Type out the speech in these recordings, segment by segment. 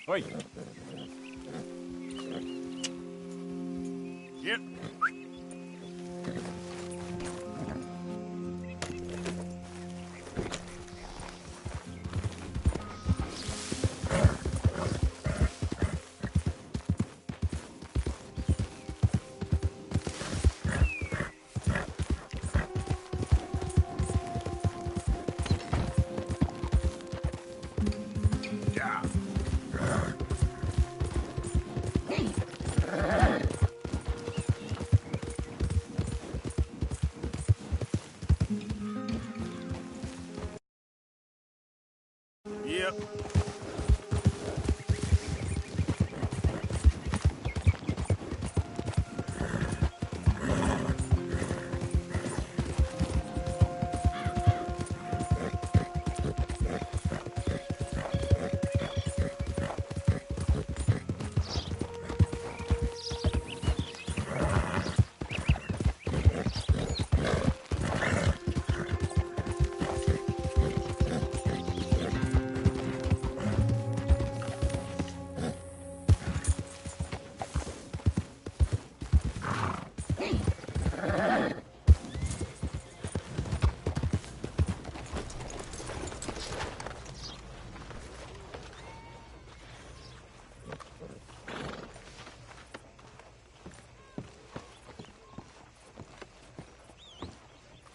Wait. Yep. Yep.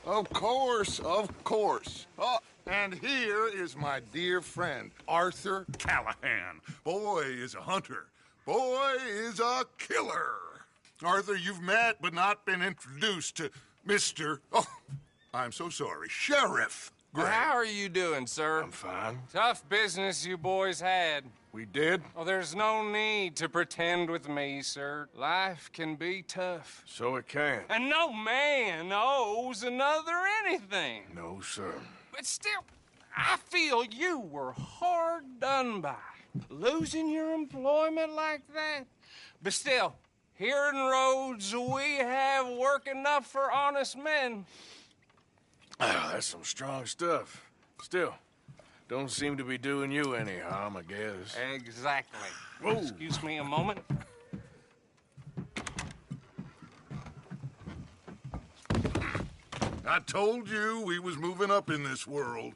Of course, of course. Oh, and here is my dear friend, Arthur Callahan. Boy is a hunter. Boy is a killer. Arthur, you've met but not been introduced to Mr. Oh, I'm so sorry, Sheriff Gray. How are you doing, sir? I'm fine. Tough business you boys had. We did? Oh, there's no need to pretend with me, sir. Life can be tough. So it can. And no man owes another anything. No, sir. But still, I feel you were hard done by. Losing your employment like that. But still, here in Rhodes, we have work enough for honest men. Ah, that's some strong stuff. Still, don't seem to be doing you any harm, I guess. Exactly. Whoa. Excuse me a moment. I told you we was moving up in this world.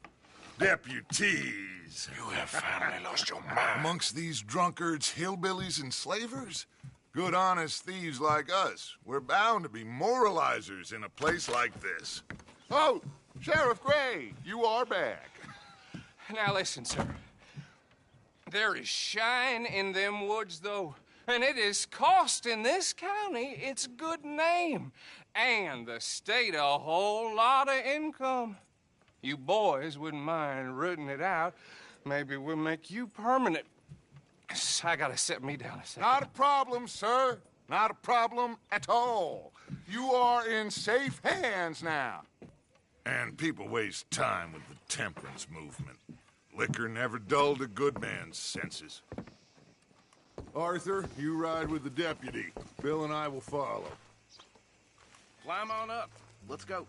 Deputies. You have finally lost your mind. Amongst these drunkards, hillbillies, and slavers? Good honest thieves like us. We're bound to be moralizers in a place like this. Oh, Sheriff Gray, you are back. Now listen, sir. There is shine in them woods, though, and it is costing this county its good name, and the state a whole lot of income. You boys wouldn't mind rooting it out. Maybe we'll make you permanent. I gotta set me down a second. Not a problem, sir. Not a problem at all. You are in safe hands now. And people waste time with the temperance movement. Liquor never dulled a good man's senses. Arthur, you ride with the deputy. Bill and I will follow. Climb on up. Let's go.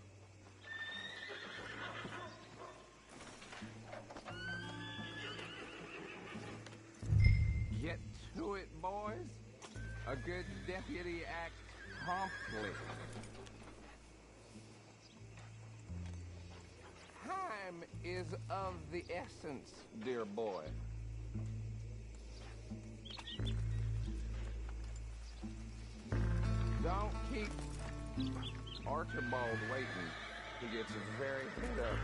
Get to it, boys. A good deputy acts promptly. Time is of the essence, dear boy. Don't keep Archibald waiting. He gets very hit up.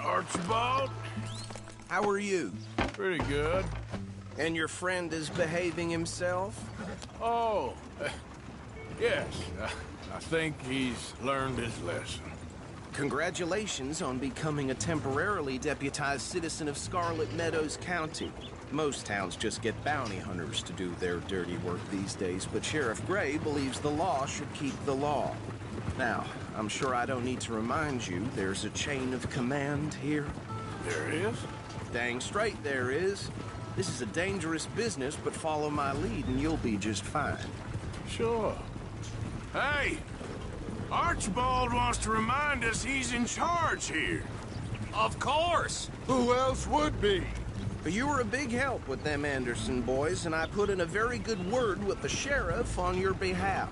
Archibald? How are you? Pretty good. And your friend is behaving himself? Oh, yes. I think he's learned his lesson. Congratulations on becoming a temporarily deputized citizen of Scarlet Meadows County. Most towns just get bounty hunters to do their dirty work these days, but Sheriff Gray believes the law should keep the law. Now, I'm sure I don't need to remind you there's a chain of command here. There is? Dang straight there is. This is a dangerous business, but follow my lead and you'll be just fine. Sure. Hey! Archibald wants to remind us he's in charge here. Of course! Who else would be? But you were a big help with them Anderson boys, and I put in a very good word with the sheriff on your behalf.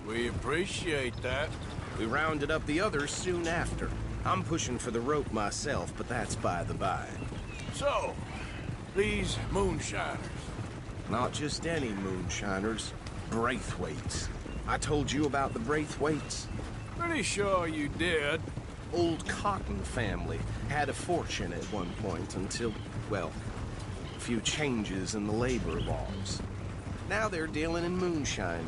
We appreciate that. We rounded up the others soon after. I'm pushing for the rope myself, but that's by the by. So, these moonshiners. Not just any moonshiners, Braithwaites. I told you about the Braithwaites. Pretty sure you did. Old Cotton family had a fortune at one point until, well, a few changes in the labor laws. Now they're dealing in moonshine.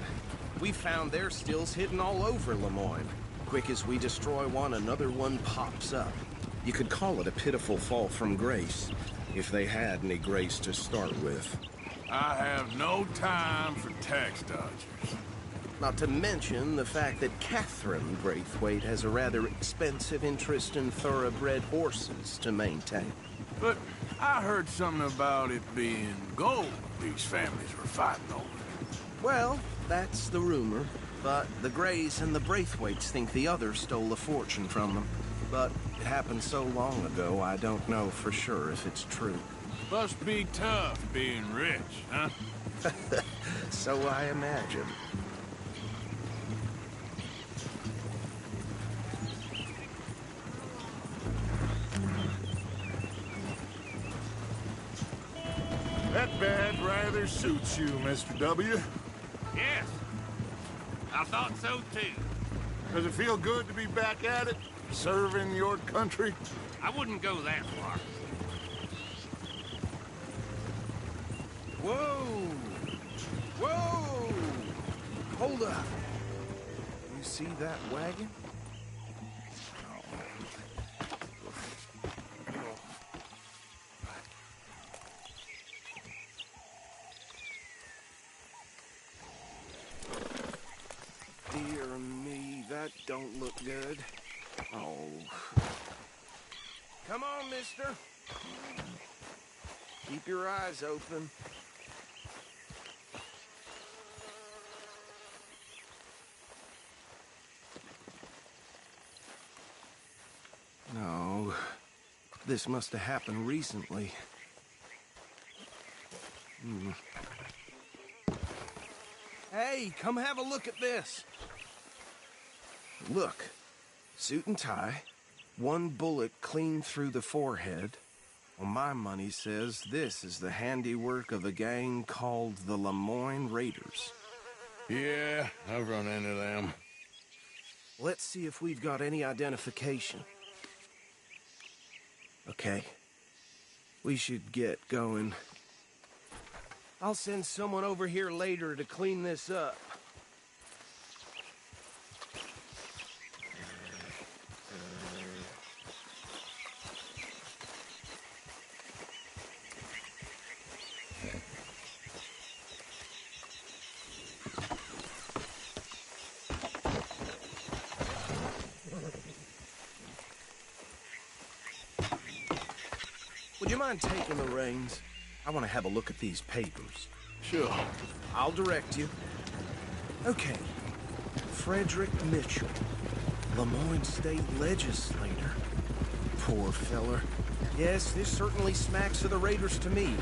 We found their stills hidden all over Lemoyne. Quick as we destroy one, another one pops up. You could call it a pitiful fall from grace, if they had any grace to start with. I have no time for tax dodgers. Not to mention the fact that Catherine Braithwaite has a rather expensive interest in thoroughbred horses to maintain. But I heard something about it being gold these families were fighting over. Well, that's the rumor. But the Greys and the Braithwaites think the others stole a fortune from them. But it happened so long ago, I don't know for sure if it's true. Must be tough being rich, huh? So I imagine. That bad rather suits you, Mr. W. Yes. I thought so, too. Does it feel good to be back at it? Serving your country? I wouldn't go that far. Whoa! Whoa! Hold up. You see that wagon? Dear me, that don't look good. Oh. Come on, mister. Keep your eyes open. No. This must have happened recently. Hey, come have a look at this. Look. Suit and tie. One bullet clean through the forehead. Well, my money says this is the handiwork of a gang called the Lemoyne Raiders. Yeah, I've run into them. Let's see if we've got any identification. Okay. We should get going. I'll send someone over here later to clean this up. Would you mind taking the reins? I want to have a look at these papers. Sure. I'll direct you. Okay. Frederick Mitchell, Lemoyne State Legislator. Poor feller. Yes, this certainly smacks of the Raiders to me.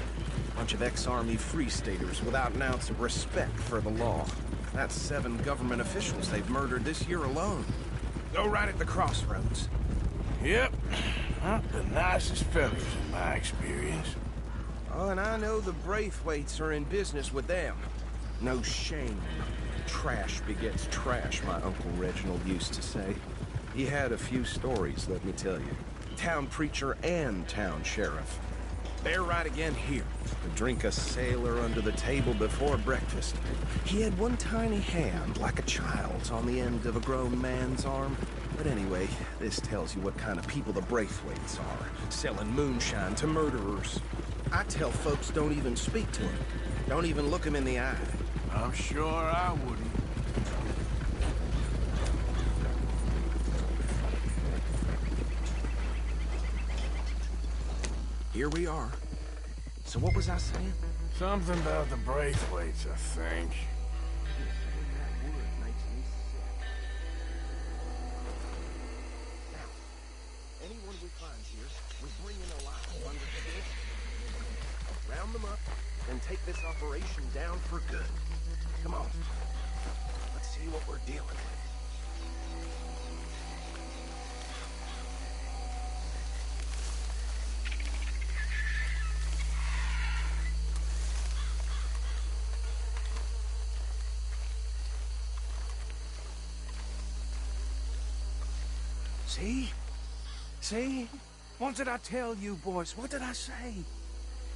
Bunch of ex-Army Free Staters without an ounce of respect for the law. That's 7 government officials they've murdered this year alone. Go right at the crossroads. Yep. Not the nicest fellas in my experience. Oh, and I know the Braithwaites are in business with them. No shame. Trash begets trash, my Uncle Reginald used to say. He had a few stories, let me tell you. Town preacher and town sheriff. They're right again here. To drink a sailor under the table before breakfast. He had one tiny hand, like a child's, on the end of a grown man's arm. But anyway, this tells you what kind of people the Braithwaites are. Selling moonshine to murderers. I tell folks don't even speak to him. Don't even look him in the eye. I'm sure I wouldn't. here we are. So what was I saying? Something about the braithwaites, I think. That wood makes me sick. Now, anyone we find here, we bring in alive, understood? Round them up, and take this operation down for good. Come on. Let's see what we're dealing with. See? See? What did I tell you, boys? What did I say?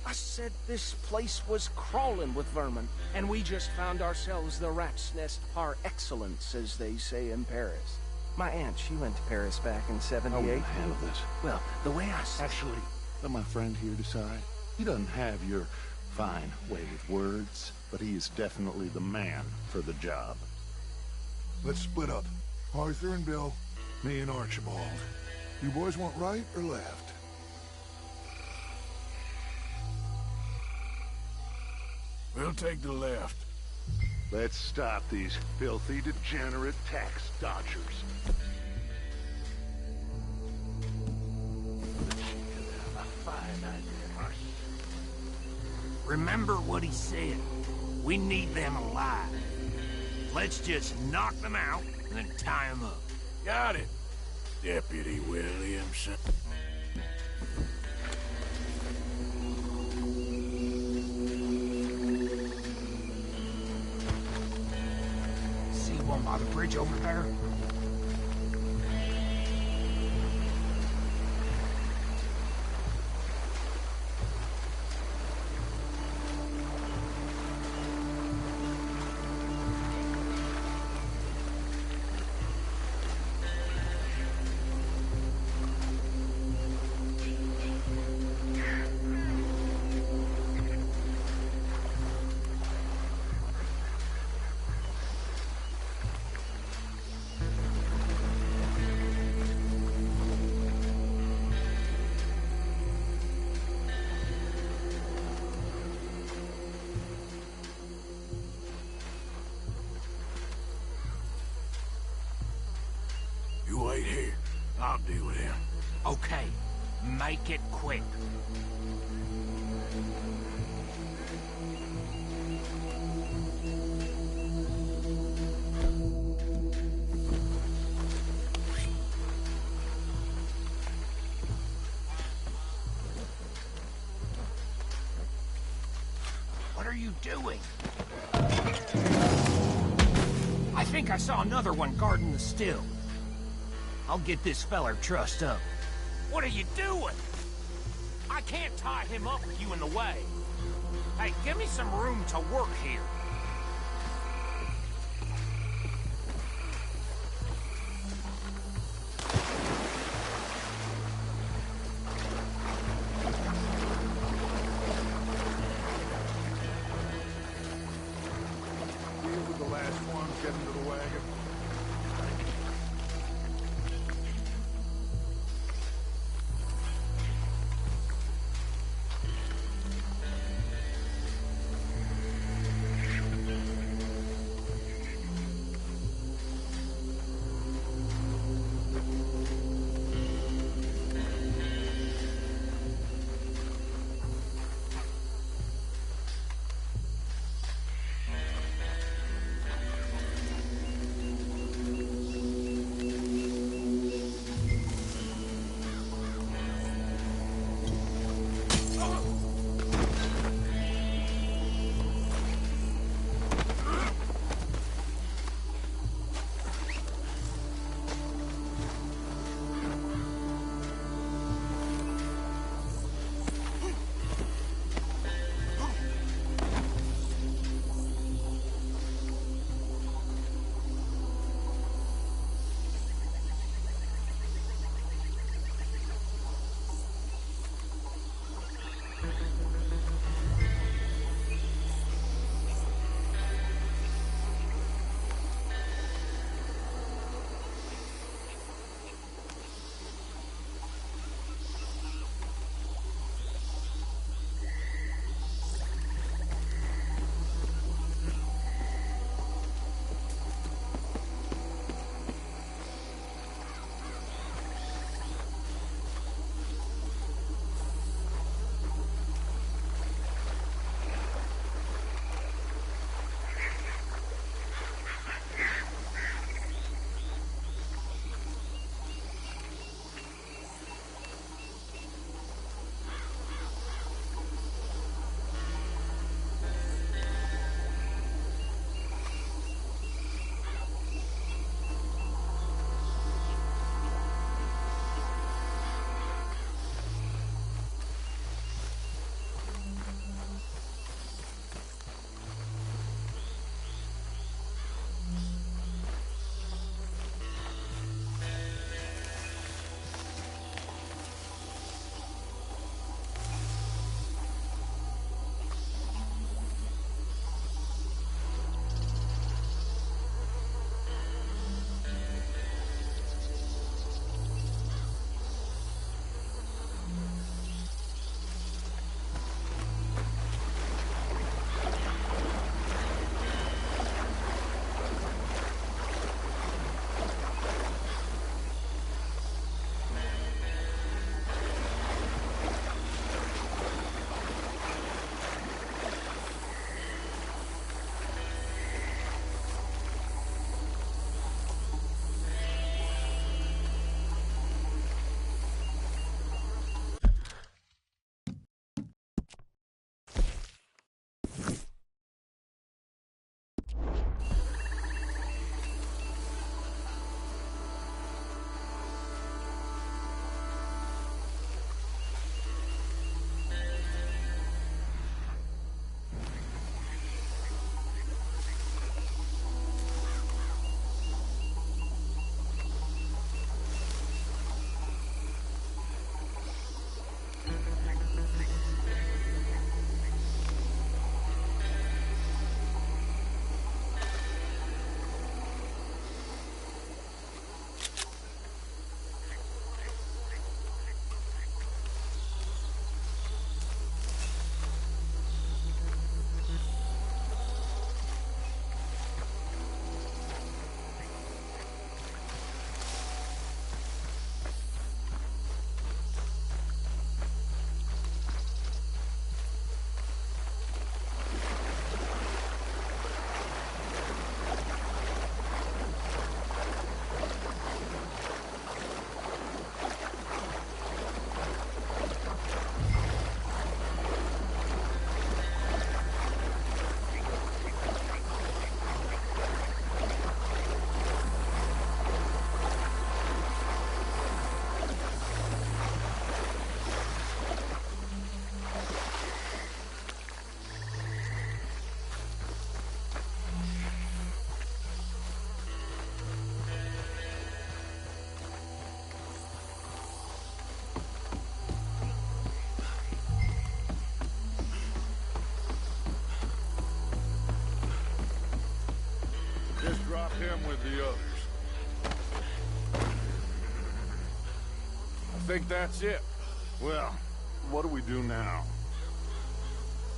I said this place was crawling with vermin, and we just found ourselves the rat's nest par excellence, as they say in Paris. My aunt, she went to Paris back in '78. I will handle this. Well, the way I said... Actually, let my friend here decide. He doesn't have your fine way with words, but he is definitely the man for the job. Let's split up. Arthur and Bill, me and Archibald. You boys want right or left? We'll take the left. Let's stop these filthy, degenerate tax dodgers. Remember what he said. We need them alive. Let's just knock them out and then tie them up. Got it, Deputy Williamson. See one by the bridge over there? You wait here. I'll deal with him. Okay, make it quick. What are you doing? I think I saw another one guarding the still. I'll get this feller trussed up. What are you doing? I can't tie him up with you in the way. Hey, give me some room to work here. Deal with the last one, get into the wagon. the others. I think that's it. Well, what do we do now?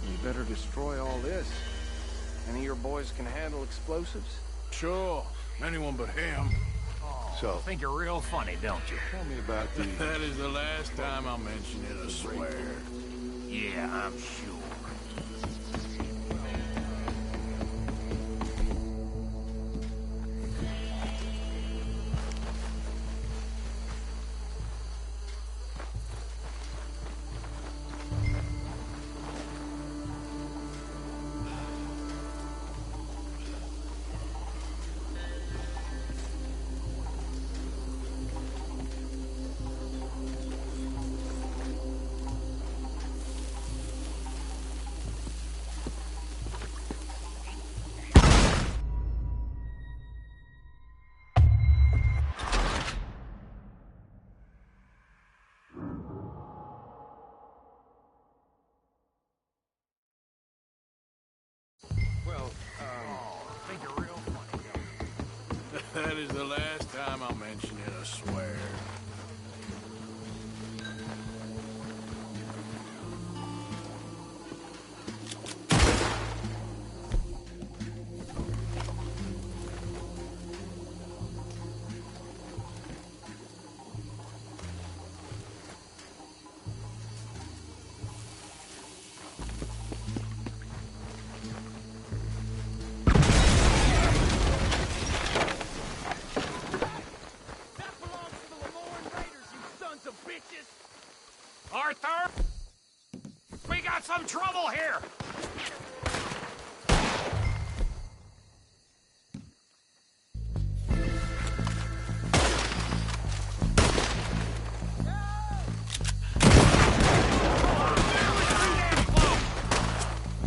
You better destroy all this. Any of your boys can handle explosives? Sure. Anyone but him. So, Think you're real funny, don't you? tell me about the... That is the last time I'll mention it, I swear. Yeah, I'm sure. Think you're real funny, don't you? That is the last time I'll mention it, I swear. Arthur! We got some trouble here!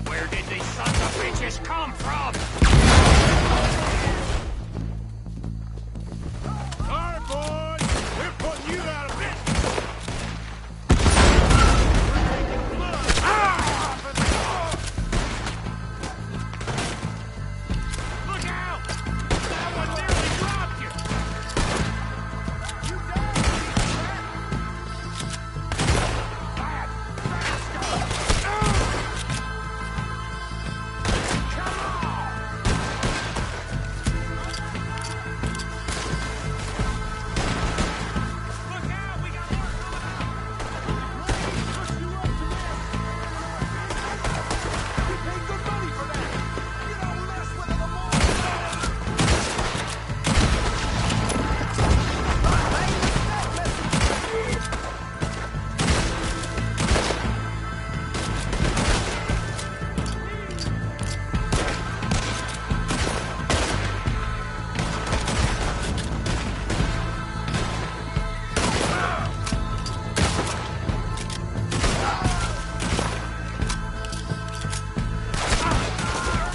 Where did these sons of bitches come from? All right, boys. We're putting you out of business. Look out! That one nearly dropped you! Bad bastard! Come on! Look out! We got more coming out!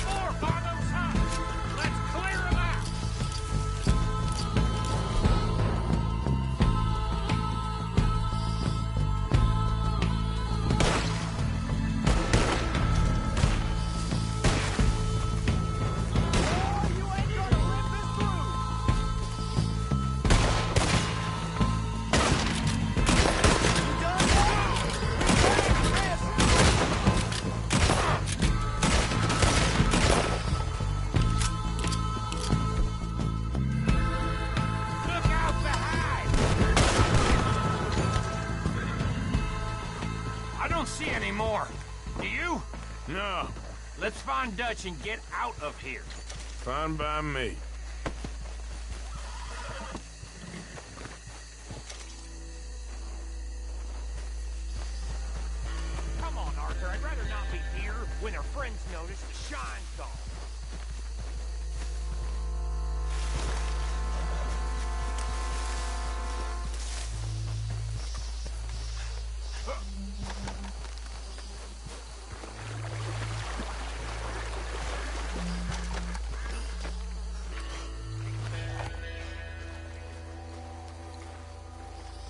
More, Fargo's hot! Let's clear him out! Look out behind! I don't see any more. Do you? No, Let's find Dutch and get out of here. fine by me. Come on, Arthur. I'd rather not be here when their friends notice the shine's gone.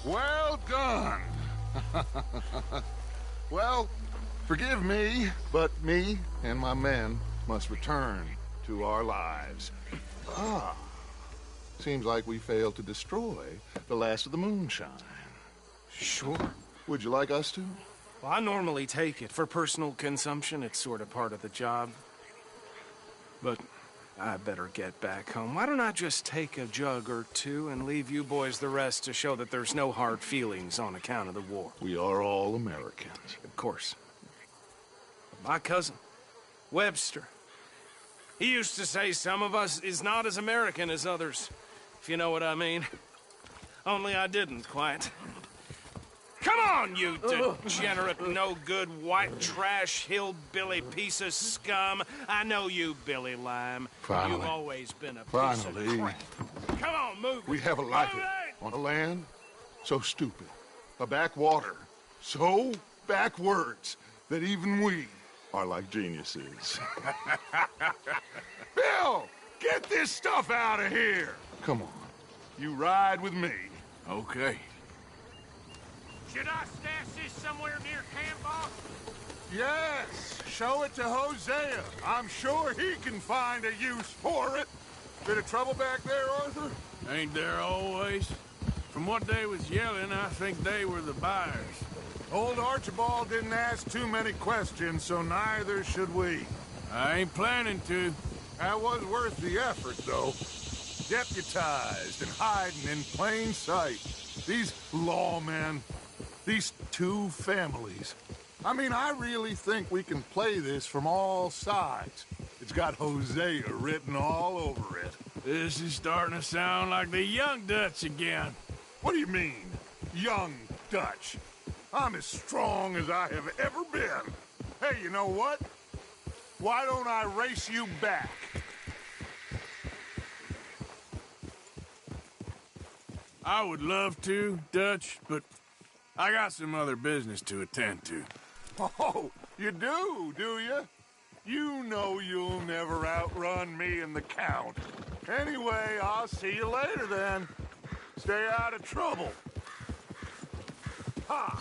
Well done. Well, forgive me, but me and my men must return to our lives. Ah, Seems like we failed to destroy the last of the moonshine. Sure. Would you like us to? Well, I normally take it. For personal consumption, it's sort of part of the job. But I better get back home. Why don't I just take a jug or two and leave you boys the rest to show that there's no hard feelings on account of the war? We are all Americans. Of course. My cousin, Webster, he used to say some of us is not as American as others, if you know what I mean. Only I didn't quite. Come on, you degenerate, no-good, white trash, hillbilly piece of scum. I know you, Billy Lime. Finally. You've always been a piece Finally. of crap. Come on, move We it. have a life Move it! on a land so stupid, a backwater so backwards that even we are like geniuses. Bill, get this stuff out of here. Come on, you ride with me. Okay. Should I stash this somewhere near camp, boss? Yes, show it to Hosea. I'm sure he can find a use for it. Bit of trouble back there, Arthur? Ain't there always? From what they was yelling, I think they were the buyers. Old Archibald didn't ask too many questions, so neither should we. I ain't planning to. That was worth the effort, though. Deputized and hiding in plain sight. These lawmen, these two families. I mean, I really think we can play this from all sides. It's got Hosea written all over it. This is starting to sound like the Young Dutch again. What do you mean, young Dutch? I'm as strong as I have ever been. Hey, you know what? Why don't I race you back? I would love to, Dutch, but I got some other business to attend to. Oh, you do you? You know you'll never outrun me and the Count. Anyway, I'll see you later then. Stay out of trouble. Ha!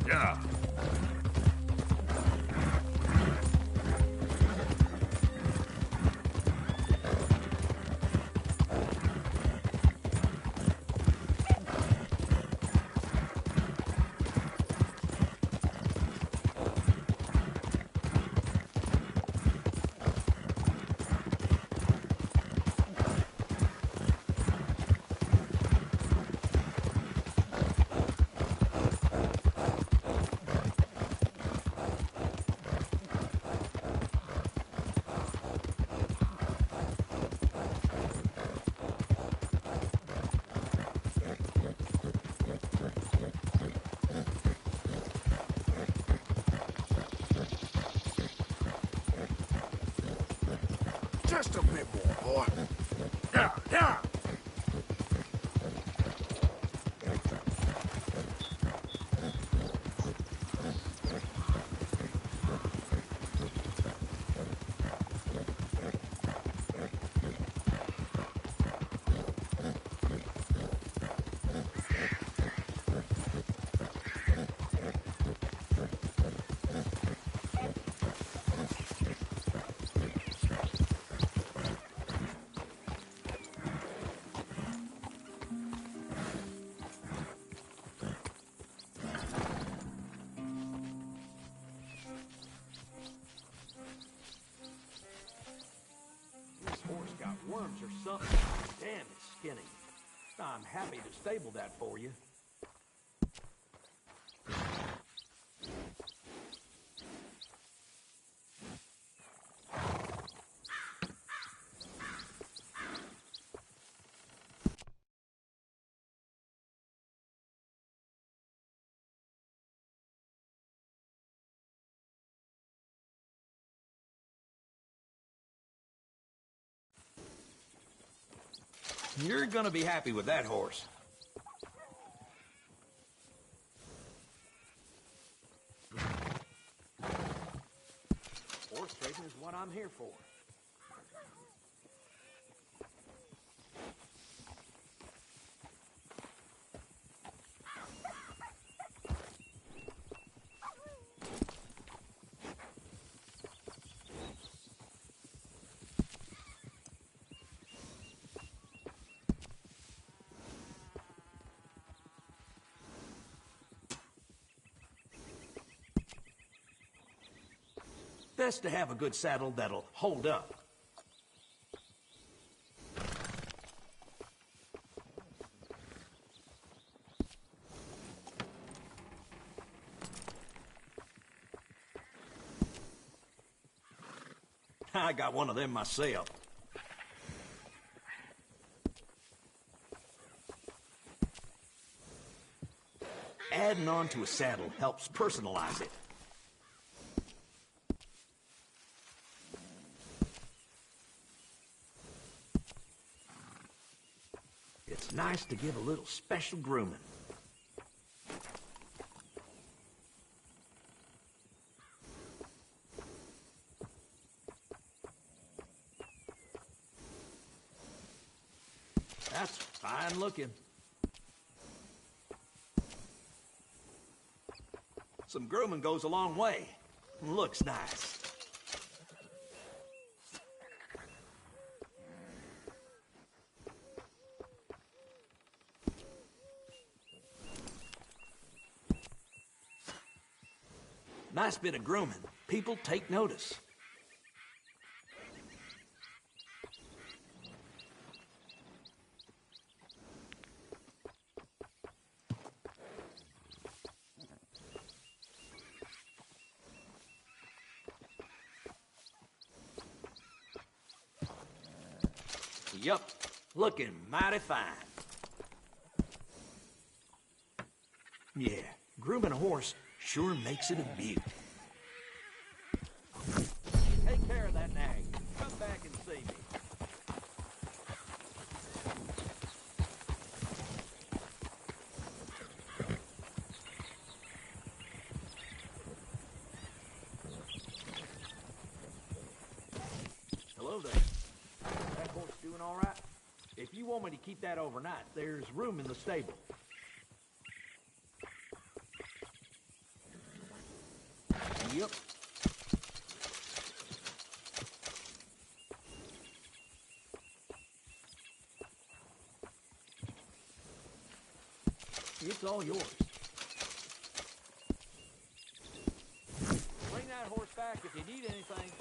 Yeah. Just a bit more, boy. Yeah, yeah. This horse got worms or something. Damn, it's skinny. I'm happy to stable that for you. You're gonna be happy with that horse. Horse trading is what I'm here for. Best to have a good saddle that'll hold up. I got one of them myself. Adding on to a saddle helps personalize it. It's nice to give a little special grooming. That's fine looking. Some grooming goes a long way. Looks nice. Nice bit of grooming. People take notice. Yup, looking mighty fine. Yeah, grooming a horse sure makes it a beaut. Take care of that nag. Come back and see me. Hello there. That horse doing all right? If you want me to keep that overnight, there's room in the stable. Yep. It's all yours. Bring that horse back if you need anything.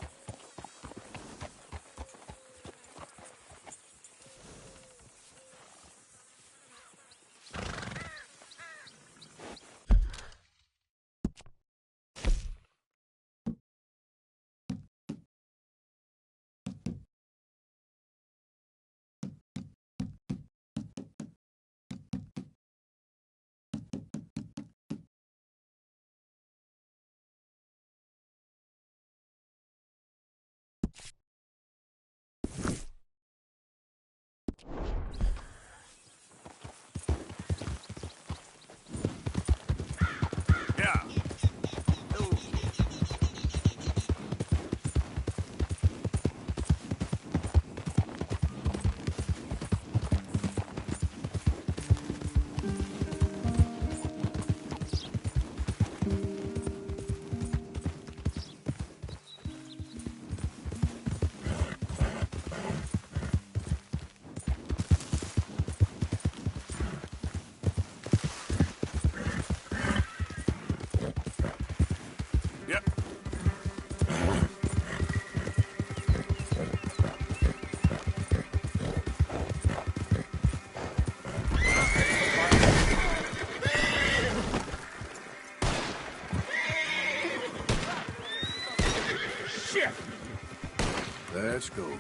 Let's go.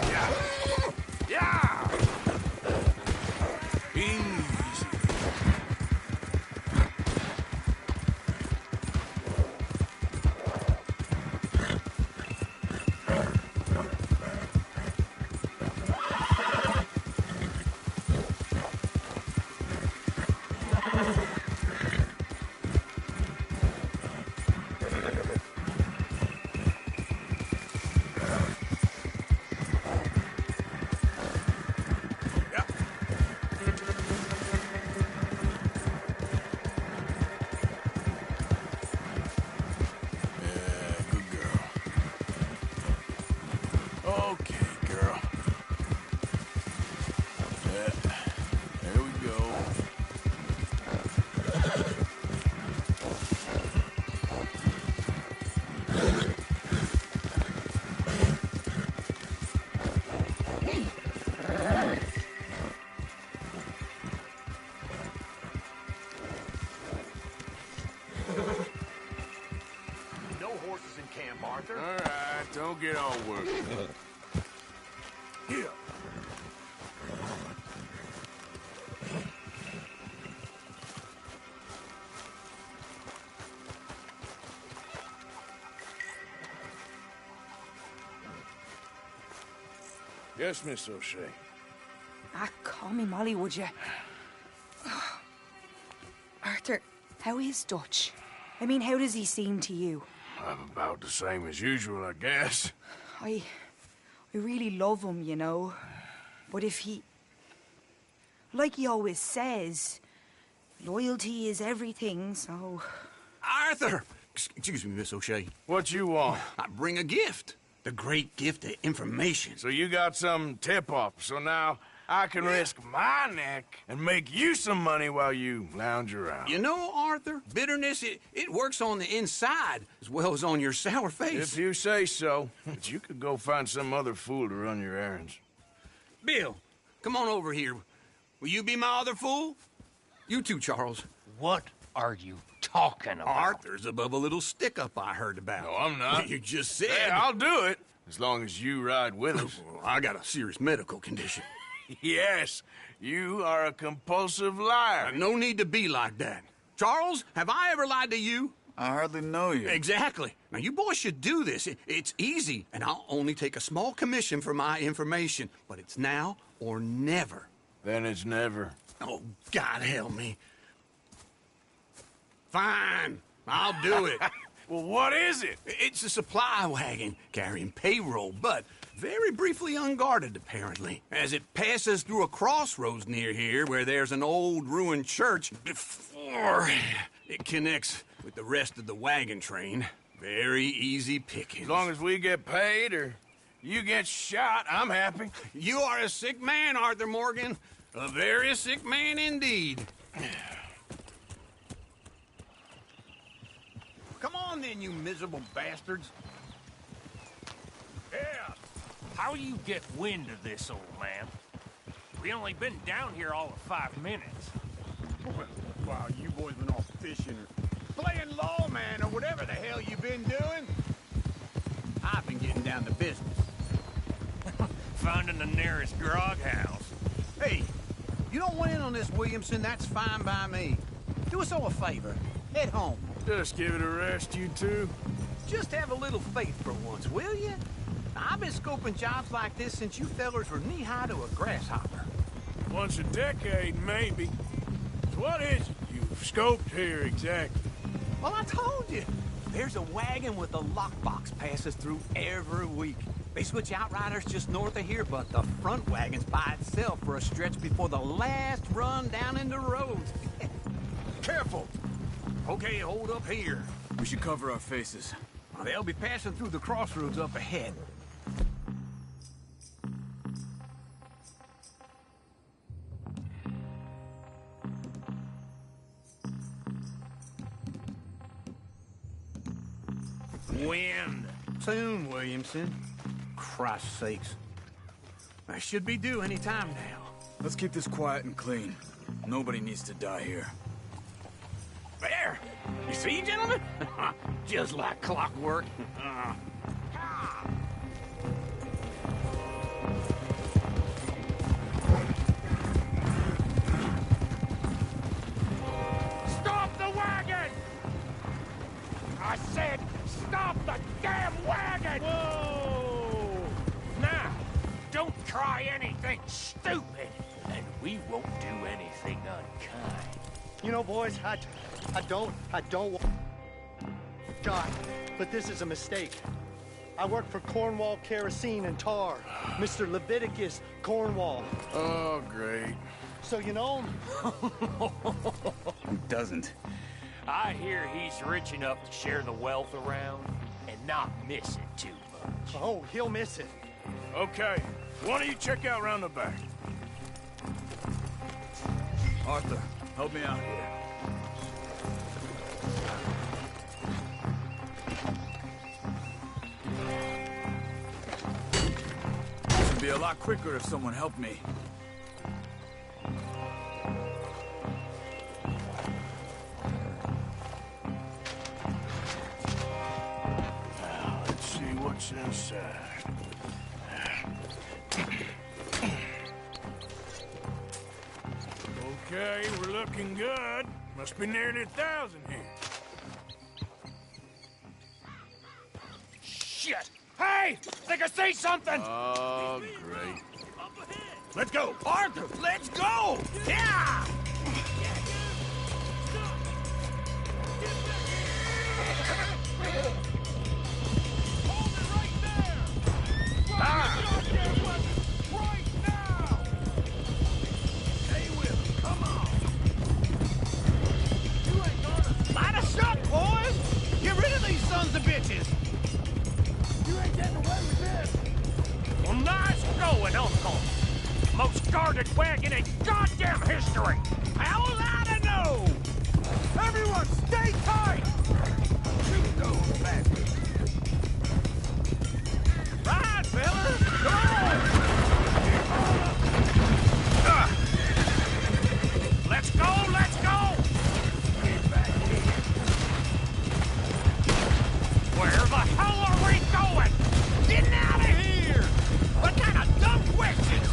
Yeah. Yeah. Easy. Okay, girl. There we go. No horses in camp, Arthur. All right, don't get all worked up. Here. Yes, Miss O'Shea. Ah, call me Molly, would you? Arthur, how is Dutch? I mean, how does he seem to you? I'm about the same as usual, I guess. I really love him, you know. But if he... Like he always says, loyalty is everything, so... Arthur! Excuse me, Miss O'Shea. What you want? I bring a gift. The great gift of information. So you got some tip-off, so now I can risk my neck and make you some money while you lounge around. You know, Arthur, bitterness, it works on the inside as well as on your sour face. If you say so. But you could go find some other fool to run your errands. Bill, come on over here. Will you be my other fool? You too, Charles. What are you talking about? Arthur's above a little stick-up I heard about. No, I'm not. You just said... Hey, I'll do it, as long as you ride with us. Well, I got a serious medical condition. Yes, you are a compulsive liar. No need to be like that. Charles, have I ever lied to you? I hardly know you. Exactly. Now, you boys should do this. It's easy, and I'll only take a small commission for my information. But it's now or never. Then it's never. Oh, God help me. Fine. I'll do it. Well, what is it? It's a supply wagon carrying payroll, but very briefly unguarded, apparently. As it passes through a crossroads near here where there's an old ruined church before it connects with the rest of the wagon train. Very easy pickings. As long as we get paid or you get shot, I'm happy. You are a sick man, Arthur Morgan. A very sick man indeed. Come on then, you miserable bastards. Yeah. How you get wind of this, old man? We only been down here all of 5 minutes. Wow, you boys been off fishing or playing lawman or whatever the hell you been doing. I've been getting down to business. Finding the nearest grog house. Hey, you don't want in on this, Williamson, that's fine by me. Do us all a favor. Head home. Just give it a rest, you two. Just have a little faith for once, will you? I've been scoping jobs like this since you fellers were knee-high to a grasshopper. Once a decade, maybe. So what is it you've scoped here exactly? Well, I told you. There's a wagon with a lockbox passes through every week. They switch outriders just north of here, but the front wagon's by itself for a stretch before the last run down into roads. Careful! Okay, hold up here. We should cover our faces. Well, they'll be passing through the crossroads up ahead. Wind. Soon, Williamson. Christ's sakes. I should be due any time now. Let's keep this quiet and clean. Nobody needs to die here. There! You see, gentlemen? Just like clockwork. You know, boys, I don't want shot, but this is a mistake. I work for Cornwall Kerosene and Tar, Mr. Leviticus Cornwall. Oh, great. So you know him? Who doesn't? I hear he's rich enough to share the wealth around and not miss it too much. Oh, he'll miss it. Okay, why don't you check out round the back? Arthur, help me out here. This would be a lot quicker if someone helped me. Now, let's see what's inside. Okay, we're looking good. Must be nearly 1,000 here. Shit! Hey! Think I see something! Oh, great. Let's go! Arthur, let's go! Yeah! Light us up, boys! Get rid of these sons of bitches! You ain't getting away with this! Well, nice going, Uncle! Most guarded wagon in goddamn history! How was I to know? Everyone, stay tight! Shoot those bastards! Right, fellas! Go! Let's go, let's go! Get back here. Where the hell are we going? Getting out of here! What kind of dumb questions?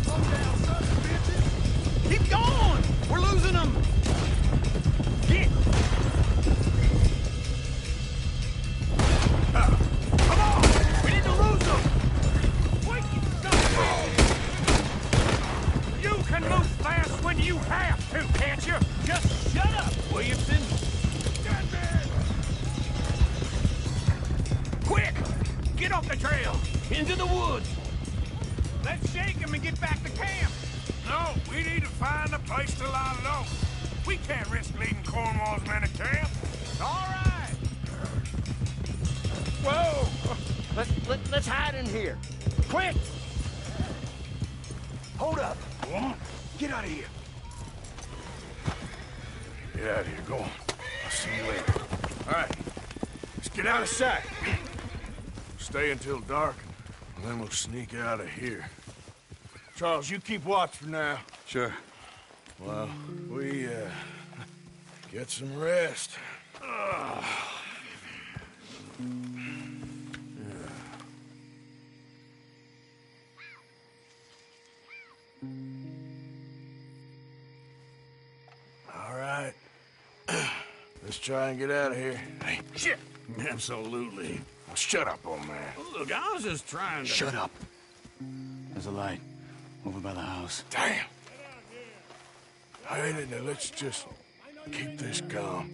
Slow down, sons of bitches! Keep going! We're losing them! Get! Come on! We need to lose them! Wait! You can move fast when you have to, can't you? Just shut up, Williamson! Quick! Get off the trail! Into the woods! Let's shake him and get back to camp! No, we need to find a place to lie low. We can't risk leading Cornwall's men to camp. All right! Whoa! Let's hide in here. Quick! Hold up! What? Get out of here! Get out of here, go on. I'll see you later. All right, let's get out of sight. Stay until dark, and then we'll sneak out of here. Charles, you keep watch for now. Sure. Well, we, get some rest. All right. Let's try and get out of here. Hey, shit! Absolutely. Well, shut up, old man. Look, I was just trying to... Shut up. There's a light over by the house. Damn! All right, now let's just keep this calm.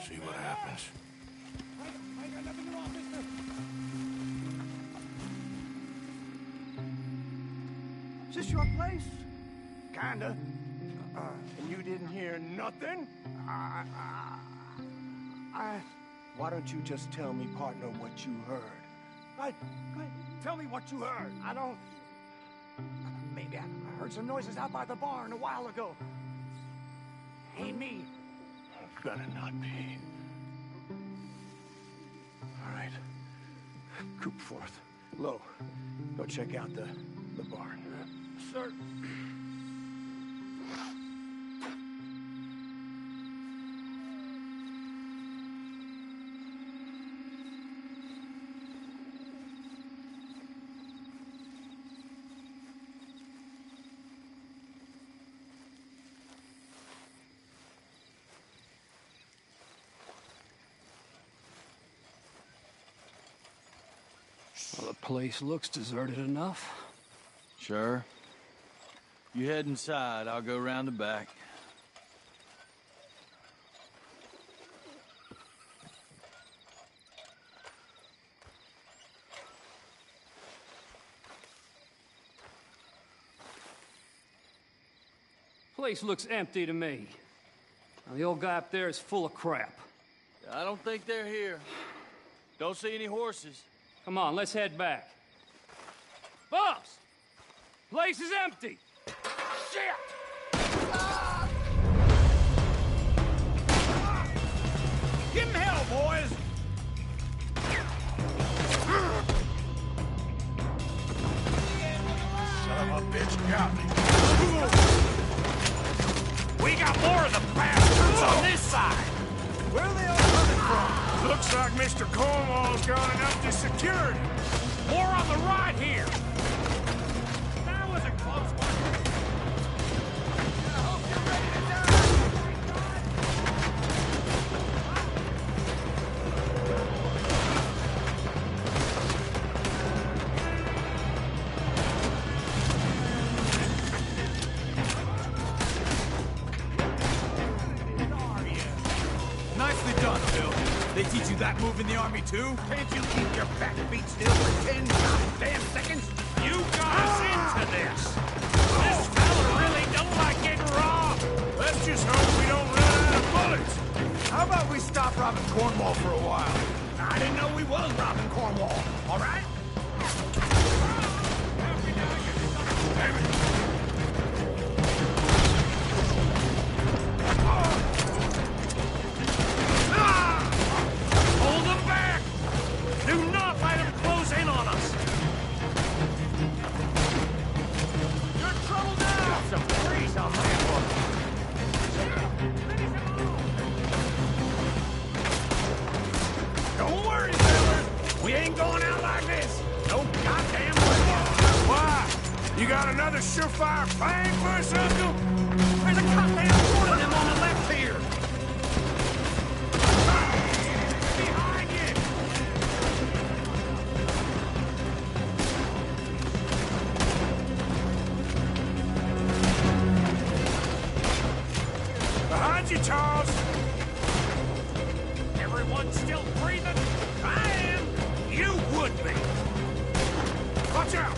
See what happens. Is this your place? Kinda. And you didn't hear nothing? Why don't you just tell me, partner, what you heard? Tell me what you heard. I don't... Maybe I heard some noises out by the barn a while ago. Ain't me. Better not be. All right. Coop forth. Low. Go check out the barn. Sir. Well, the place looks deserted enough. Sure. You head inside, I'll go round the back. Place looks empty to me. Now, the old guy up there is full of crap. I don't think they're here. Don't see any horses. Come on, let's head back. Boss! Place is empty! Shit! Give him hell, boys! Son of a bitch got me. We got more of the bastards on this side! Where are they all coming from? Looks like Mr. Cornwall's gone enough to security. More on the right here! That was a close one. I hope you're ready to die! Nicely done, Bill. They teach you that move in the army, too? Can't you keep your back feet still for 10 goddamn seconds? You got us into this! This fella really don't like getting robbed! Let's just hope we don't run out of bullets. How about we stop robbing Cornwall for a while? I didn't know we was robbing Cornwall, all right? Hold them back! Do not let them close in on us! You're in trouble now! Got some freeze on that one. Don't worry, fellas! We ain't going out like this! No goddamn way! Why? You got another surefire plan for us, Uncle? There's a goddamn fort of them on the left here! Behind you! Behind you, Charles. Everyone still breathing? I am! You would be! Watch out!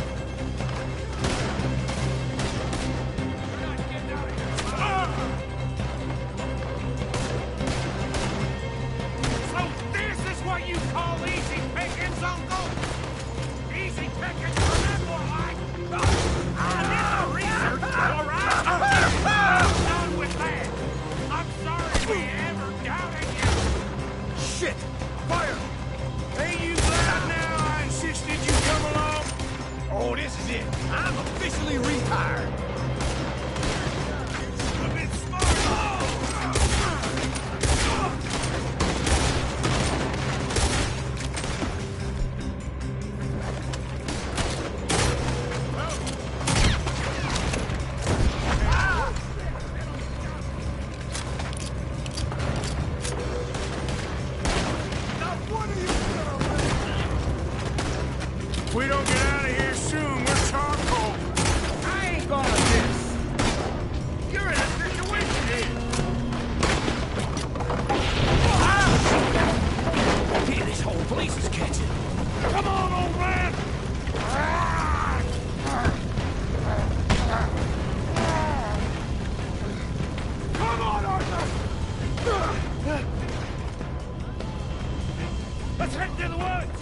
So this is what you call easy pickings, Uncle? Easy pickings for them, more like. I did the research, all right? I'm done with that. I'm sorry we ever doubted you. Shit! Fire! Ain't you glad now I insisted you come along? Oh, this is it. I'm officially retired. A bit smart. If we don't get out of here soon, we're charcoal. I ain't gonna miss. You're in a situation here. Hey, this whole place is catching. Come on, old man! Come on, Arthur! Let's head to the woods!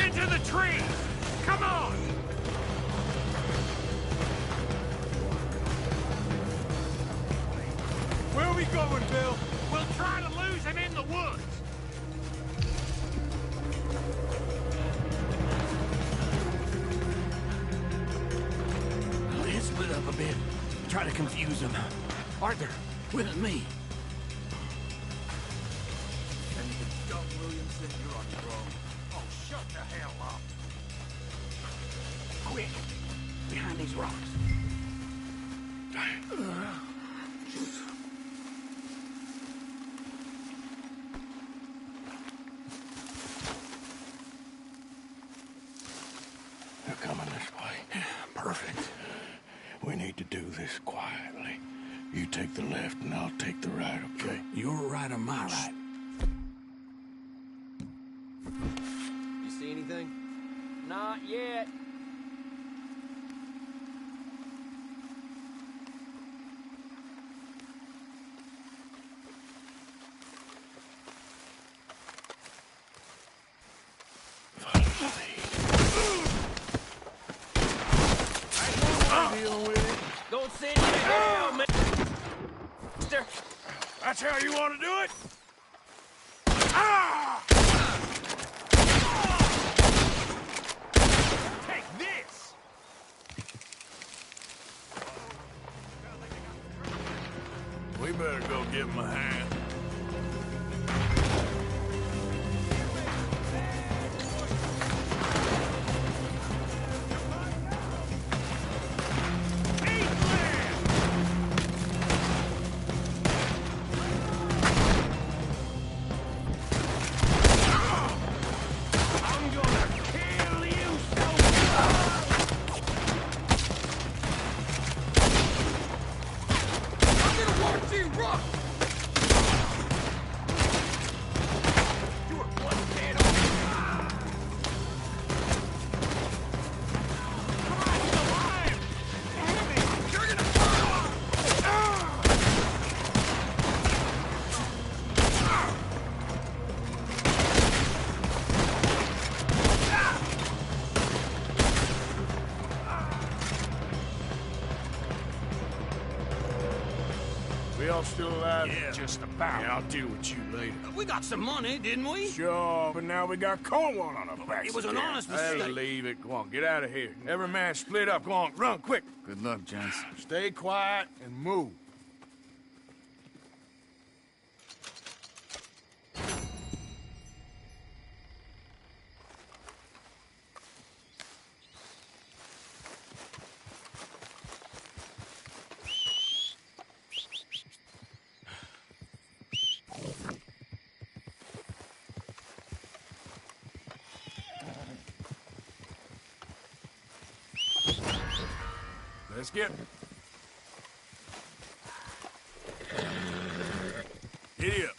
Into the trees! Come on! Where are we going, Bill? We'll try to lose him in the woods! Let's split up a bit. Try to confuse them. Arthur, with me. Doug Williamson, you're on your own. Oh, shut the hell up! Quick! Behind these rocks. They're coming this way. Perfect. We need to do this quietly. You take the left and I'll take the right, okay? Your right or my right? You see anything? anything? Not yet. Don't send you to hell, mister. That's how you want to do it? Ah! Take this! We better go give him a hand. We all still alive? Yeah, just about. Yeah, I'll deal with you later. We got some money, didn't we? Sure, but now we got Cornwall on our backs. It was an honest Hey, mistake. leave it. Go on, get out of here. Every man split up. Go on, run, quick. Good luck, gents. Stay quiet and move. Let's get... Giddy up.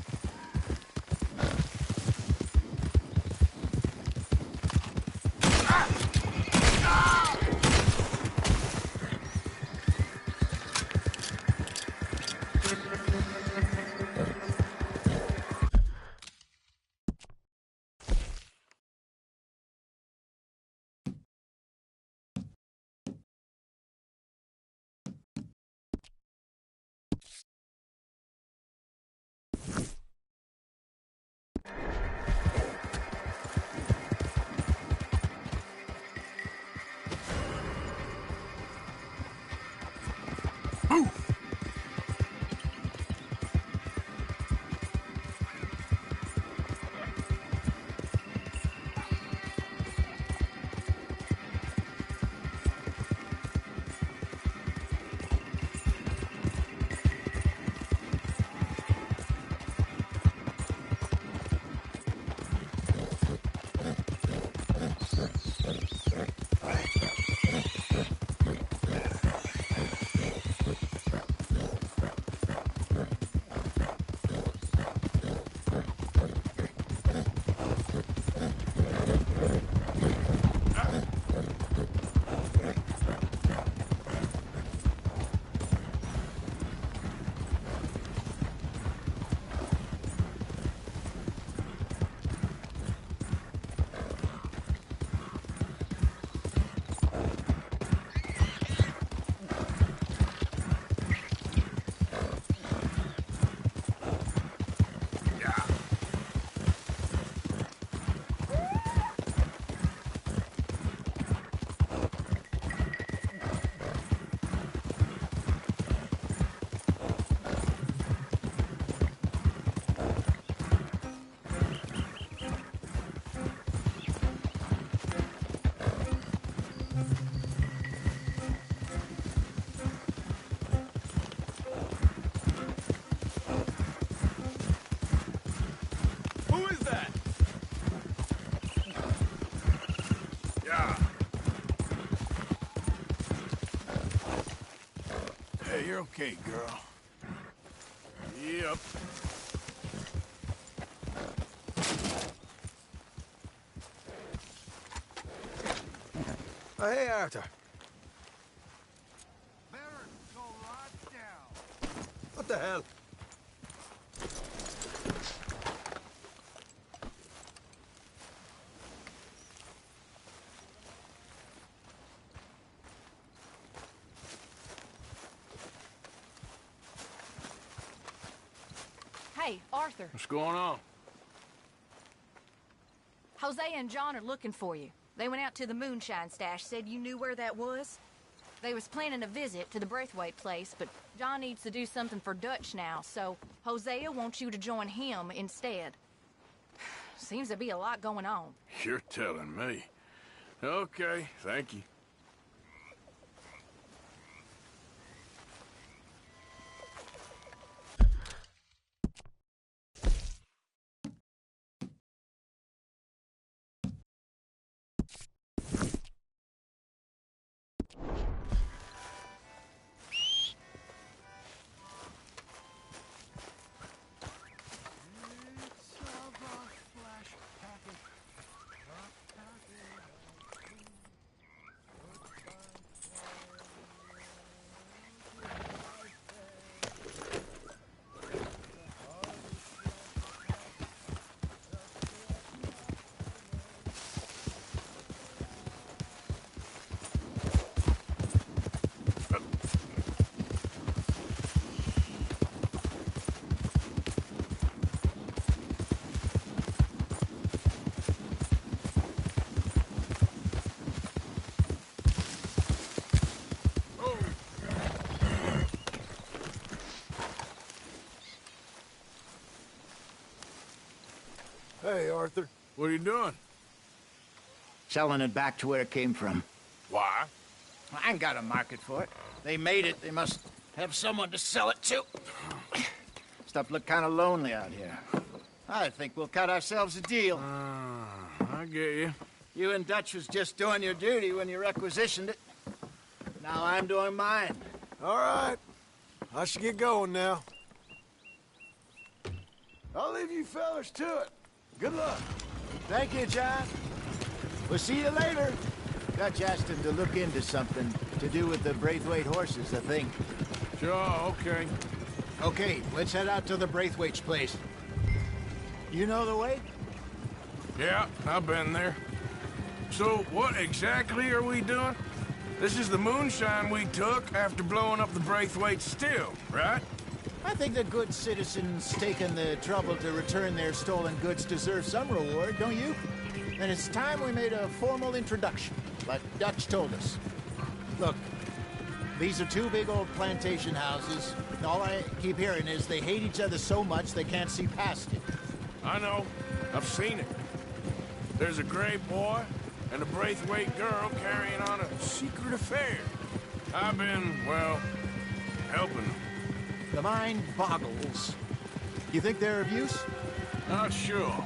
You're okay, girl. Yep. Hey, Arthur. Better go right down. What the hell? Hey, Arthur. What's going on? Jose and John are looking for you. They went out to the moonshine stash, said you knew where that was. They was planning a visit to the Braithwaite place, but John needs to do something for Dutch now, so Hosea wants you to join him instead. Seems to be a lot going on. You're telling me. Okay, thank you. Hey, Arthur. What are you doing? Selling it back to where it came from. Why? I ain't got a market for it. They made it. They must have someone to sell it to. Stuff look kind of lonely out here. I think we'll cut ourselves a deal. I get you. You and Dutch was just doing your duty when you requisitioned it. Now I'm doing mine. All right. I should get going now. I'll leave you fellas to it. Good luck. Thank you, John. We'll see you later. Dutch asked him to look into something to do with the Braithwaite horses, I think. Sure, okay. Okay, let's head out to the Braithwaite's place. You know the way? Yeah, I've been there. So, what exactly are we doing? This is the moonshine we took after blowing up the Braithwaite still, right? I think the good citizens taking the trouble to return their stolen goods deserve some reward, don't you? And it's time we made a formal introduction, like Dutch told us. Look, these are two big old plantation houses. All I keep hearing is they hate each other so much they can't see past it. I know. I've seen it. There's a gray boy and a Braithwaite girl carrying on a secret affair. I've been, well, helping them. The mind boggles. You think they're of use? Not sure.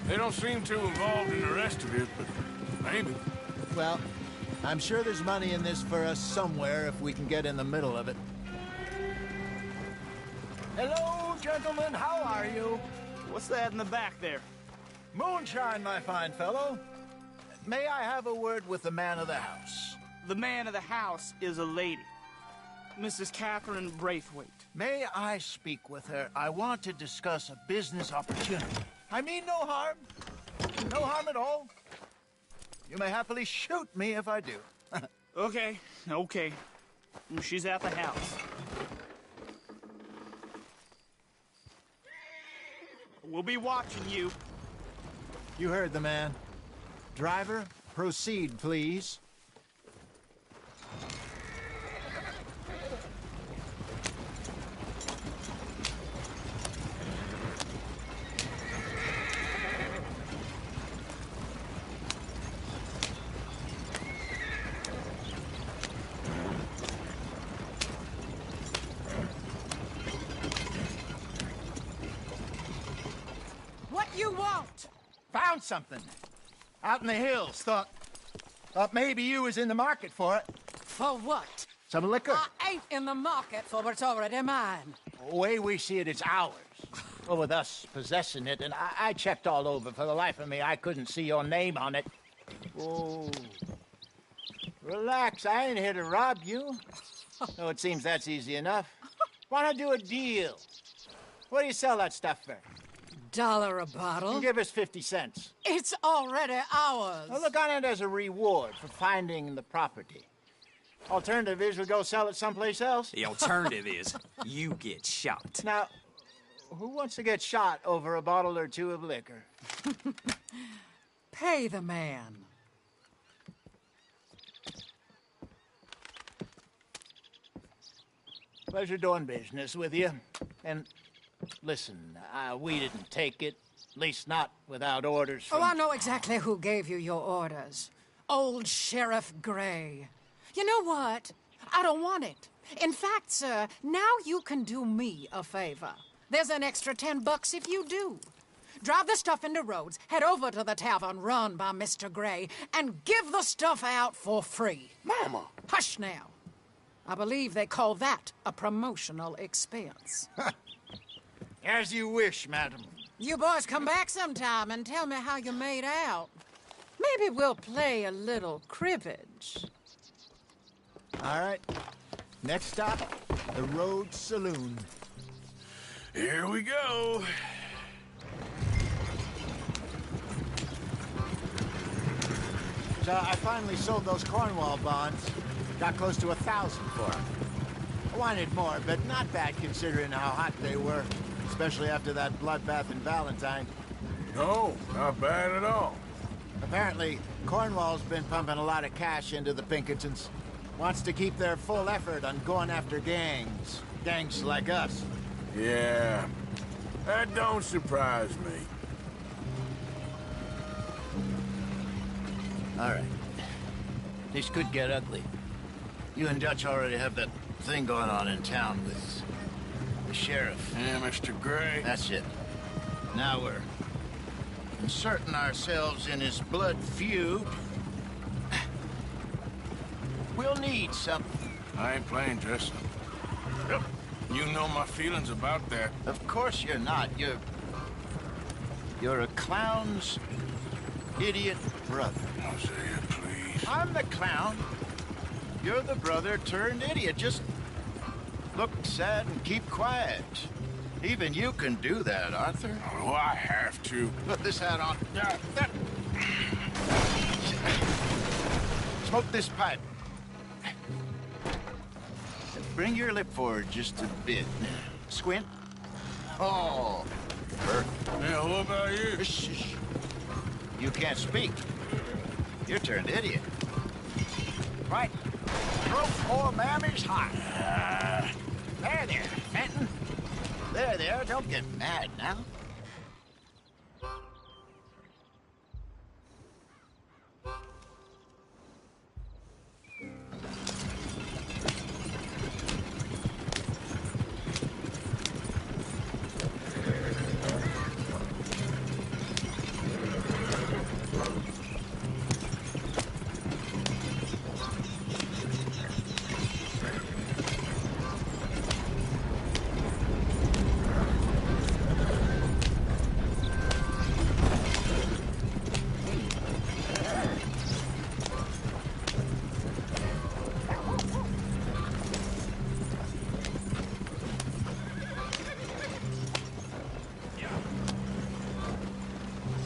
They don't seem too involved in the rest of it, but maybe. Well, I'm sure there's money in this for us somewhere if we can get in the middle of it. Hello, gentlemen. How are you? What's that in the back there? Moonshine, my fine fellow. May I have a word with the man of the house? The man of the house is a lady. Mrs. Catherine Braithwaite. May I speak with her? I want to discuss a business opportunity. I mean no harm. No harm at all. You may happily shoot me if I do. Okay. She's at the house. We'll be watching you. You heard the man. Driver, proceed, please. What you want? Found something. Out in the hills. Thought maybe you was in the market for it. For what? Some liquor. I ain't in the market for what's already mine. The way we see it, it's ours. Well, with us possessing it, and I checked all over. For the life of me, I couldn't see your name on it. Oh. Relax, I ain't here to rob you. Oh, it seems that's easy enough. Why not do a deal? What do you sell that stuff for? $1 a bottle? Give us 50 cents. It's already ours. Well, look on it as a reward for finding the property. Alternative is we go sell it someplace else. The alternative is you get shot. Now, who wants to get shot over a bottle or two of liquor? Pay the man. Pleasure doing business with you. And listen, we didn't take it. At least not without orders from... Oh, I know exactly who gave you your orders. Old Sheriff Gray. You know what? I don't want it. In fact, sir, now you can do me a favor. There's an extra $10 if you do. Drive the stuff into Rhodes, head over to the tavern run by Mr. Gray, and give the stuff out for free. Mama! Hush now. I believe they call that a promotional expense. As you wish, madam. You boys come back sometime and tell me how you made out. Maybe we'll play a little cribbage. All right. Next stop, the Rhodes Saloon. Here we go. So I finally sold those Cornwall bonds. Got close to 1,000 for them. I wanted more, but not bad considering how hot they were, especially after that bloodbath in Valentine. No, not bad at all. Apparently, Cornwall's been pumping a lot of cash into the Pinkertons. Wants to keep their full effort on going after gangs. Gangs like us. Yeah, that don't surprise me. All right. This could get ugly. You and Dutch already have that thing going on in town with the sheriff. Yeah, Mr. Gray. That's it. Now we're inserting ourselves in his blood feud. We'll need something. I ain't playing, Justin. Yep. You know my feelings about that. Of course you're not. You're a clown's idiot brother. Hosea, please. I'm the clown. You're the brother turned idiot. Just look sad and keep quiet. Even you can do that, Arthur. Oh, I have to. Put this hat on. Smoke this pipe. Bring your lip forward just a bit. Squint. Oh, perfect. Yeah, what about you? Shh. You can't speak. You're turned idiot. Right. Throat poor mammy's hot. There, Fenton. There. Don't get mad now.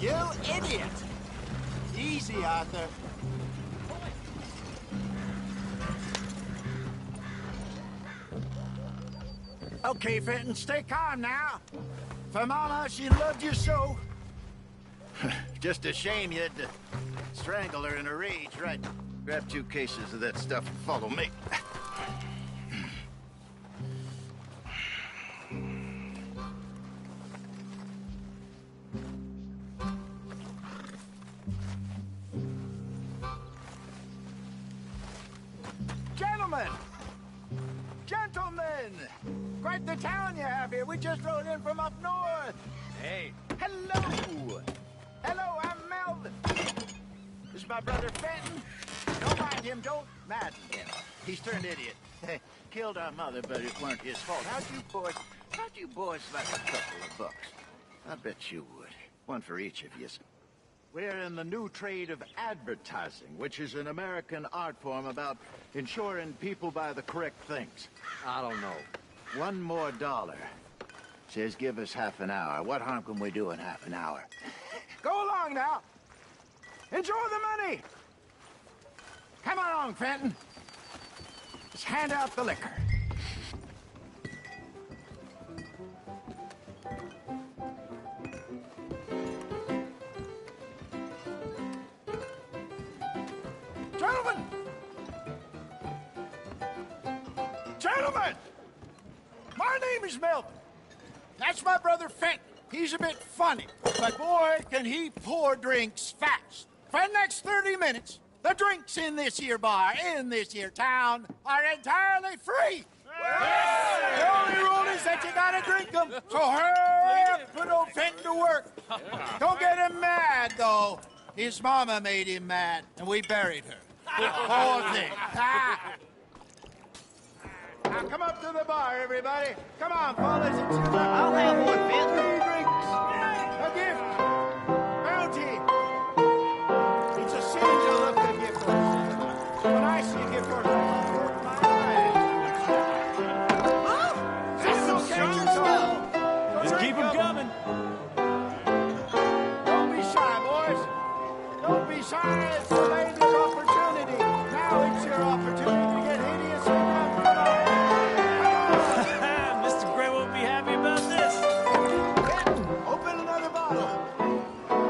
You idiot! Easy, Arthur. Okay, Fenton, stay calm now. For Mama, she loved you so. Just a shame you had to strangle her in a rage, right? Grab 2 cases of that stuff and follow me. Gentlemen! Quite the town you have here. We just rode in from up north. Hey. Hello! Hello, I'm Melvin. This is my brother Fenton. Don't mind him, don't madden him. He's turned idiot. Killed our mother, but it weren't his fault. How'd you boys like a couple of bucks? I bet you would. One for each of you. We're in the new trade of advertising, which is an American art form about ensuring people buy the correct things. I don't know. $1 more. Says give us half an hour. What harm can we do in half an hour? Go along now. Enjoy the money. Come along, Fenton. Let's hand out the liquor. Gentlemen! Gentlemen! My name is Melvin. That's my brother Fenton. He's a bit funny, but boy, can he pour drinks fast. For the next 30 minutes, the drinks in this here bar, in this here town, are entirely free. The only rule is that you gotta drink them, so hurry up, put old Fenton to work. Don't get him mad, though. His mama made him mad, and we buried her. Poor thing. Now come up to the bar, everybody. Come on, fellas. I'll have one, Fenton. 3 drinks. A gift. Bounty. It's a sin to look at a gift horse. When I see a gift horse, I put my eyes. That's some strong stuff. Just keep them coming. Don't be shy, boys. Don't be shy. It's the lady's opportunity. Now it's your opportunity to get hideous and Mr. Gray won't be happy about this. open another bottle.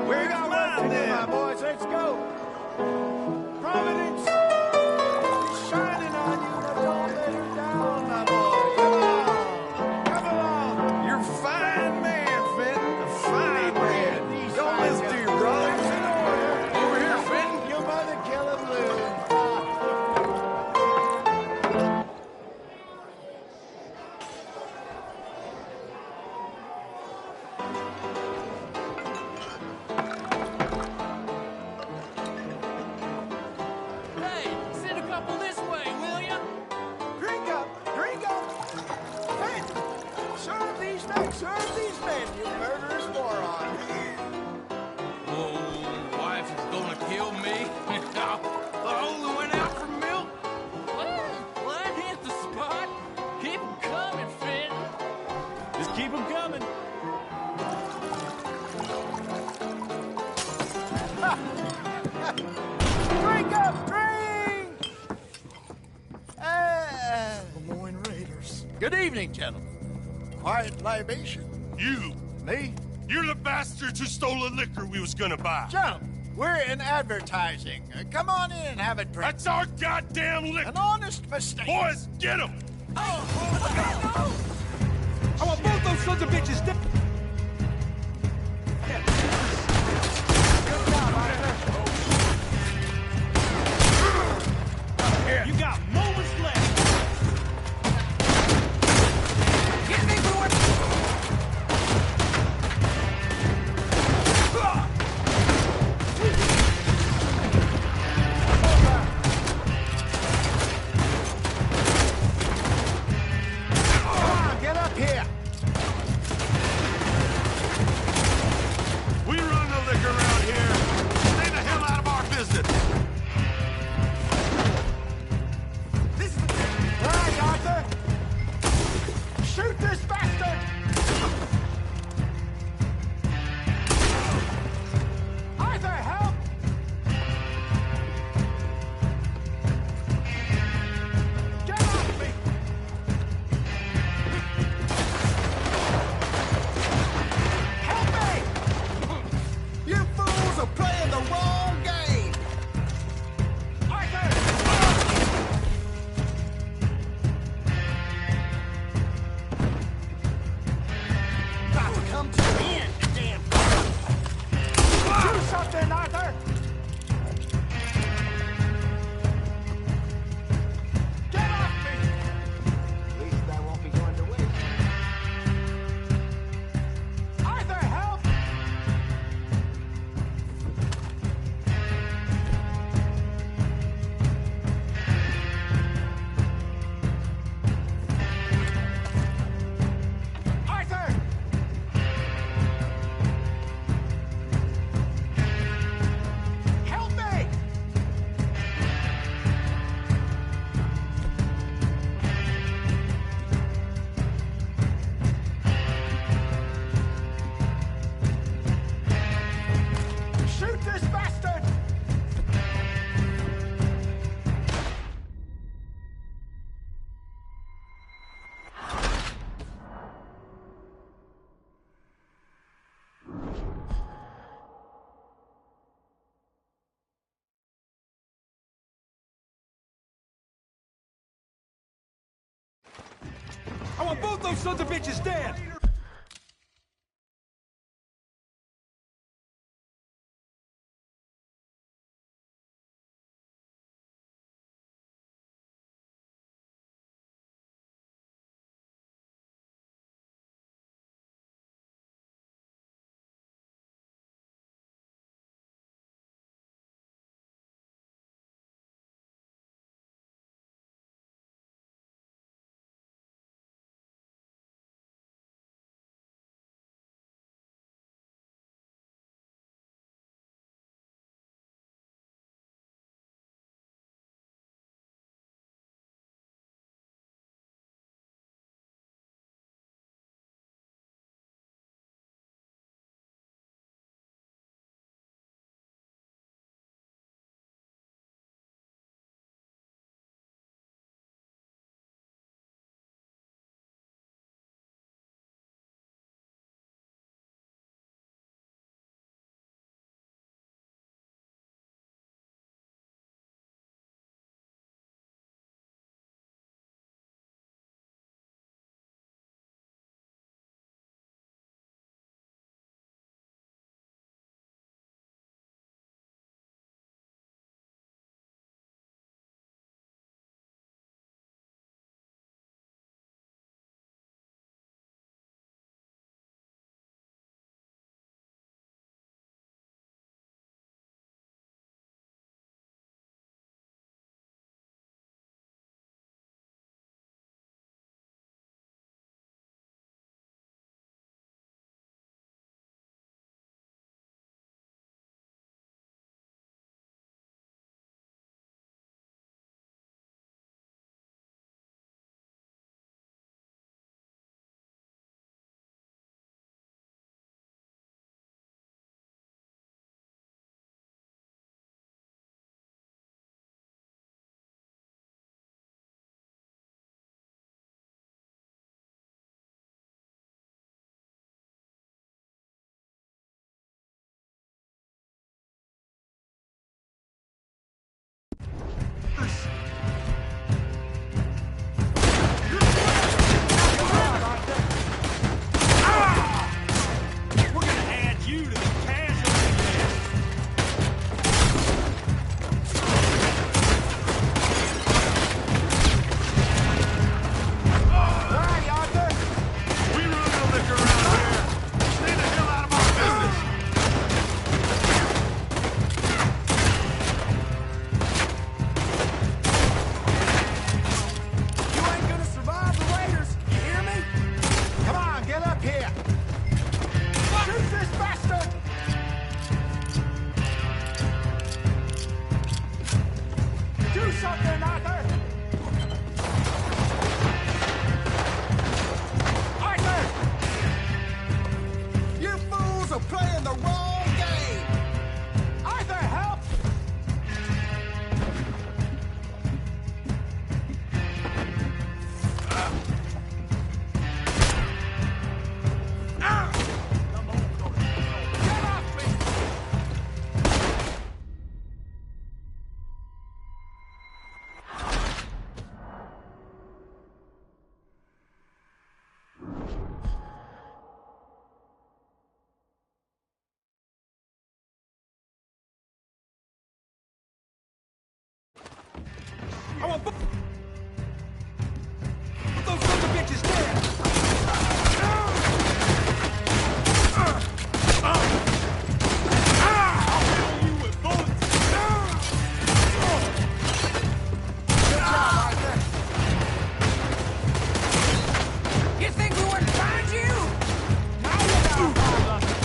We got work to do, my boys. Let's go. Providence is shining on you. Now don't let her down, my boy. Come on. Come along. You're a fine man, Fenton. A fine man. Don't listen to your brother. Over here, Fenton. Your mother kill him, Lou. Hey, send a couple this way, will ya? Drink up. Drink up. Hey, serve these men. Serve these men, you murderous moron. Oh, wife is gonna kill me. The only went out for milk. Well, that hit the spot. Keep 'em coming, Fenton. Just keep them coming. Drink up. Drink. Lemoyne Raiders. Good evening, gentlemen. Quiet libation. You! Me? You're the bastards who stole the liquor we was gonna buy. Gentlemen, we're in advertising. Come on in and have a drink. That's our goddamn liquor! An honest mistake. Boys, get him! I want both those sons of bitches dead. You got moments left. Get me going. Come on, get up here. want both those sons of bitches dead! I want both those sons of bitches dead! You think we wouldn't find you? Now you got a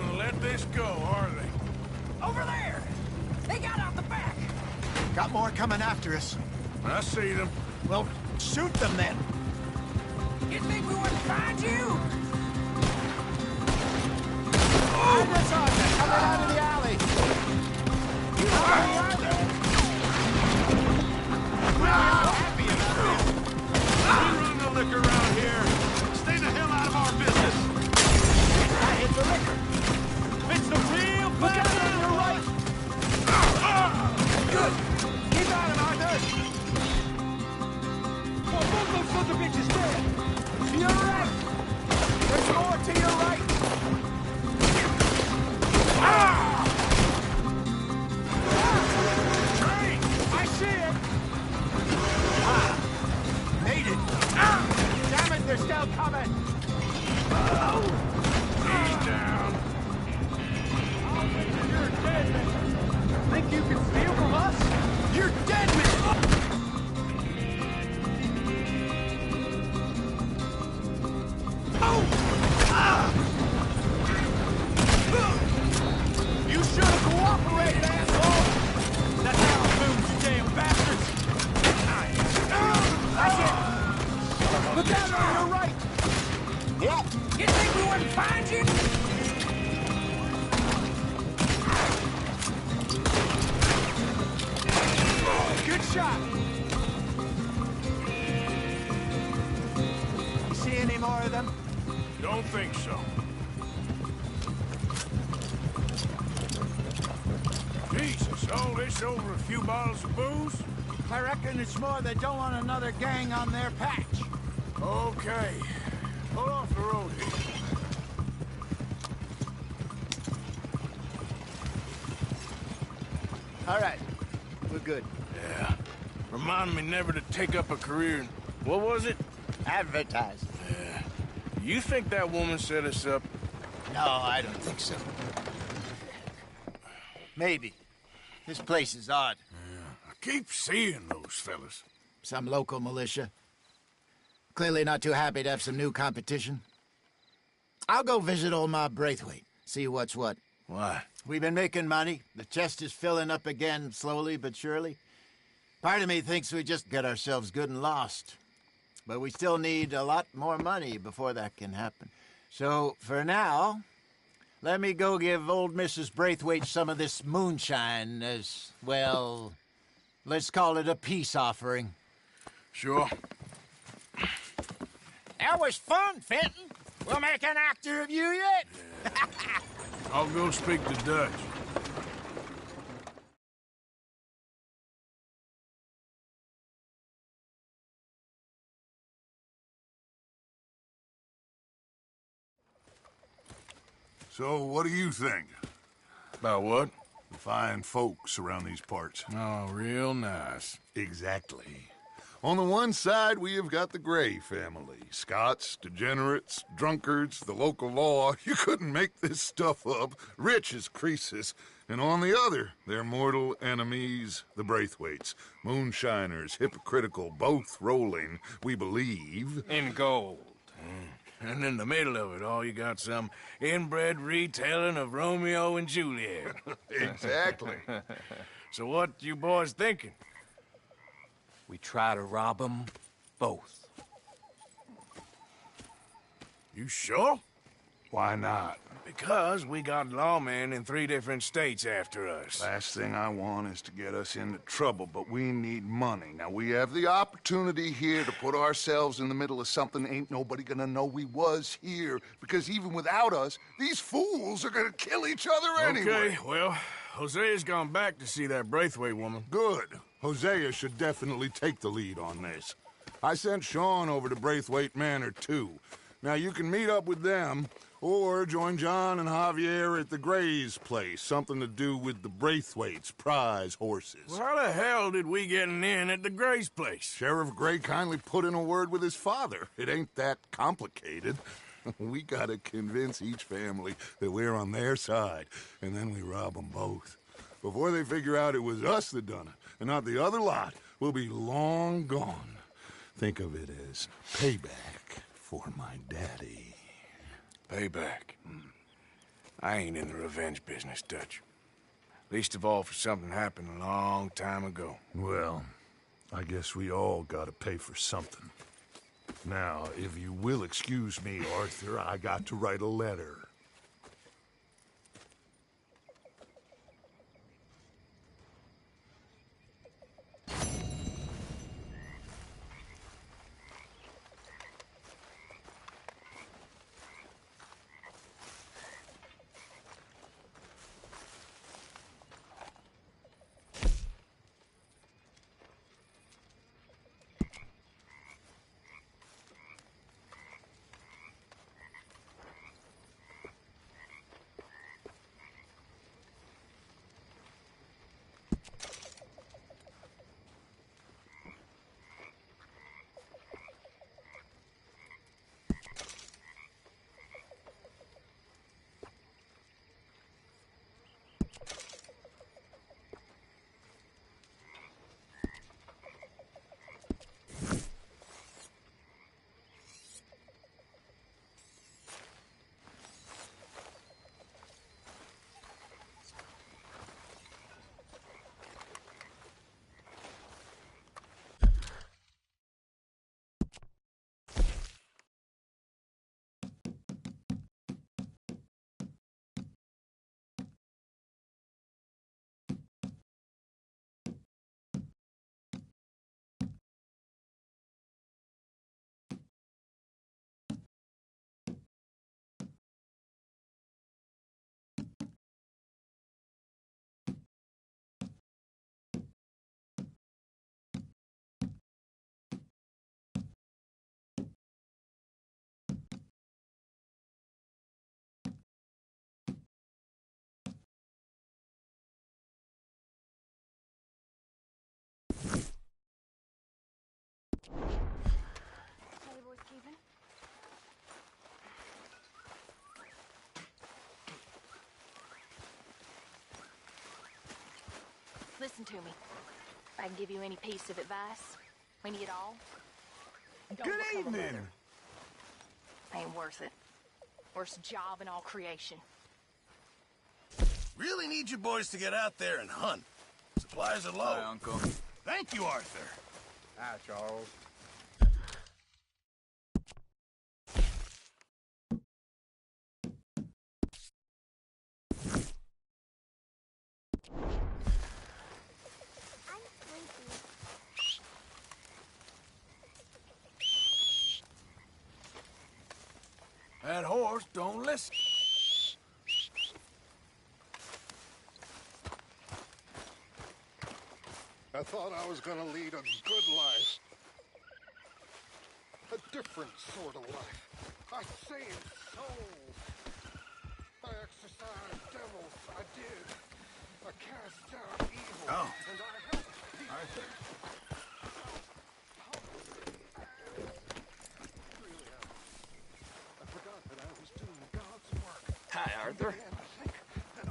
gonna let this go, are they? Over there! They got out the back! Got more coming after us. I see them. Well, shoot them then. You think we wouldn't find you? Oh! They're coming out of the alley. How many are there? We run the liquor around here. Stay the hell out of our business. I hit the liquor. It's the real Look out on your right. Good. Keep at him, Arthur. Oh, both those sons of bitches dead. To your right. There's more to your right. Train! I see it. Made it. Damn it, they're still coming. He's down. You're dead, man. Think you can steal from us? You're dead, man. You should have cooperated, asshole! That's how it moves, you damn bastards! That's it! Look out on your right! Yeah. You think we wouldn't find you? Good shot! You see any more of them? Don't think so. Jesus, all this over a few bottles of booze? I reckon it's more they don't want another gang on their patch. Okay. Pull off the road here. All right. We're good. Yeah. Remind me never to take up a career in... What was it? Advertising. Yeah. You think that woman set us up? No, I don't think so. Maybe. This place is odd. Yeah. I keep seeing those fellas. Some local militia. Clearly not too happy to have some new competition. I'll go visit old Ma Braithwaite, see what's what. Why? We've been making money. The chest is filling up again, slowly but surely. Part of me thinks we just get ourselves good and lost. But we still need a lot more money before that can happen. So, for now, let me go give old Mrs. Braithwaite some of this moonshine as, well, let's call it a peace offering. Sure. That was fun, Fenton. We'll make an actor of you yet. Yeah. I'll go speak to Dutch. So, what do you think? About what? The fine folks around these parts. Oh, real nice. Exactly. On the one side, we have got the Gray family. Scots, degenerates, drunkards, the local law. You couldn't make this stuff up. Rich as Croesus. And on the other, their mortal enemies, the Braithwaites. Moonshiners, hypocritical, both rolling, we believe. In gold. And in the middle of it all, you got some inbred retelling of Romeo and Juliet. Exactly. So what you boys thinking? We try to rob them both. You sure? Why not? Because we got lawmen in 3 different states after us. Last thing I want is to get us into trouble, but we need money. Now, we have the opportunity here to put ourselves in the middle of something ain't nobody gonna know we was here, because even without us, these fools are gonna kill each other anyway. Okay, well, Hosea's gone back to see that Braithwaite woman. Good. Hosea should definitely take the lead on this. I sent Sean over to Braithwaite Manor, too. Now, you can meet up with them, or join John and Javier at the Gray's place. Something to do with the Braithwaite's prize horses. Well, how the hell did we get in at the Gray's place? Sheriff Gray kindly put in a word with his father. It ain't that complicated. We gotta convince each family that we're on their side, and then we rob them both. Before they figure out it was us that done it, and not the other lot, we'll be long gone. Think of it as payback for my daddy. Payback. I ain't in the revenge business, Dutch. Least of all for something happened a long time ago. Well, I guess we all gotta pay for something. Now, if you will excuse me, Arthur, I got to write a letter. Hey, boy, Stephen. Listen to me. If I can give you any piece of advice, any at all, don't Good become a evening. mother. Ain't worth it. Worst job in all creation. Really need you boys to get out there and hunt. Supplies are low. Hi, Uncle. Thank you, Arthur. Hi, Charles. That horse don't listen. I thought I was gonna lead a good life. A different sort of life. I saved souls. I exorcised devils. I did. I cast out evil. Oh. And I helped people. Arthur. Really, I forgot that I was doing God's work. Hi, Arthur. And I think that I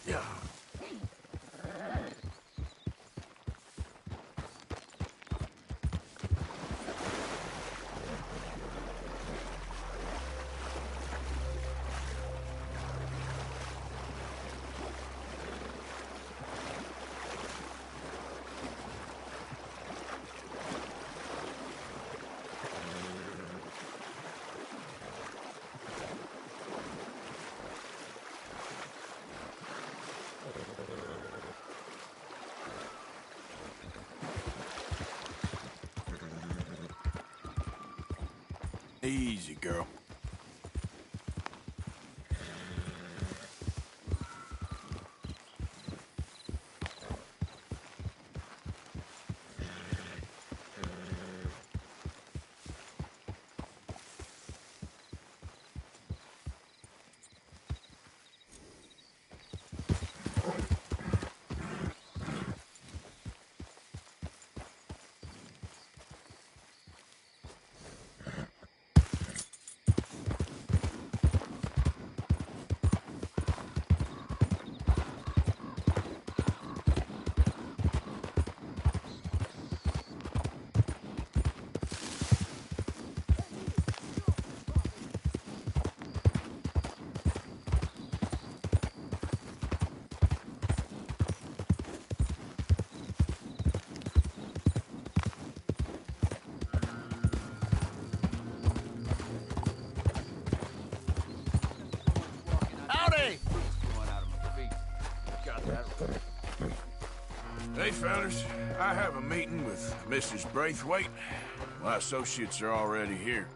Yeah. Easy, girl. Hey, fellas. I have a meeting with Mrs. Braithwaite. My associates are already here.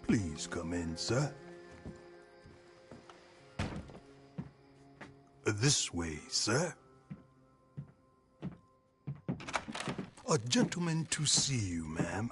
Please come in, sir. This way, sir. A gentleman to see you, ma'am.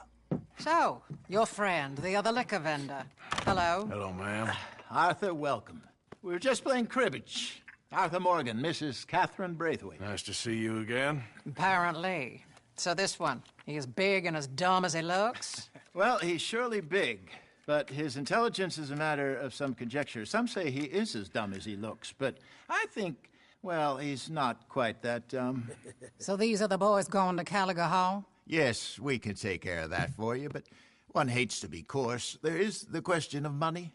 So, your friend, the other liquor vendor. Hello. Hello, ma'am. Arthur, welcome. We were just playing cribbage. Arthur Morgan, Mrs. Catherine Braithwaite. Nice to see you again. Apparently. So this one, he is big and as dumb as he looks? Well, he's surely big, but his intelligence is a matter of some conjecture. Some say he is as dumb as he looks, but I think, well, he's not quite that dumb. So these are the boys going to Gallagher Hall? Yes, we can take care of that for you, but one hates to be coarse. There is the question of money.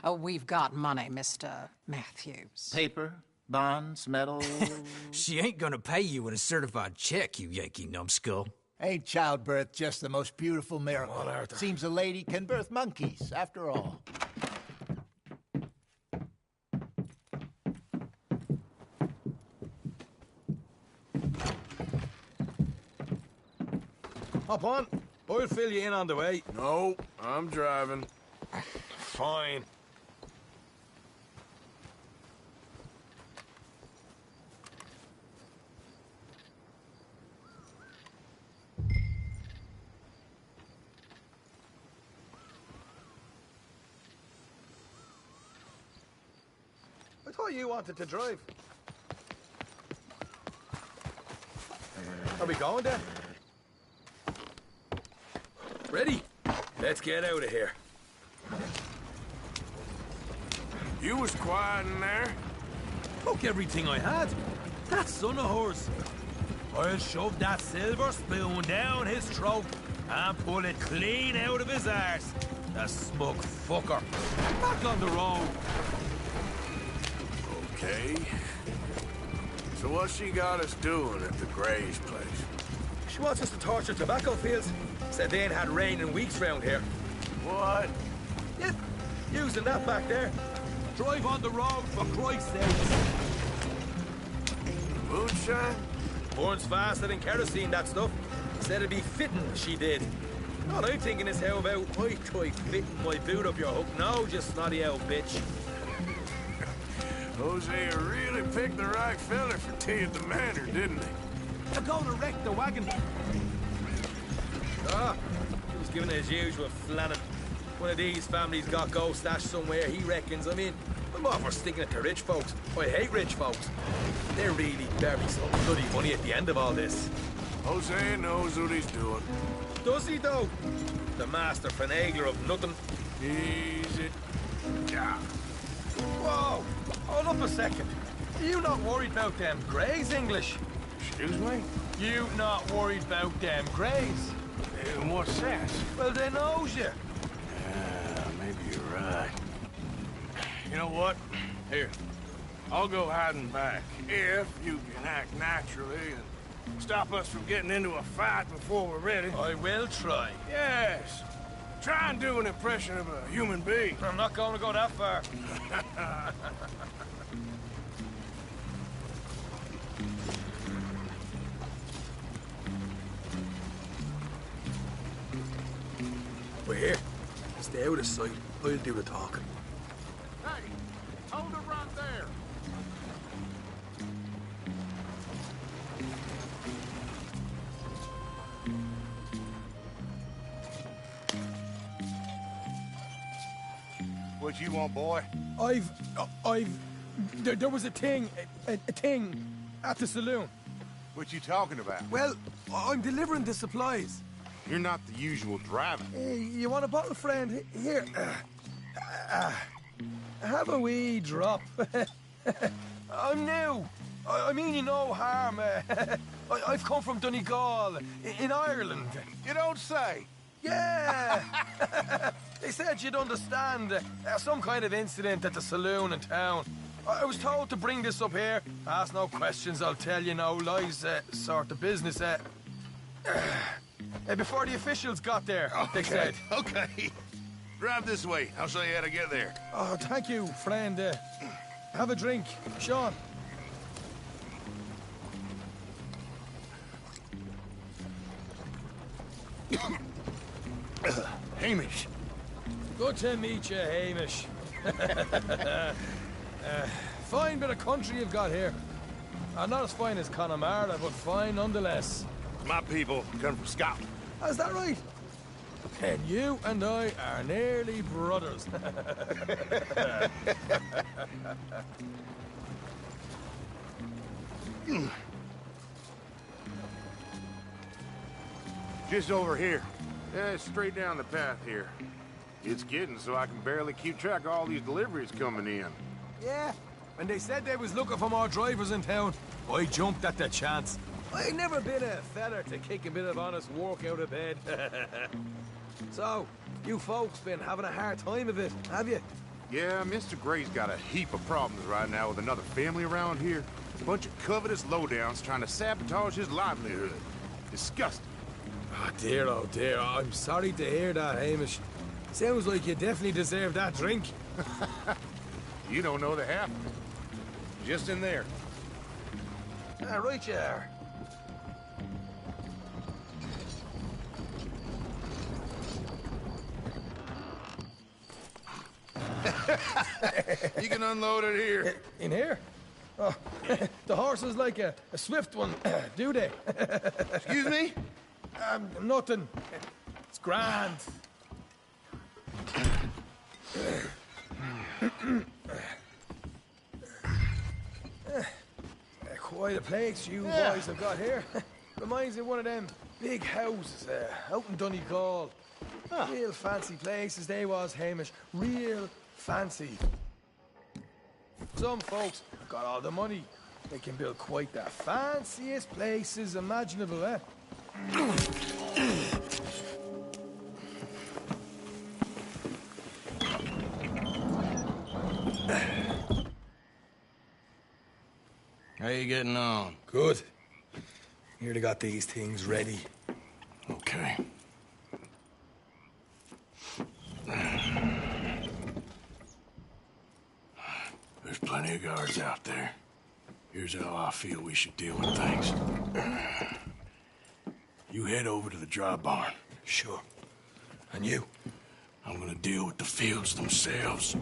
Oh, we've got money, Mr. Matthews. Paper, bonds, metal. She ain't gonna pay you with a certified check, you Yankee numbskull. Ain't childbirth just the most beautiful miracle? Well, Arthur. Seems a lady can birth monkeys, after all. Hop on. I'll fill you in on the way. No, I'm driving. Fine. I thought you wanted to drive. Are we going then? Ready? Let's get out of here. You was quiet in there. Took everything I had. That son of horse. I'll shove that silver spoon down his throat and pull it clean out of his arse. The smug fucker. Back on the road. Okay. So what's she got us doing at the Gray's place? She wants us to torture tobacco fields. Said they ain't had rain in weeks round here. What? Yeah, using that back there. Drive on the road, for Christ's sake. Moonshine? Burns faster than kerosene, that stuff. Said it'd be fitting, she did. All I'm thinking is how about I try fitting my boot up your hook now, just snotty old bitch. Hosea really picked the right fella for tea at the manor, didn't he? They're going to wreck the wagon. Ah, he was giving it his usual flannin'. One of these families got gold stashed somewhere, he reckons. I mean, I'm all for sticking it to rich folks. I hate rich folks. They're really barely some bloody money at the end of all this. Hosea knows what he's doing. Does he, though? The master finagler of nothing. Easy. Yeah. Whoa! Hold up a second. Are you not worried about them Greys, English? Excuse me? You not worried about them Greys? In what sense? Well, they knows you. Maybe you're right. You know what? Here, I'll go hiding back. If you can act naturally and stop us from getting into a fight before we're ready. I will try. Yes. Try and do an impression of a human being. I'm not going to go that far. We're here. Stay out of sight. I'll do the talking. Hey, hold it right there. What you want, boy? There was a thing at the saloon. What you talking about? Well, I'm delivering the supplies. You're not the usual driver. You want a bottle, friend? Here. Have a wee drop. I'm new. I mean you no harm. I've come from Donegal, in Ireland. You don't say. Yeah. They said you'd understand. Some kind of incident at the saloon in town. I was told to bring this up here. Ask no questions, I'll tell you no lies, sort of business. Before the officials got there, they said. Okay. Drive this way. I'll show you how to get there. Oh, thank you, friend. Have a drink. Sean. Hamish. Good to meet you, Hamish. Fine bit of country you've got here. Not as fine as Connemara, but fine nonetheless. My people come from Scotland. Is that right? And you and I are nearly brothers. Just over here. Yeah, straight down the path here. It's getting so I can barely keep track of all these deliveries coming in. Yeah, when they said they was looking for more drivers in town, I jumped at the chance. I never been a feller to kick a bit of honest work out of bed. So, you folks been having a hard time of it, have you? Yeah, Mr. Gray's got a heap of problems right now with another family around here. A bunch of covetous lowdowns trying to sabotage his livelihood. Disgusting. Oh dear, I'm sorry to hear that, Hamish. Sounds like you definitely deserve that drink. You don't know the half. Just in there. Right you are. You can unload it here. In here? Oh, the horse is like a swift one, do they? Excuse me? Nothing. It's grand. Quite a place you boys have got here. Reminds me of one of them big houses out in Donegal. Real fancy places they was, Hamish. Real fancy. Some folks got all the money. They can build quite the fanciest places imaginable, eh? How you getting on? Good. Here they got these things ready. Okay. There's plenty of guards out there. Here's how I feel we should deal with things. You head over to the dry barn. Sure. And you? I'm gonna deal with the fields themselves.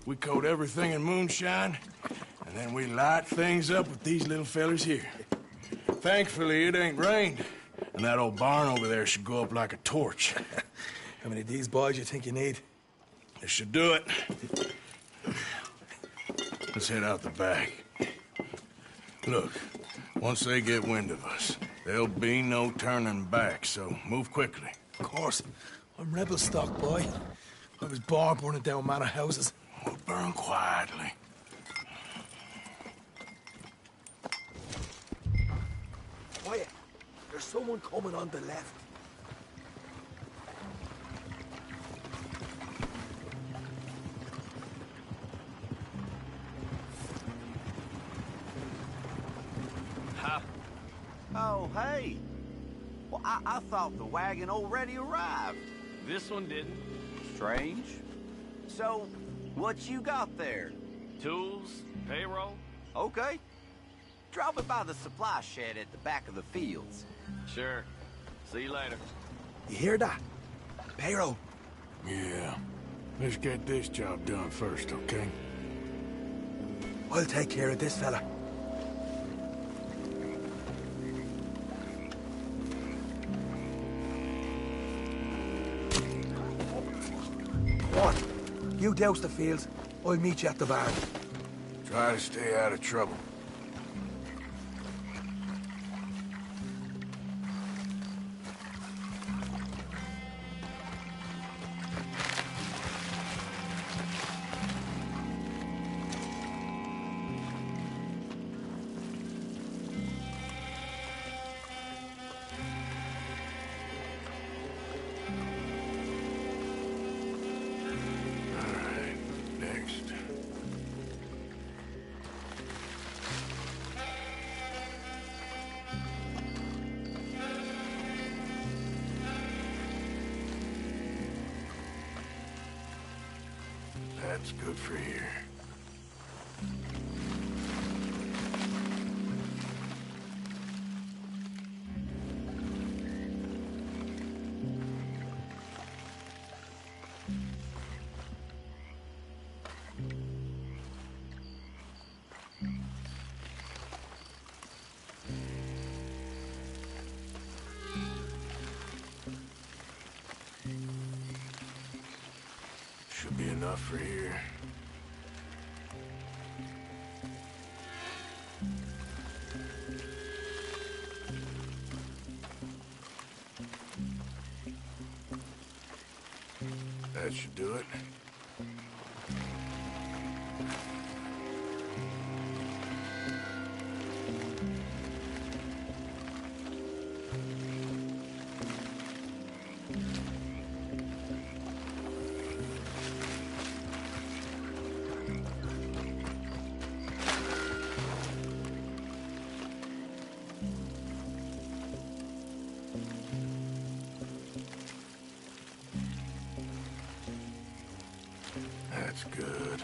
We coat everything in moonshine, and then we light things up with these little fellers here. Thankfully, it ain't rained, and that old barn over there should go up like a torch. How many of these boys you think you need? This should do it. Let's head out the back. Look, once they get wind of us, there'll be no turning back, so move quickly. Of course. I'm rebel stock, boy. I was born burning down manor houses. We'll burn quietly. Quiet. There's someone coming on the left. Oh, hey. Well, I thought the wagon already arrived. This one didn't. Strange. So, what you got there? Tools, payroll. Okay. Drop it by the supply shed at the back of the fields. Sure. See you later. You hear that? Payroll. Yeah. Let's get this job done first, okay? I'll take care of this fella. What? You douse the fields. I'll meet you at the barn. Try to stay out of trouble. It's good for here. Should be enough for here. That should do it. That's good.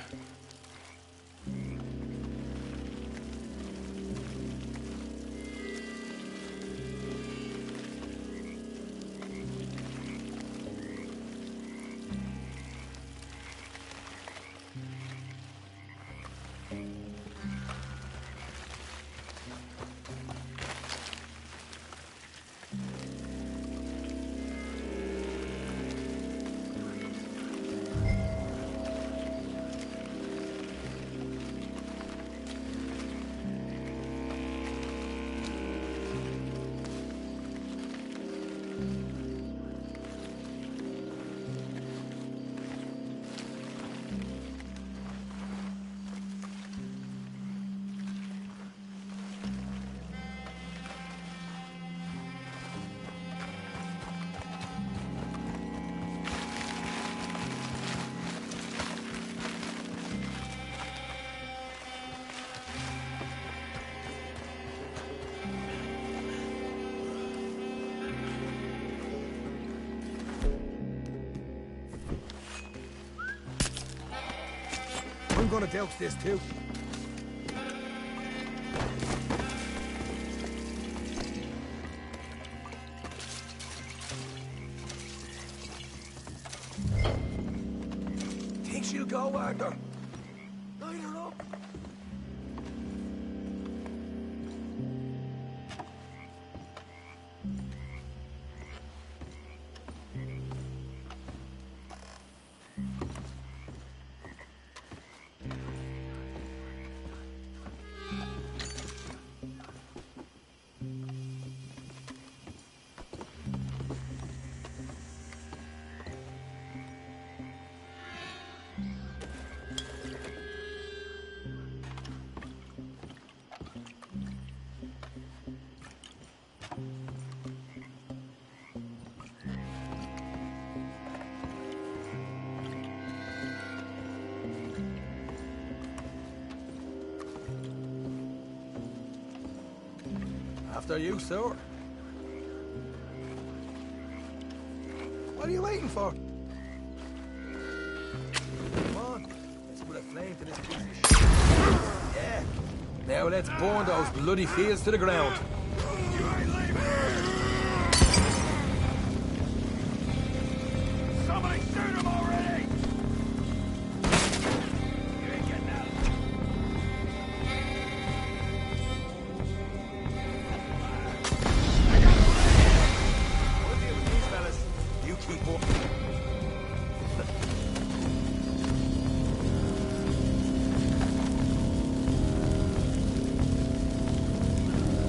I'm gonna douse this too. Think she'll go, Arthur? Light her up. After you, sir. What are you waiting for? Come on, let's put a flame to this piece of shit. Yeah. Now let's burn those bloody fields to the ground. You ain't leaving! Somebody shoot him already! You ain't getting out. We'll deal with these fellas. You keep walking.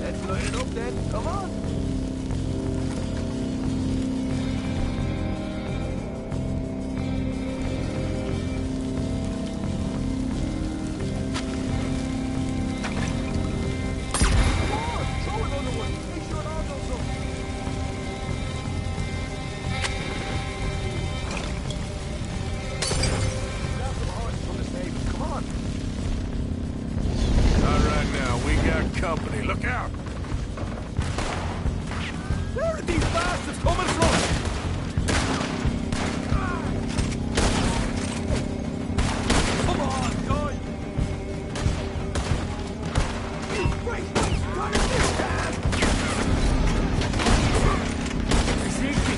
Let's light it up then. Come on. Company, look out! Where are these bastards coming from?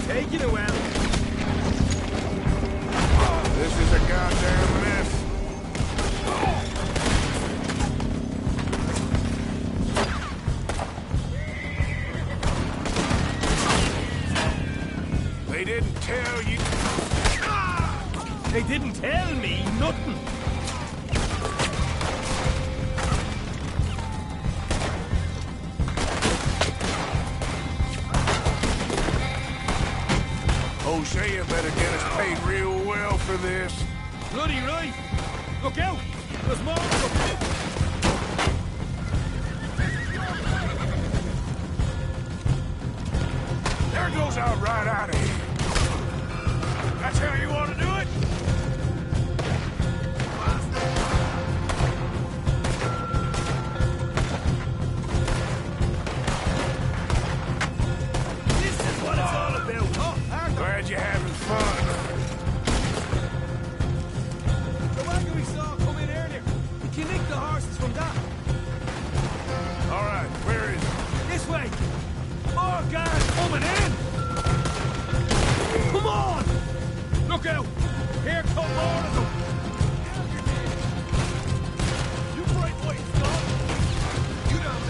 Taking it well. This is a goddamn mess. They didn't tell you. They didn't tell me nothing. Hosea better get us paid real well for this. Bloody right. Look out. There's more of them. There goes out right out of here. That's how you want to do it? This is what it's all about. Oh, glad you're having fun. The wagon we saw come in earlier. You can nick the horses from that. All right, where is it? This way. More guards coming in. Come on! Look out! Here come more of them! You break white, Scott! You don't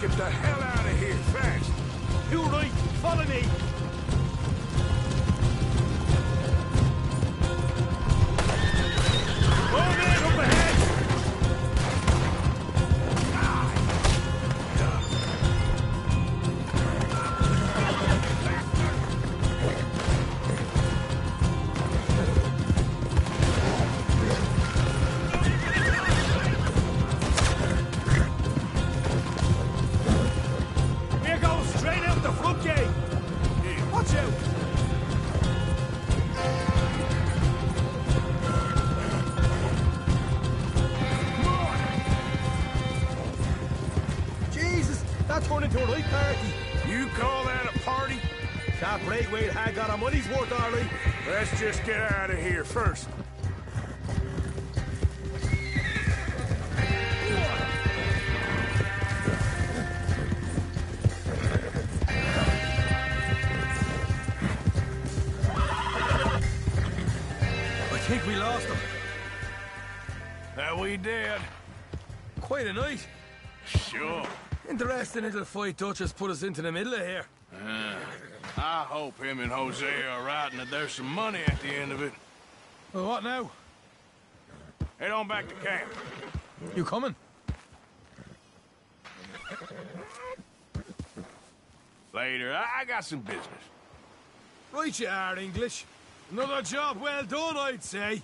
Get the hell out of here, fast! You right, follow me! More men up ahead! Into a right party. You call that a party? That Braithwaite had got our money's worth, Arlie. Let's just get out of here first. I think we lost him. That we did. Quite a night. Sure. Interesting little fight Dutch has put us into the middle of here. I hope him and Hosea are right and that there's some money at the end of it. Well, what now? Head on back to camp. You coming? Later. I got some business. Right you are, English. Another job well done, I'd say.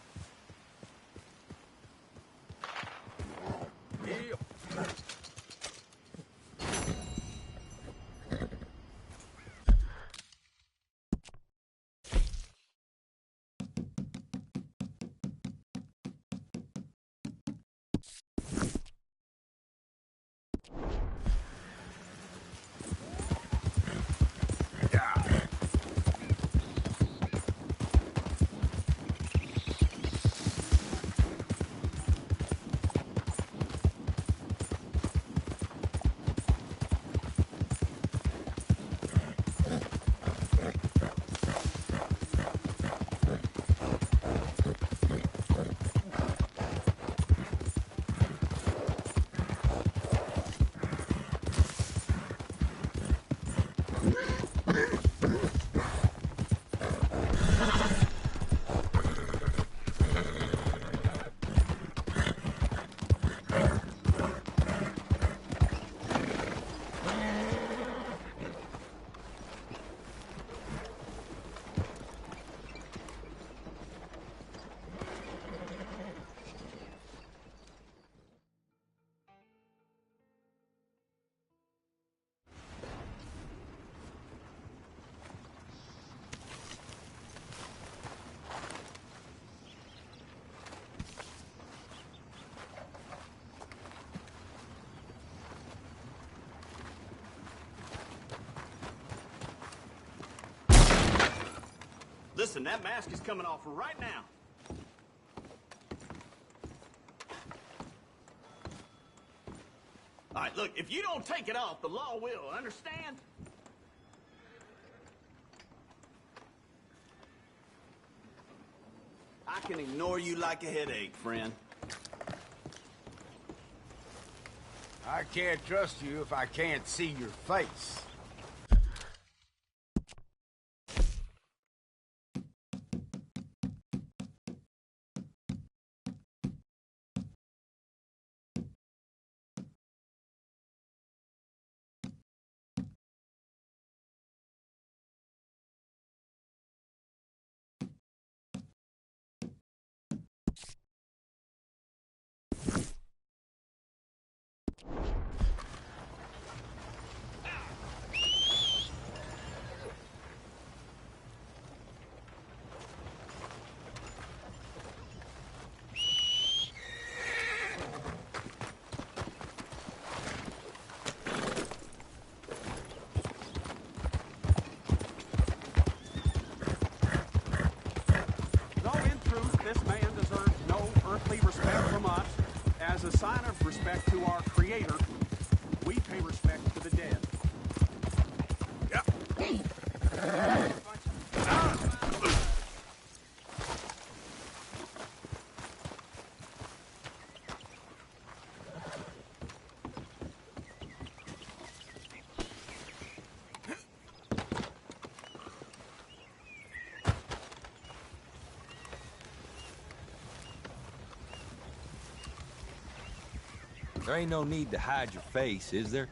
Listen, that mask is coming off right now. All right, look, if you don't take it off, the law will, understand? I can ignore you like a headache, friend. I can't trust you if I can't see your face. This man deserves no earthly respect from us. As a sign of respect to our Creator, we pay respect to the dead. There ain't no need to hide your face, is there?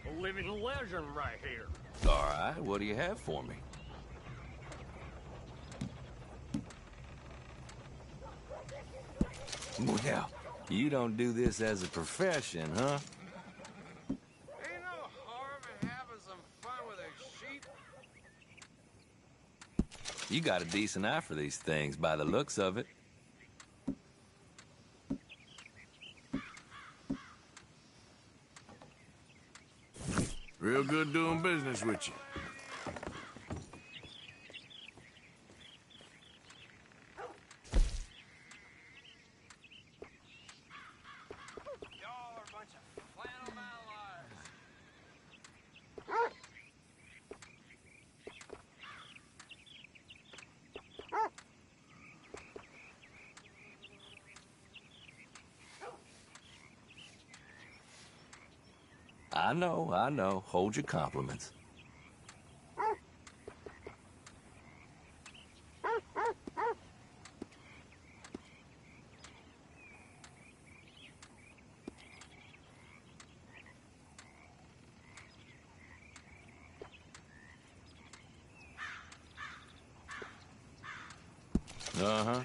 A living legend right here. All right, what do you have for me? Well, you don't do this as a profession, huh? Ain't no harm in having some fun with a sheep. You got a decent eye for these things by the looks of it. Real good doing business with you. Y'all are a bunch of flannel liars. I know. Hold your compliments. Uh-huh.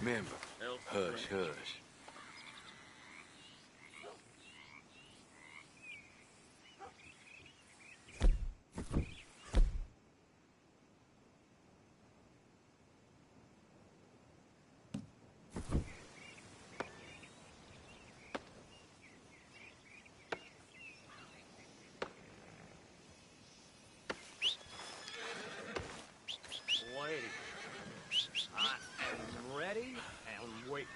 Remember, hush, hush. Lady, I am ready and waiting.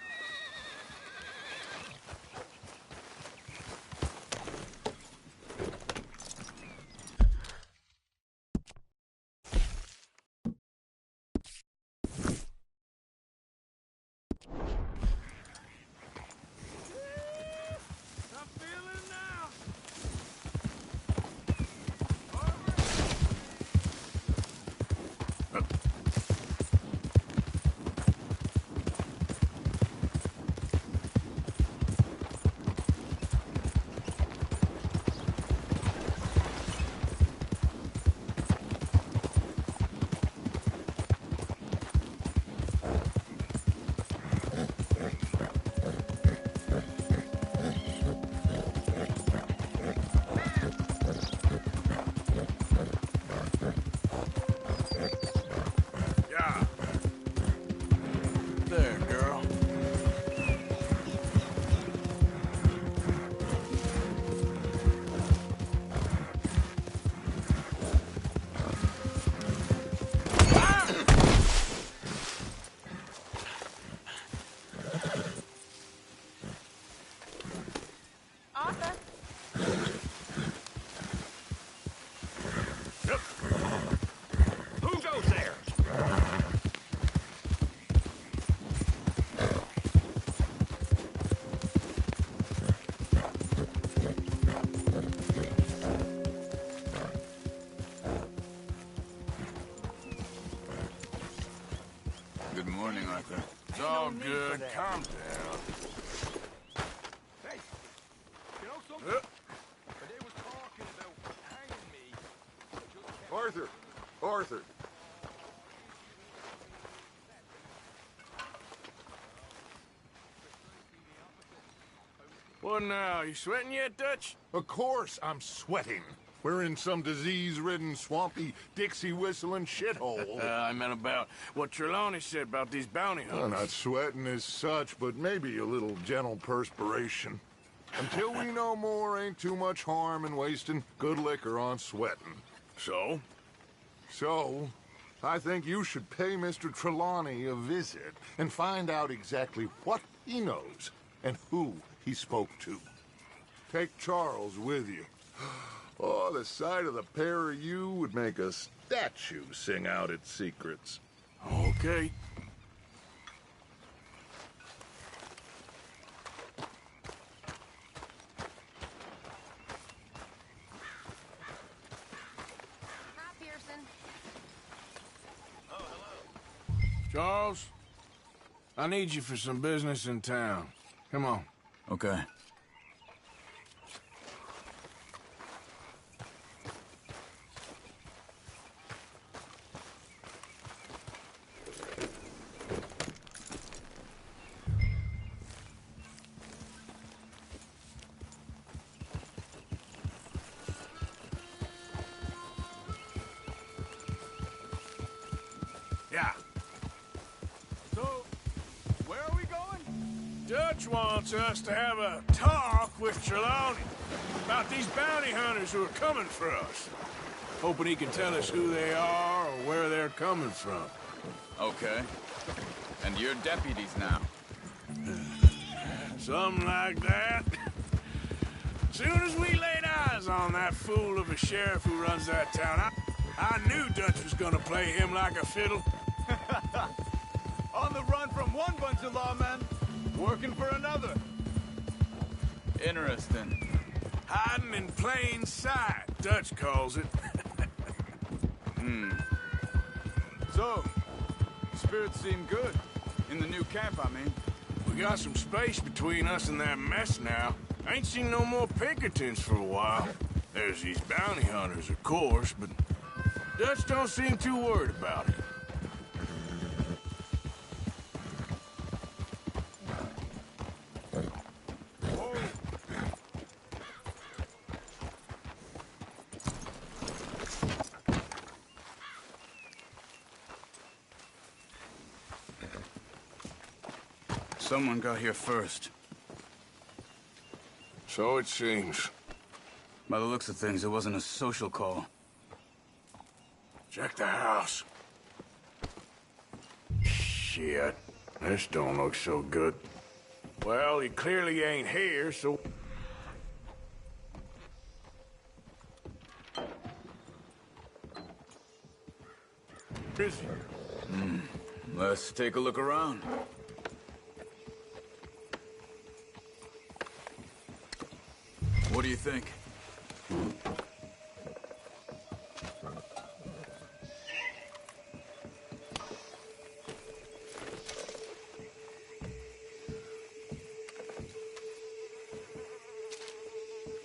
calm down. Hey, you know something? They was talking about hanging me. Arthur! Arthur! What now? You sweating yet, Dutch? Of course I'm sweating. We're in some disease-ridden, swampy, Dixie-whistling shithole. I meant about what Trelawney said about these bounty hunters. I'm not sweating as such, but maybe a little gentle perspiration. Until we know more, ain't too much harm in wasting good liquor on sweating. So? So, I think you should pay Mr. Trelawney a visit and find out exactly what he knows and who he spoke to. Take Charles with you. Oh, the sight of the pair of you would make a statue sing out its secrets. Okay. Hi, Pearson. Charles, I need you for some business in town. Come on. Okay. Yeah. So, where are we going? Dutch wants us to have a talk with Trelawney about these bounty hunters who are coming for us. Hoping he can tell us who they are or where they're coming from. Okay. And you're deputies now? Something like that. Soon as we laid eyes on that fool of a sheriff who runs that town, I knew Dutch was gonna play him like a fiddle. On the run from one bunch of lawmen, working for another. Interesting. Hiding in plain sight, Dutch calls it. So, spirits seem good. In the new camp, I mean. We got some space between us and that mess now. I ain't seen no more Pinkertons for a while. There's these bounty hunters, of course, but Dutch don't seem too worried about it. Someone got here first. So it seems. By the looks of things, it wasn't a social call. Check the house. Shit. This don't look so good. Well, he clearly ain't here, so... Is he? Let's take a look around. What do you think?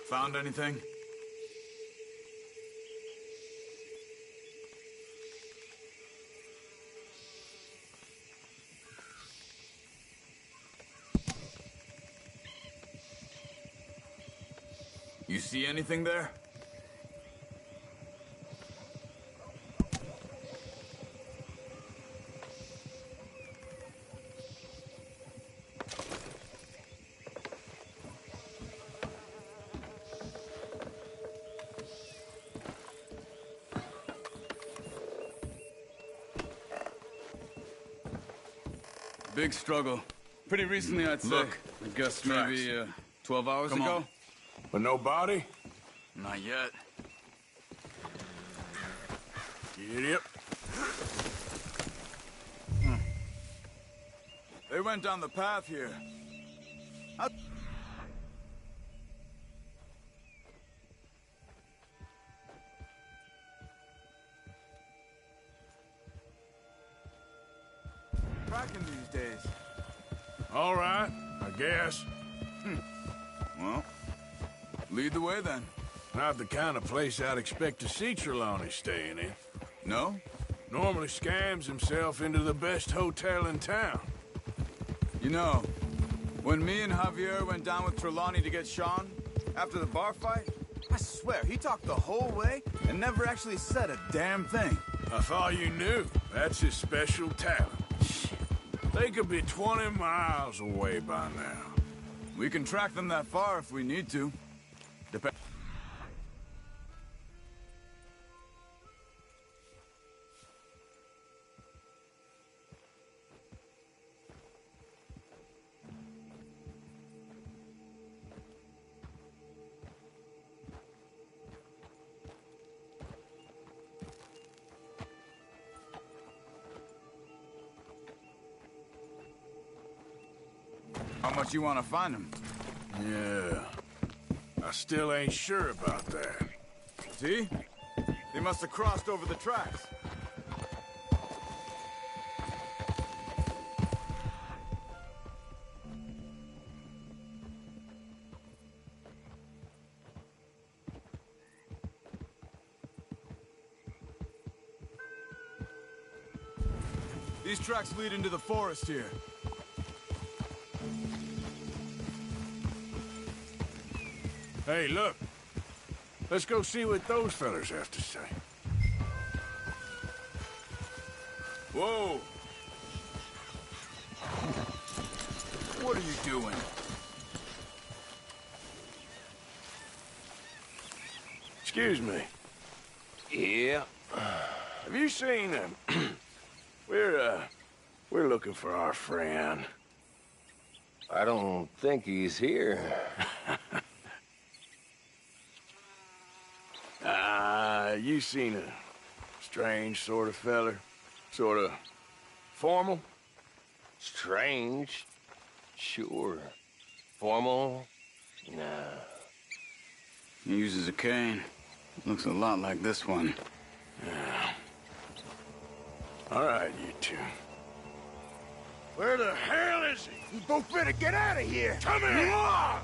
Found anything? You see anything there? Big struggle. Pretty recently, I'd say. Look, I guess maybe 12 hours Come ago. on. But no body? Not yet. Giddy up. They went down the path here. Cracking these days. All right, I guess. Well, lead the way then. Not the kind of place I'd expect to see Trelawney staying in. No? Normally scams himself into the best hotel in town. You know, when me and Javier went down with Trelawney to get Sean, after the bar fight, I swear, he talked the whole way and never actually said a damn thing. I thought you knew. That's his special talent. They could be 20 miles away by now. We can track them that far if we need to. How much you want to find him? Yeah. I still ain't sure about that. See? They must have crossed over the tracks. These tracks lead into the forest here. Hey, look. Let's go see what those fellas have to say. Whoa! What are you doing? Excuse me. Yeah? Have you seen him? We're looking for our friend. I don't think he's here. You seen a strange sort of feller? Sort of formal? Strange? Sure. Formal? Nah. He uses a cane. Looks a lot like this one. Yeah. All right, you two. Where the hell is he? You both better get out of here! Come here!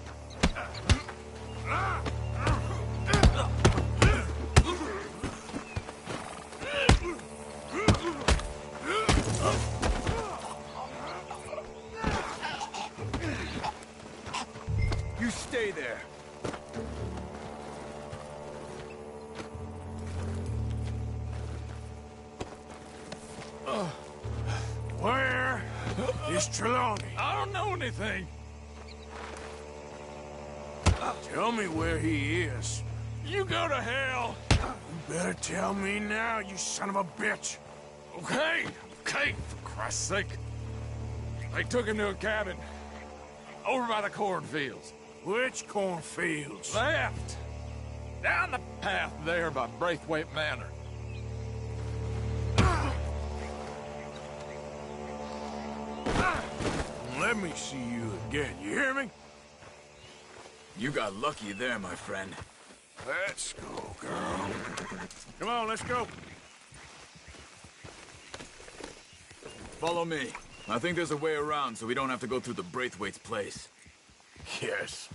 You stay there. Where is Trelawney? I don't know anything. Tell me where he is. You go to hell. You better tell me now, you son of a bitch. Okay, for Christ's sake. They took him to a cabin over by the cornfields. Which cornfields? Left. Down the path there by Braithwaite Manor. Let me see you again, you hear me? You got lucky there, my friend. Let's go, girl. Come on, let's go. Follow me. I think there's a way around so we don't have to go through the Braithwaite's place. Yes.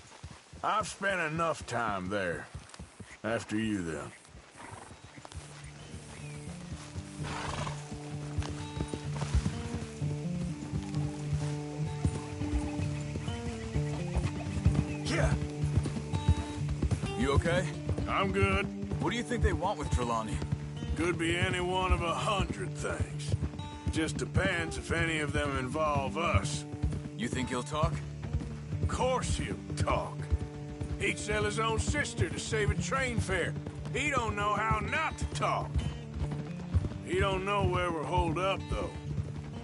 I've spent enough time there. After you, then. Yeah. You okay? I'm good. What do you think they want with Trelawney? Could be any one of 100 things. Just depends if any of them involve us. You think he'll talk? Of course he'll talk. He'd sell his own sister to save a train fare. He don't know how not to talk. He don't know where we're holed up, though.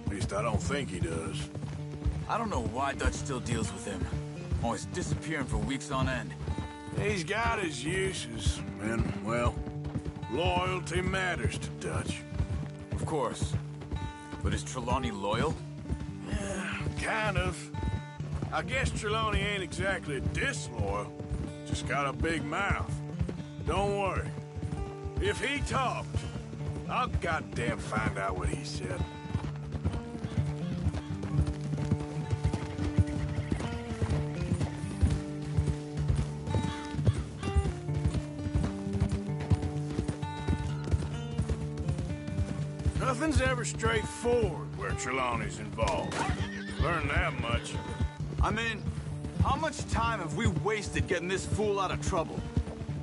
At least I don't think he does. I don't know why Dutch still deals with him. Always disappearing for weeks on end. He's got his uses, and, well, loyalty matters to Dutch. Of course. But is Trelawney loyal? Yeah, kind of. I guess Trelawney ain't exactly disloyal. Just got a big mouth. Don't worry. If he talked, I'll goddamn find out what he said. Nothing's ever straightforward where Trelawney's involved. Learn that much. I mean, how much time have we wasted getting this fool out of trouble?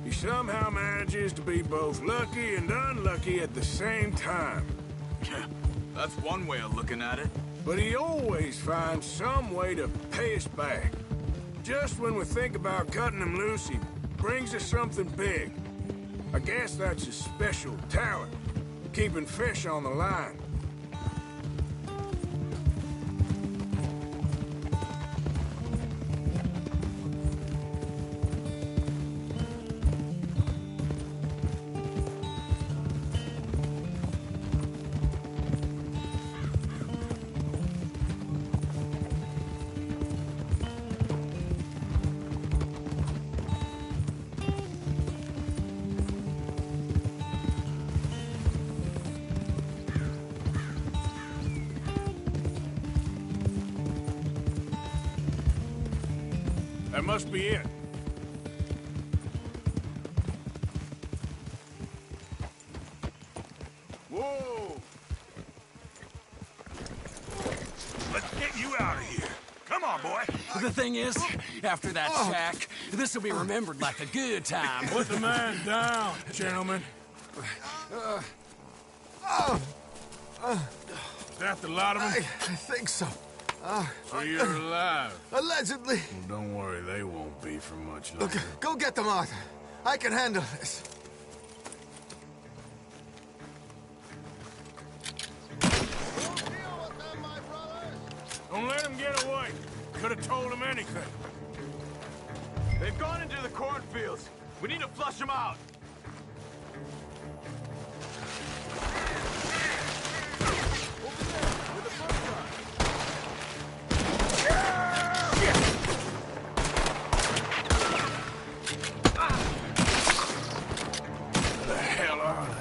He somehow manages to be both lucky and unlucky at the same time. That's one way of looking at it. But he always finds some way to pay us back. Just when we think about cutting him loose, he brings us something big. I guess that's his special talent, keeping fish on the line. That must be it. Whoa! Let's get you out of here. Come on, boy. The thing is, after that shack, this will be remembered like a good time. Put the man down, gentlemen. Is that the lot of them? I think so. So you're alive? Allegedly. Well, don't worry, they won't be for much longer. Look, go get them, Arthur. I can handle this. Don't let them get away. Could have told them anything. They've gone into the cornfields. We need to flush them out. Where the hell are they?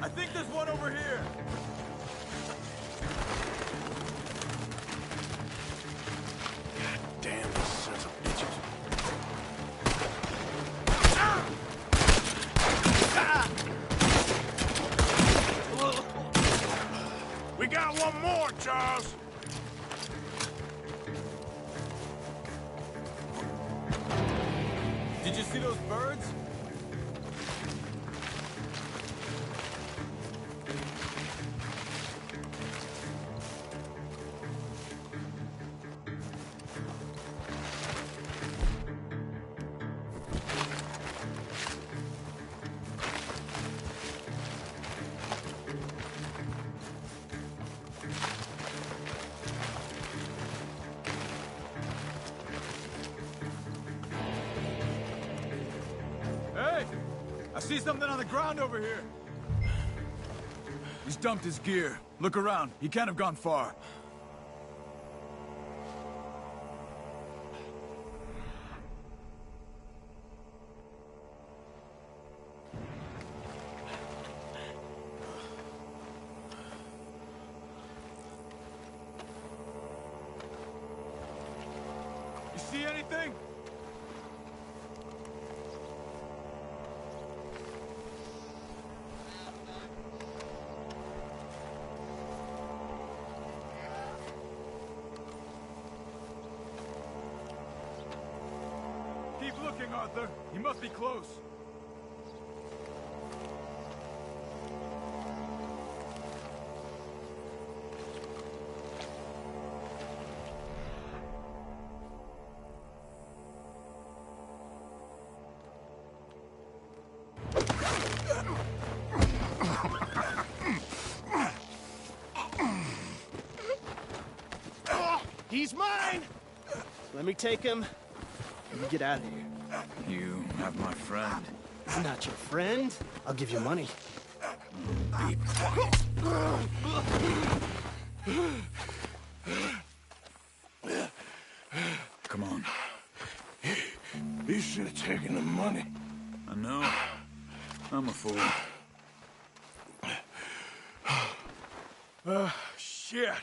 I think there's one over here. Damn, these sons of bitches. We got one more, Charles. Did you see those birds? Hey! I see something on the ground over here. He's dumped his gear. Look around. He can't have gone far. You see anything? Keep looking, Arthur. He must be close. He's mine! Let me take him. Let me get out of here. You have my friend. I'm not your friend. I'll give you money. Be quiet. Come on. You should have taken the money. I know. I'm a fool. Shit.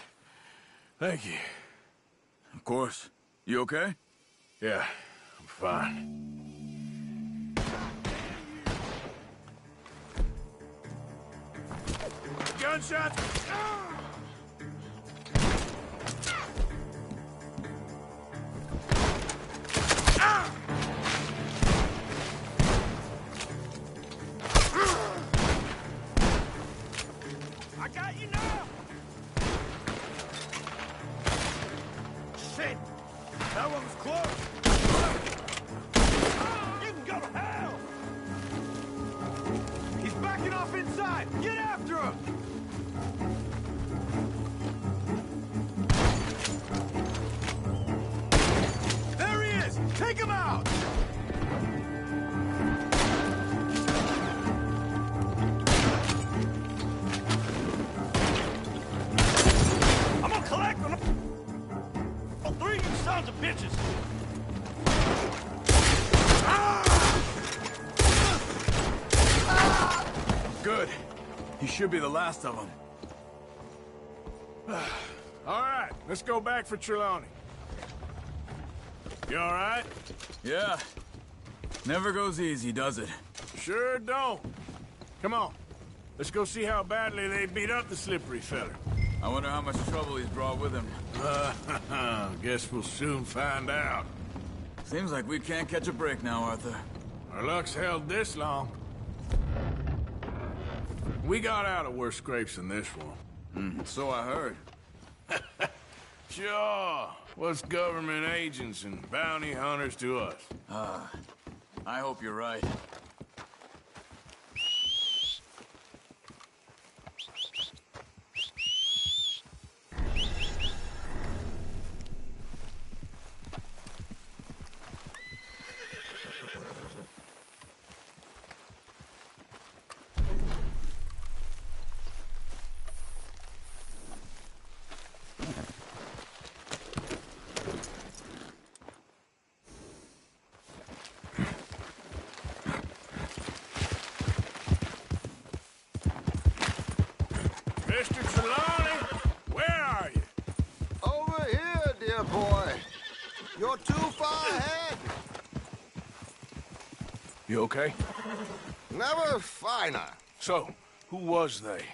Thank you. Of course. You okay? Yeah, I'm fine. Gunshots! I got you now! Shit! That one was close! You can go to hell! He's backing off inside! Get after him! There he is! Take him out! I'm gonna collect them! All three of you sons of bitches! Good. He should be the last of them. All right, let's go back for Trelawney. You all right? Yeah. Never goes easy, does it? Sure don't. Come on. Let's go see how badly they beat up the slippery feller. I wonder how much trouble he's brought with him. Guess we'll soon find out. Seems like we can't catch a break now, Arthur. Our luck's held this long. We got out of worse scrapes than this one. So I heard. Sure. What's government agents and bounty hunters to us? I hope you're right. Mr. Trelawney, where are you? Over here, dear boy. You're too far ahead. You okay? Never finer. So, who was they?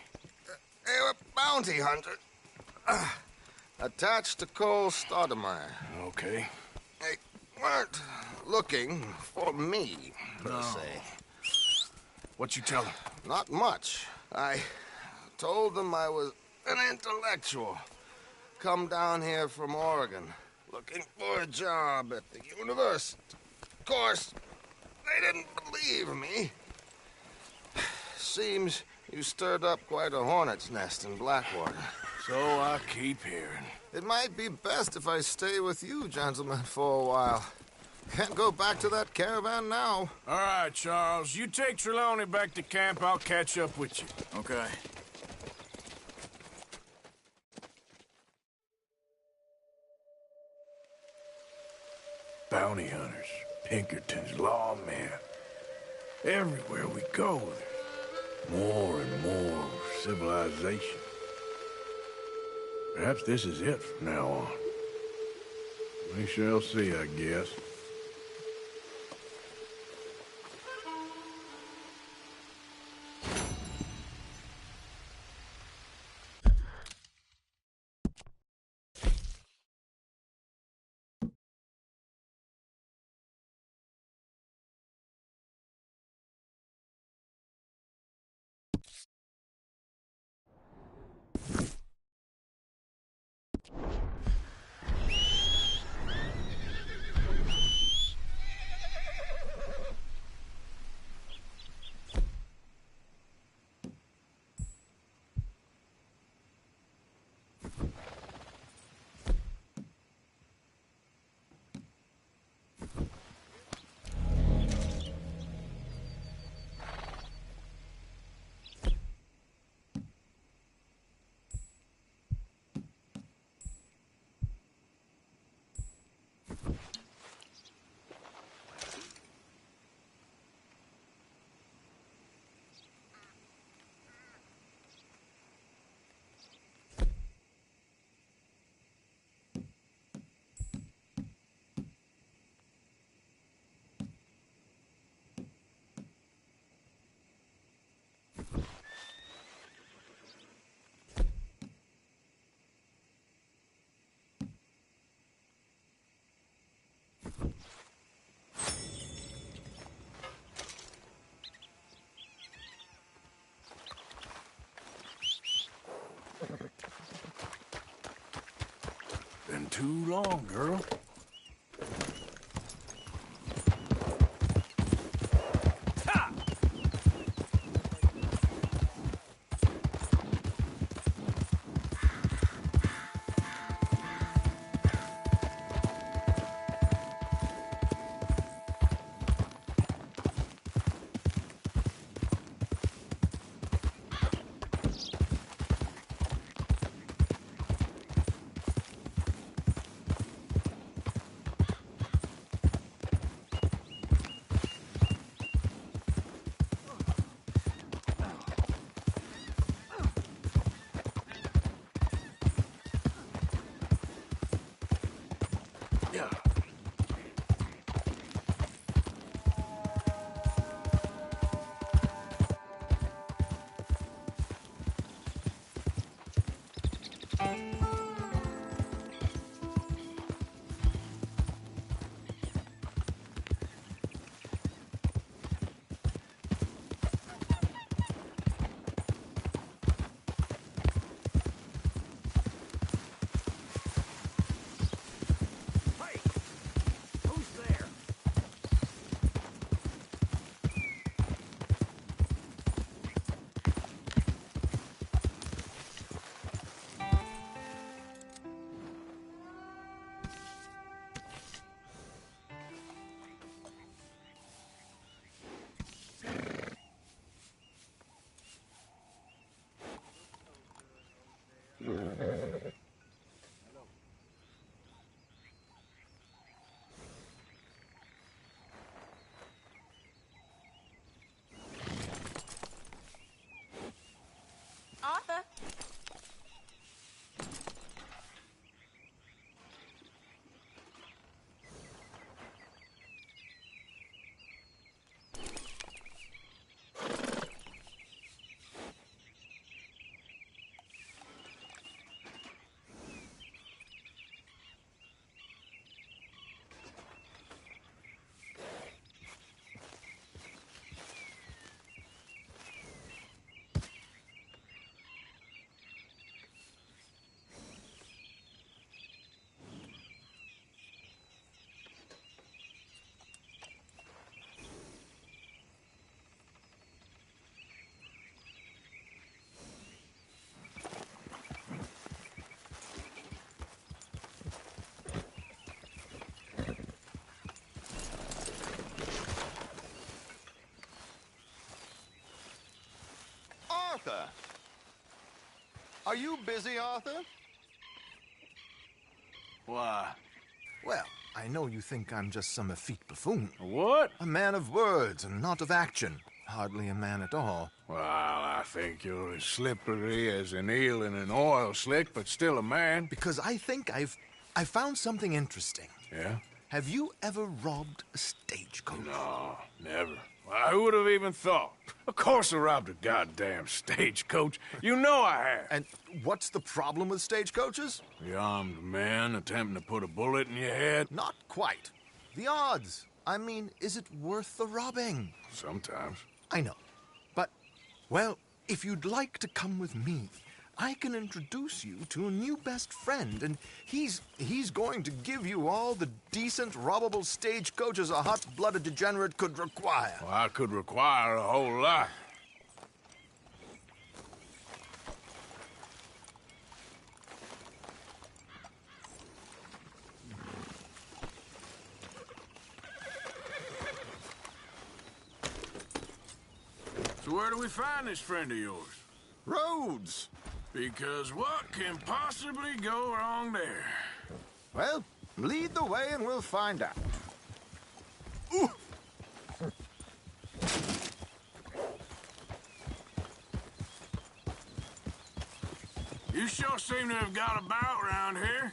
They were bounty hunters. Attached to Cole Stoudemire. Okay. They weren't looking for me, per se. What you tell them? Not much. I told them I was an intellectual. Come down here from Oregon, looking for a job at the university. Of course, they didn't believe me. Seems you stirred up quite a hornet's nest in Blackwater. So I keep hearing. It might be best if I stay with you, gentlemen, for a while. Can't go back to that caravan now. All right, Charles. You take Trelawney back to camp. I'll catch up with you. Okay. Bounty hunters, Pinkertons, lawmen. Everywhere we go, there's more and more civilization. Perhaps this is it from now on. We shall see, I guess. too long, girl. Arthur? Arthur! Are you busy, Arthur? Why? Well, I know you think I'm just some effete buffoon. What? A man of words and not of action. Hardly a man at all. Well, I think you're as slippery as an eel in an oil slick, but still a man. Because I think I found something interesting. Yeah? Have you ever robbed a stagecoach? No, never. Well, who would have even thought? Of course I robbed a goddamn stagecoach. You know I have. And what's the problem with stagecoaches? The armed man attempting to put a bullet in your head? Not quite. The odds. I mean, is it worth the robbing? Sometimes. I know. But, well, if you'd like to come with me, I can introduce you to a new best friend, and he's going to give you all the decent, robbable stagecoaches a hot-blooded degenerate could require. Well, I could require a whole lot. So where do we find this friend of yours? Roads. Because what can possibly go wrong there? Well, lead the way and we'll find out. Ooh. You sure seem to have got about around here.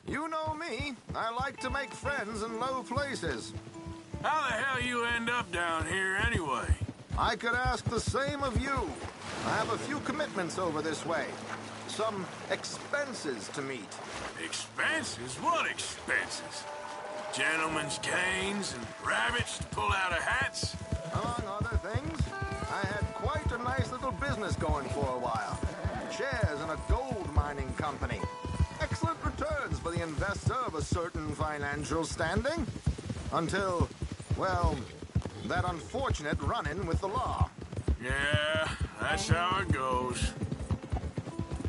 You know me. I like to make friends in low places. How the hell you end up down here anyway? I could ask the same of you. I have a few commitments over this way. Some expenses to meet. Expenses? What expenses? Gentlemen's canes and rabbits to pull out of hats? Among other things, I had quite a nice little business going for a while. Shares in a gold mining company. Excellent returns for the the investor of a certain financial standing. Until, well, that unfortunate run-in with the law. Yeah, that's how it goes.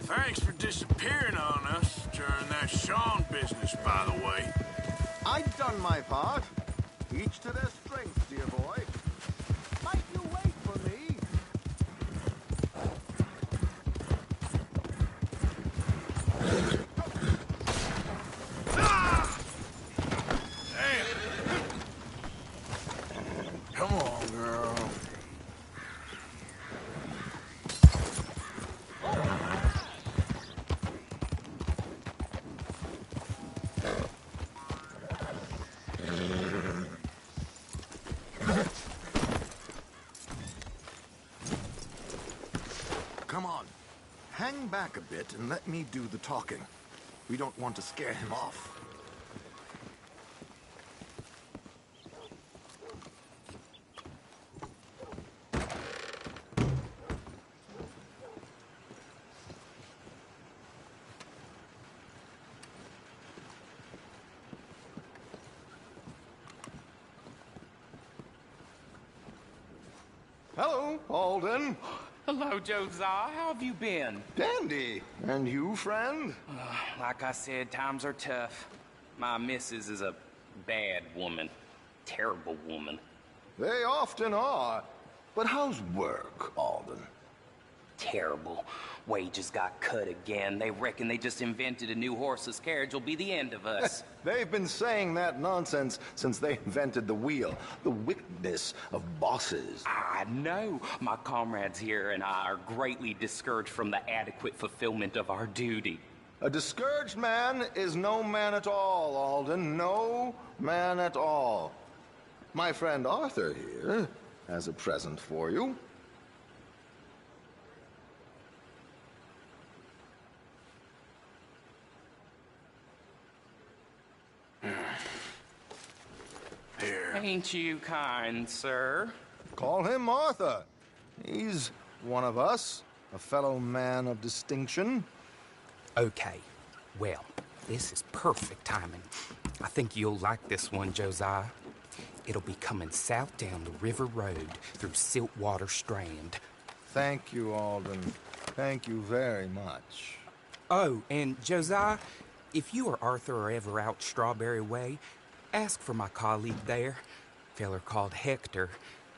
Thanks for disappearing on us during that Sean business, by the way. I've done my part. Each to their strengths, dear boy. Might you wait for me? Come on, girl. Come on. Hang back a bit and let me do the talking. We don't want to scare him off. Hello, Alden. Hello, Josiah. How have you been? Dandy. And you, friend? Like I said, times are tough. My missus is a bad woman. Terrible woman. They often are. But how's work, Alden? Terrible. Wages got cut again. They reckon they just invented a new horseless carriage will be the end of us. They've been saying that nonsense since they invented the wheel. The wickedness of bosses. I know. My comrades here and I are greatly discouraged from the adequate fulfillment of our duty. A discouraged man is no man at all, Alden. No man at all. My friend Arthur here has a present for you. Here. Ain't you kind, sir? Call him Arthur. He's one of us, a fellow man of distinction. Okay. Well, this is perfect timing. I think you'll like this one, Josiah. It'll be coming south down the river road through Siltwater Strand. Thank you, Alden. Thank you very much. Oh, and Josiah, if you or Arthur are ever out Strawberry Way, ask for my colleague there, feller called Hector.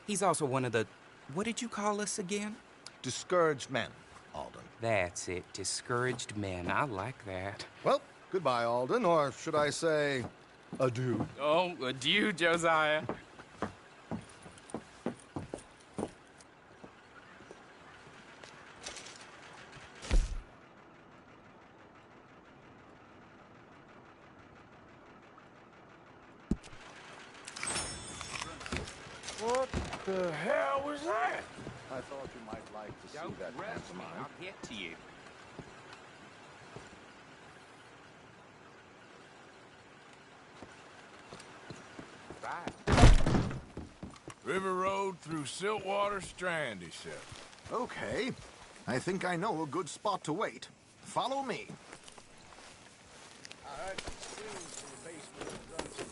He's also one of the, what did you call us again? Discouraged men, Alden. That's it, discouraged men. I like that. Well, goodbye, Alden, or should I say, adieu. Oh, adieu, Josiah. What the hell was that? I thought you might like to see that pantomime. I'll get to you. River Road through Siltwater Strand, he said. Okay. I think I know a good spot to wait. Follow me. I heard the scenes from the basement of the Brunson.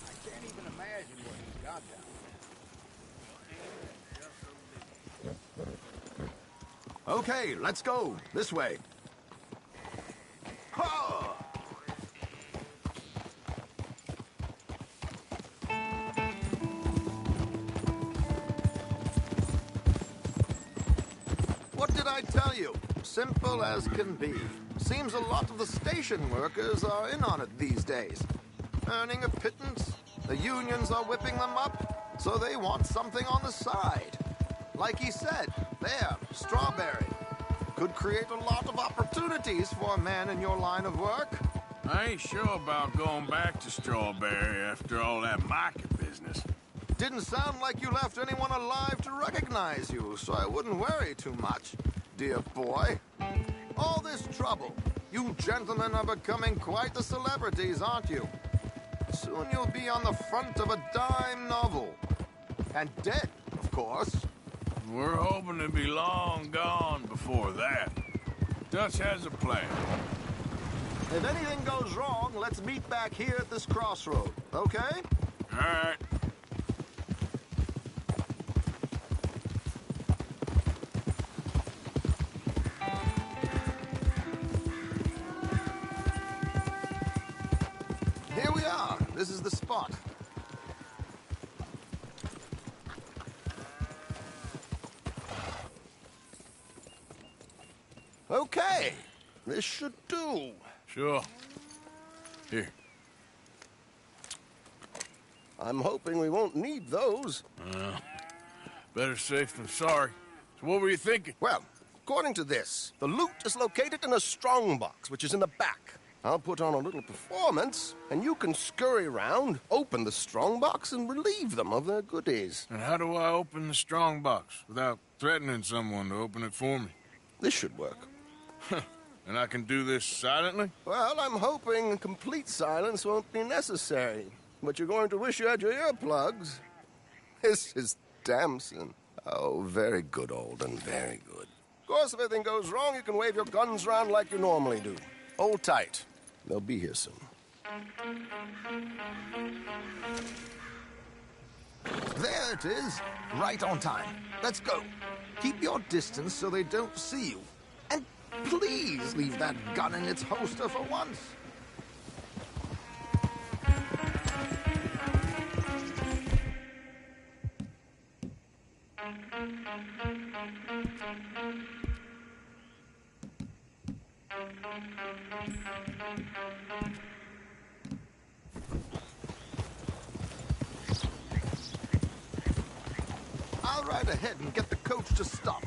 I can't even imagine what he's got down there. Okay, let's go. This way. Ha! What did I tell you? Simple as can be. Seems a lot of the station workers are in on it these days. Earning a pittance, the unions are whipping them up, so they want something on the side. Like he said, there, Strawberry. Could create a lot of opportunities for a man in your line of work. I ain't sure about going back to Strawberry after all that market business. Didn't sound like you left anyone alive to recognize you, so I wouldn't worry too much, dear boy. All this trouble. You gentlemen are becoming quite the celebrities, aren't you? Soon you'll be on the front of a dime novel. And dead, of course. We're hoping to be long gone before that. Dutch has a plan. If anything goes wrong, let's meet back here at this crossroad, okay? All right. Here we are. This is the spot. Okay. This should do. Sure. Here. I'm hoping we won't need those. Better safe than sorry. So what were you thinking? Well, according to this, the loot is located in a strongbox, which is in the back. I'll put on a little performance, and you can scurry around, open the strongbox, and relieve them of their goodies. And how do I open the strongbox without threatening someone to open it for me? This should work. And I can do this silently? Well, I'm hoping complete silence won't be necessary. But you're going to wish you had your earplugs. This is Damson. Oh, very good, Alden, very good. Of course, if anything goes wrong, you can wave your guns around like you normally do. Hold tight. They'll be here soon. There it is. Right on time. Let's go. Keep your distance so they don't see you. And please leave that gun in its holster for once. I'll ride ahead and get the coach to stop.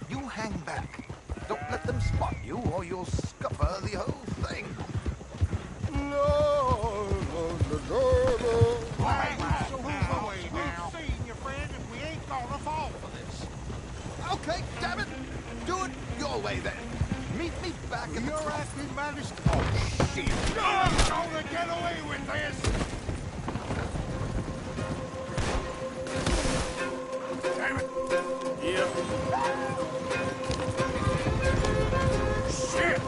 You hang back. Don't let them spot you, or you'll scupper the whole thing. No, no, no, no, no. We've seen you, friend, and we ain't gonna fall for this. Okay, damn it. Do it your way, then. Meet me back at the You're top. acting mighty... Oh, shit! I'm gonna get away with this! Damn it! Yep. Shit!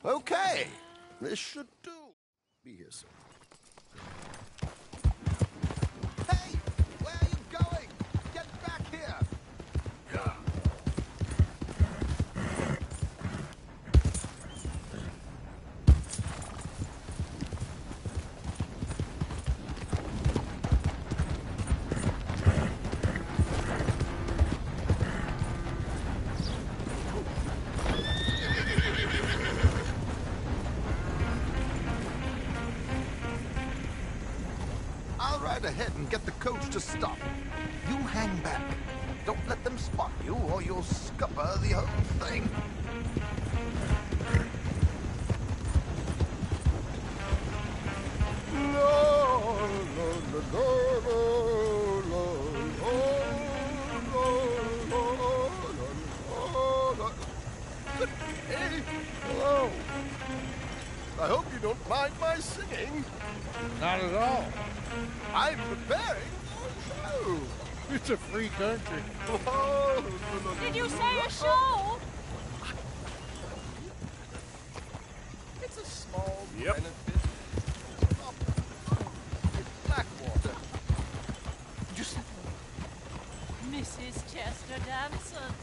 Okay. This should do. Be here soon. Hey! Where are you going? Get back here! I'll ride ahead and get the coach to stop. You hang back. Don't let them spot you, or you'll scupper the whole thing. No, no, no, no, no. Good day. Hello. I hope you don't mind my singing. Not at all. I'm preparing for a show. It's a free country. Oh, Did you say a show? it's a small Yep. benefit. It's Blackwater. Just Mrs. Chester Damson.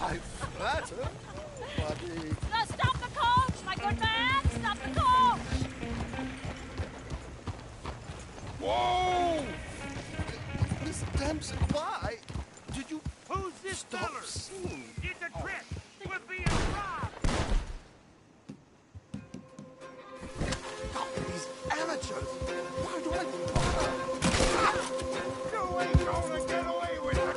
I flatter, buddy. Stop the coach, my good man! Stop the coach! Whoa! Miss Damson, why did you Who's this stop feller? singing? It's a trick. We're being robbed. precious. Why do I bother? You ain't gonna get away with it.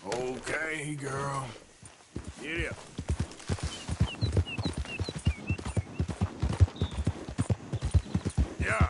Okay, girl. Get up. Yeah.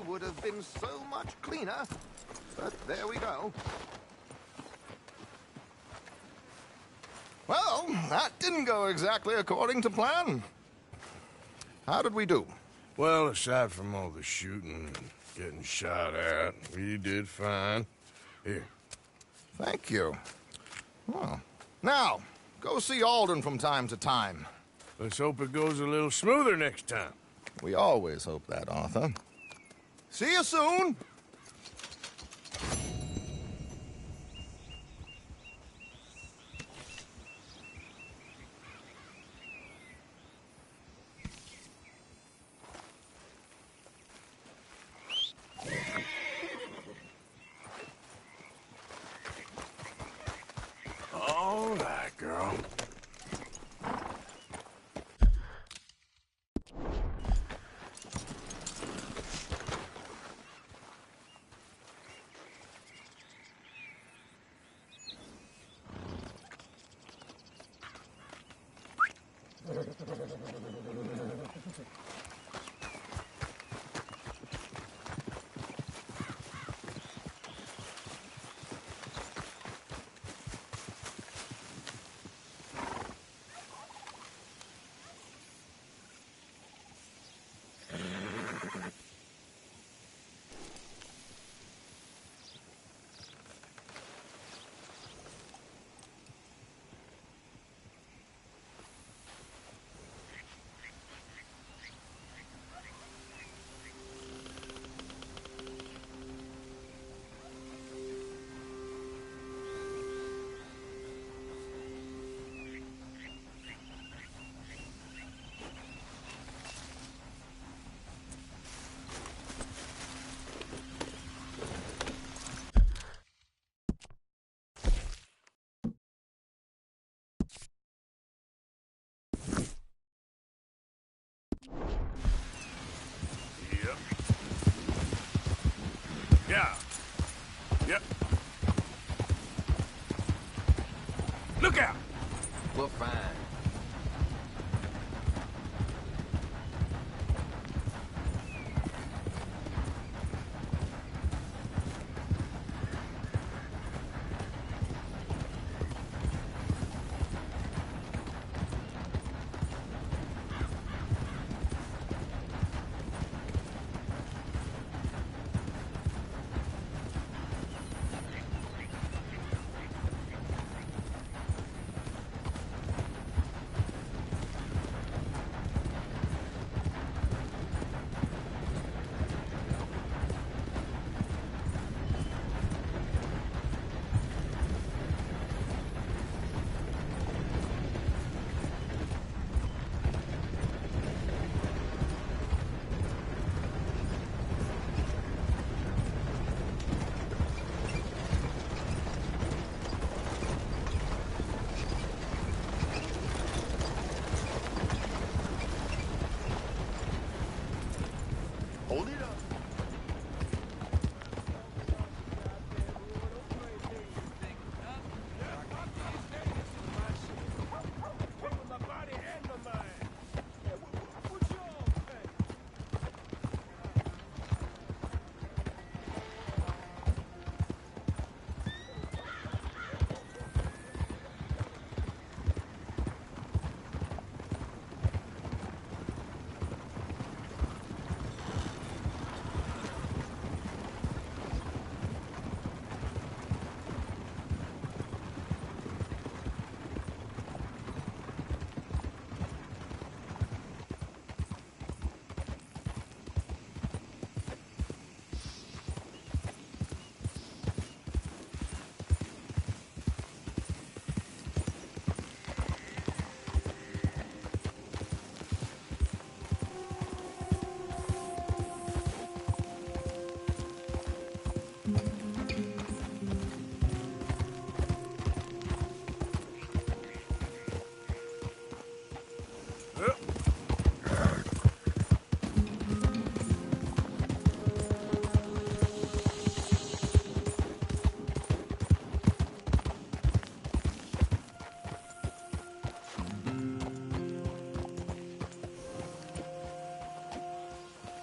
Would have been so much cleaner, but there we go. Well, that didn't go exactly according to plan. How did we do? Well, aside from all the shooting and getting shot at, we did fine. Here. Thank you. Well, now, go see Alden from time to time. Let's hope it goes a little smoother next time. We always hope that, Arthur. See you soon! All right, girl. Yeah. Yep. Look out! We're fine.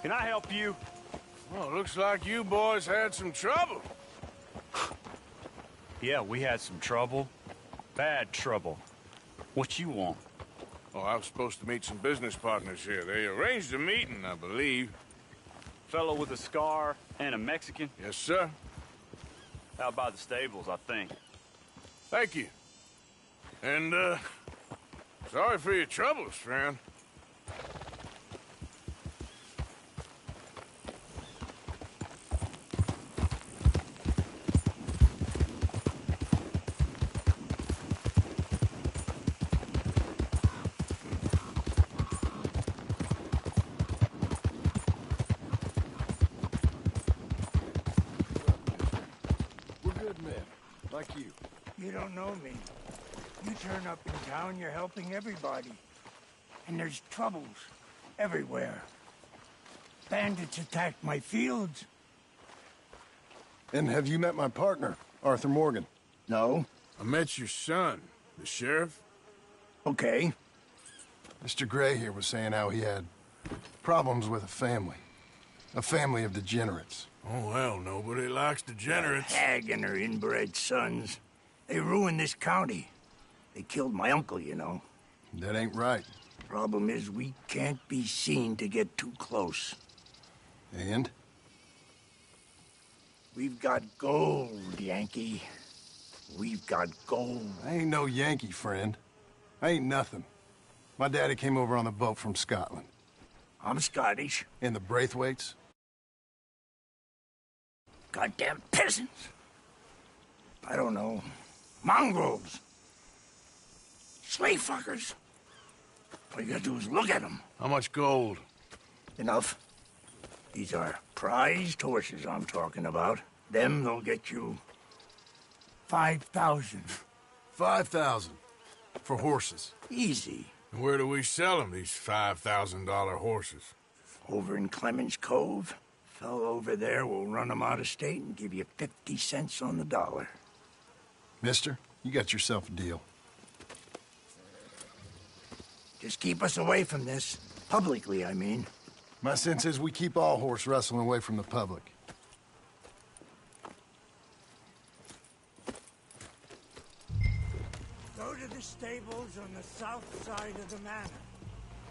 Can I help you? Well, looks like you boys had some trouble. Yeah, we had some trouble. Bad trouble. What you want? Oh, I was supposed to meet some business partners here. They arranged a meeting, I believe. Fellow with a scar and a Mexican? Yes, sir. Out by the stables, I think. Thank you. And, sorry for your troubles, friend. Like you. You don't know me. You turn up in town, you're helping everybody. And there's troubles everywhere. Bandits attacked my fields. And have you met my partner, Arthur Morgan? No. I met your son, the sheriff. Okay. Mr. Gray here was saying how he had problems with a family of degenerates. Oh, well, nobody likes degenerates. That hag and her inbred sons. They ruined this county. They killed my uncle, you know. That ain't right. Problem is, we can't be seen to get too close. And? We've got gold, Yankee. We've got gold. I ain't no Yankee, friend. I ain't nothing. My daddy came over on the boat from Scotland. I'm Scottish. And the Braithwaites? Goddamn peasants. I don't know. Mongrels. Slave fuckers. All you gotta do is look at them. How much gold? Enough. These are prized horses I'm talking about. Them, they'll get you 5,000. 5,000 for horses. Easy. And where do we sell them, these $5,000 horses? Over in Clemens Cove. Fellow over there will run them out of state and give you 50 cents on the dollar. Mister, you got yourself a deal. Just keep us away from this. Publicly, I mean. My sense is we keep all horse rustling away from the public. Go to the stables on the south side of the manor.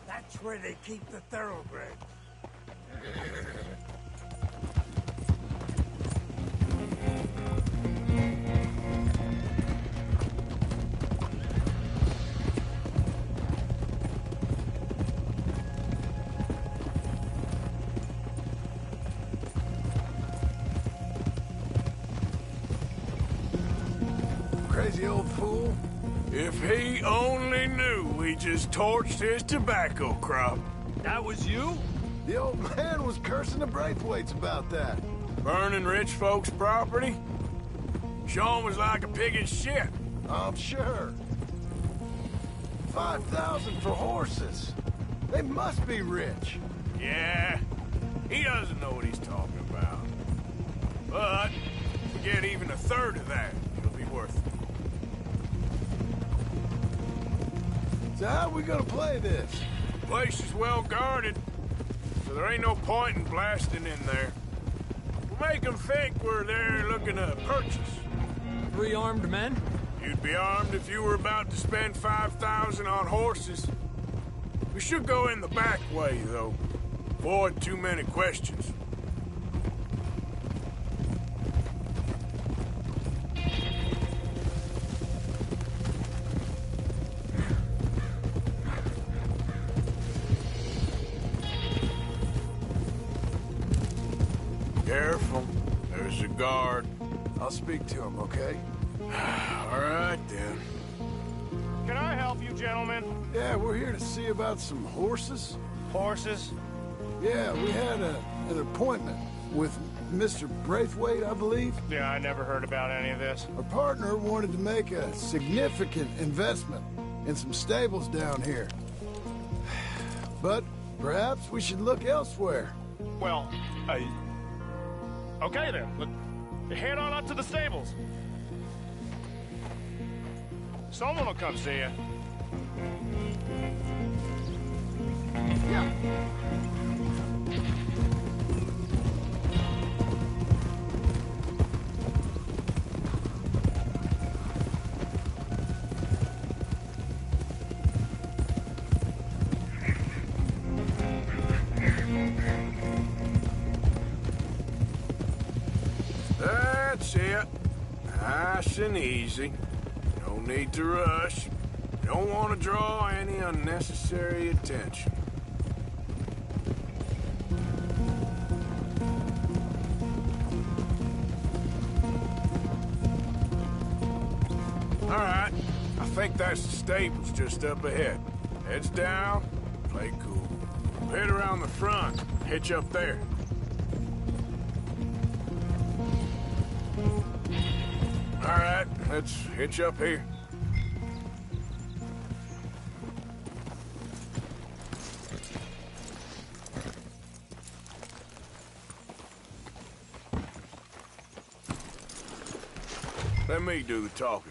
That's where they keep the thoroughbreds. Crazy old fool. If he only knew we just torched his tobacco crop. That was you? The old man was cursing the Braithwaites about that. Burning rich folks' property? Sean was like a pig in shit. I'm sure. 5,000 for horses. They must be rich. Yeah, he doesn't know what he's talking about. But, if we get even a third of that, it'll be worth it. So how are we gonna play this? The place is well guarded, so there ain't no point in blasting in there. We'll make them think we're there looking to purchase. 3 armed men? You'd be armed if you were about to spend 5,000 on horses. We should go in the back way, though. Avoid too many questions. Careful. There's a guard. I'll speak to him, okay? All right, then. Can I help you, gentlemen? Yeah, we're here to see about some horses. Horses? Yeah, we had an appointment with Mr. Braithwaite, I believe. Yeah, I never heard about any of this. Our partner wanted to make a significant investment in some stables down here. But perhaps we should look elsewhere. Well, okay then. Head on up to the stables. Someone will come see you. Yeah. Nice and easy. No need to rush. Don't want to draw any unnecessary attention. All right. I think that's the stables just up ahead. Heads down, play cool. Head around the front, hitch up there. All right, let's hitch up here. Let me do the talking.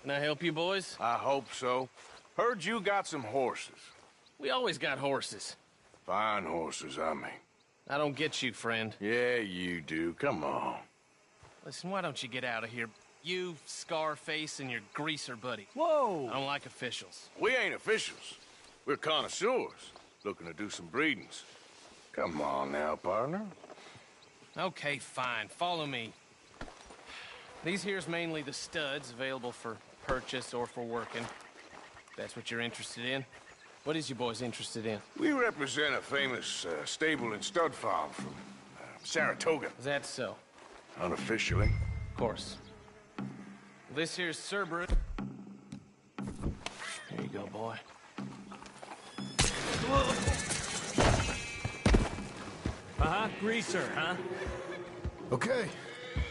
Can I help you boys? I hope so. Heard you got some horses. We always got horses. Fine horses, I mean. I don't get you, friend. Yeah, you do. Come on. Listen, why don't you get out of here? You, Scarface, and your greaser buddy. Whoa! I don't like officials. We ain't officials. We're connoisseurs, looking to do some breedings. Come on now, partner. Okay, fine. Follow me. These here's mainly the studs available for purchase or for working. If that's what you're interested in. What is you boys interested in? We represent a famous stable and stud farm from Saratoga. Is that so? Unofficially. Of course. This here's Cerberus. Here you go, boy. Greaser, huh? Okay,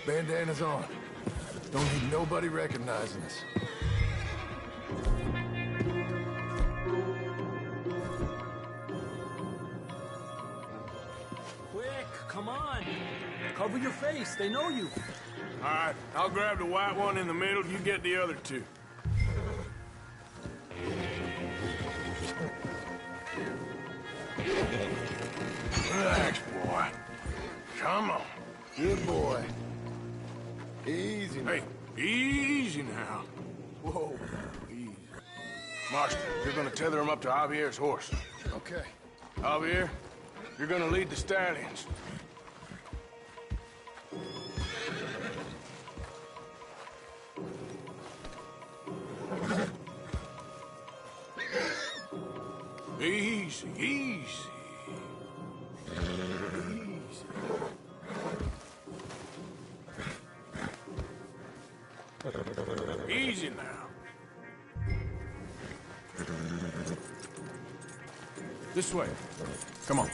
bandana's on. Don't need nobody recognizing us. Quick, come on. Cover your face, they know you. All right, I'll grab the white one in the middle, you get the other two. Relax, boy. Come on. Good boy. Easy now. Hey, easy now. Whoa, easy. Marston, you're gonna tether him up to Javier's horse. Okay. Javier, you're gonna lead the stallions. Easy, easy. Easy now. This way. Come on.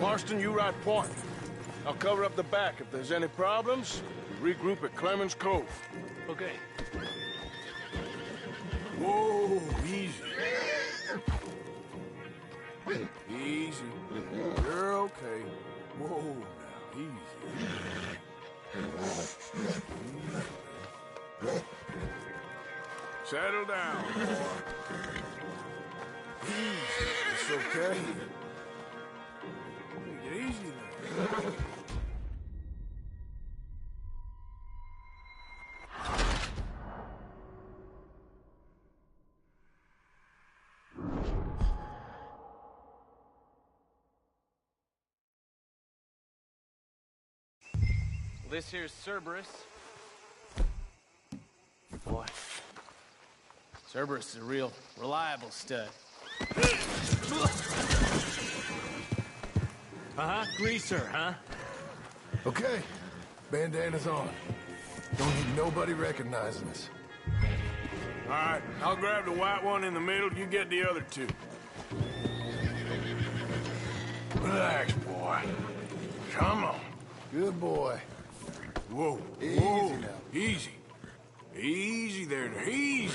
Marston, you ride point. I'll cover up the back. If there's any problems, regroup at Clemens Cove. Okay. Whoa, easy. Easy. You're okay. Whoa, now, easy. Settle down, boy. Easy. It's okay. Take it easy now. This here's Cerberus. Boy, Cerberus is a real reliable stud. Greaser, huh? Okay, bandana's on. Don't need nobody recognizing us. All right, I'll grab the white one in the middle, you get the other two. Relax, boy. Come on. Good boy. Whoa, Easy whoa. now. Easy. Easy there, easy.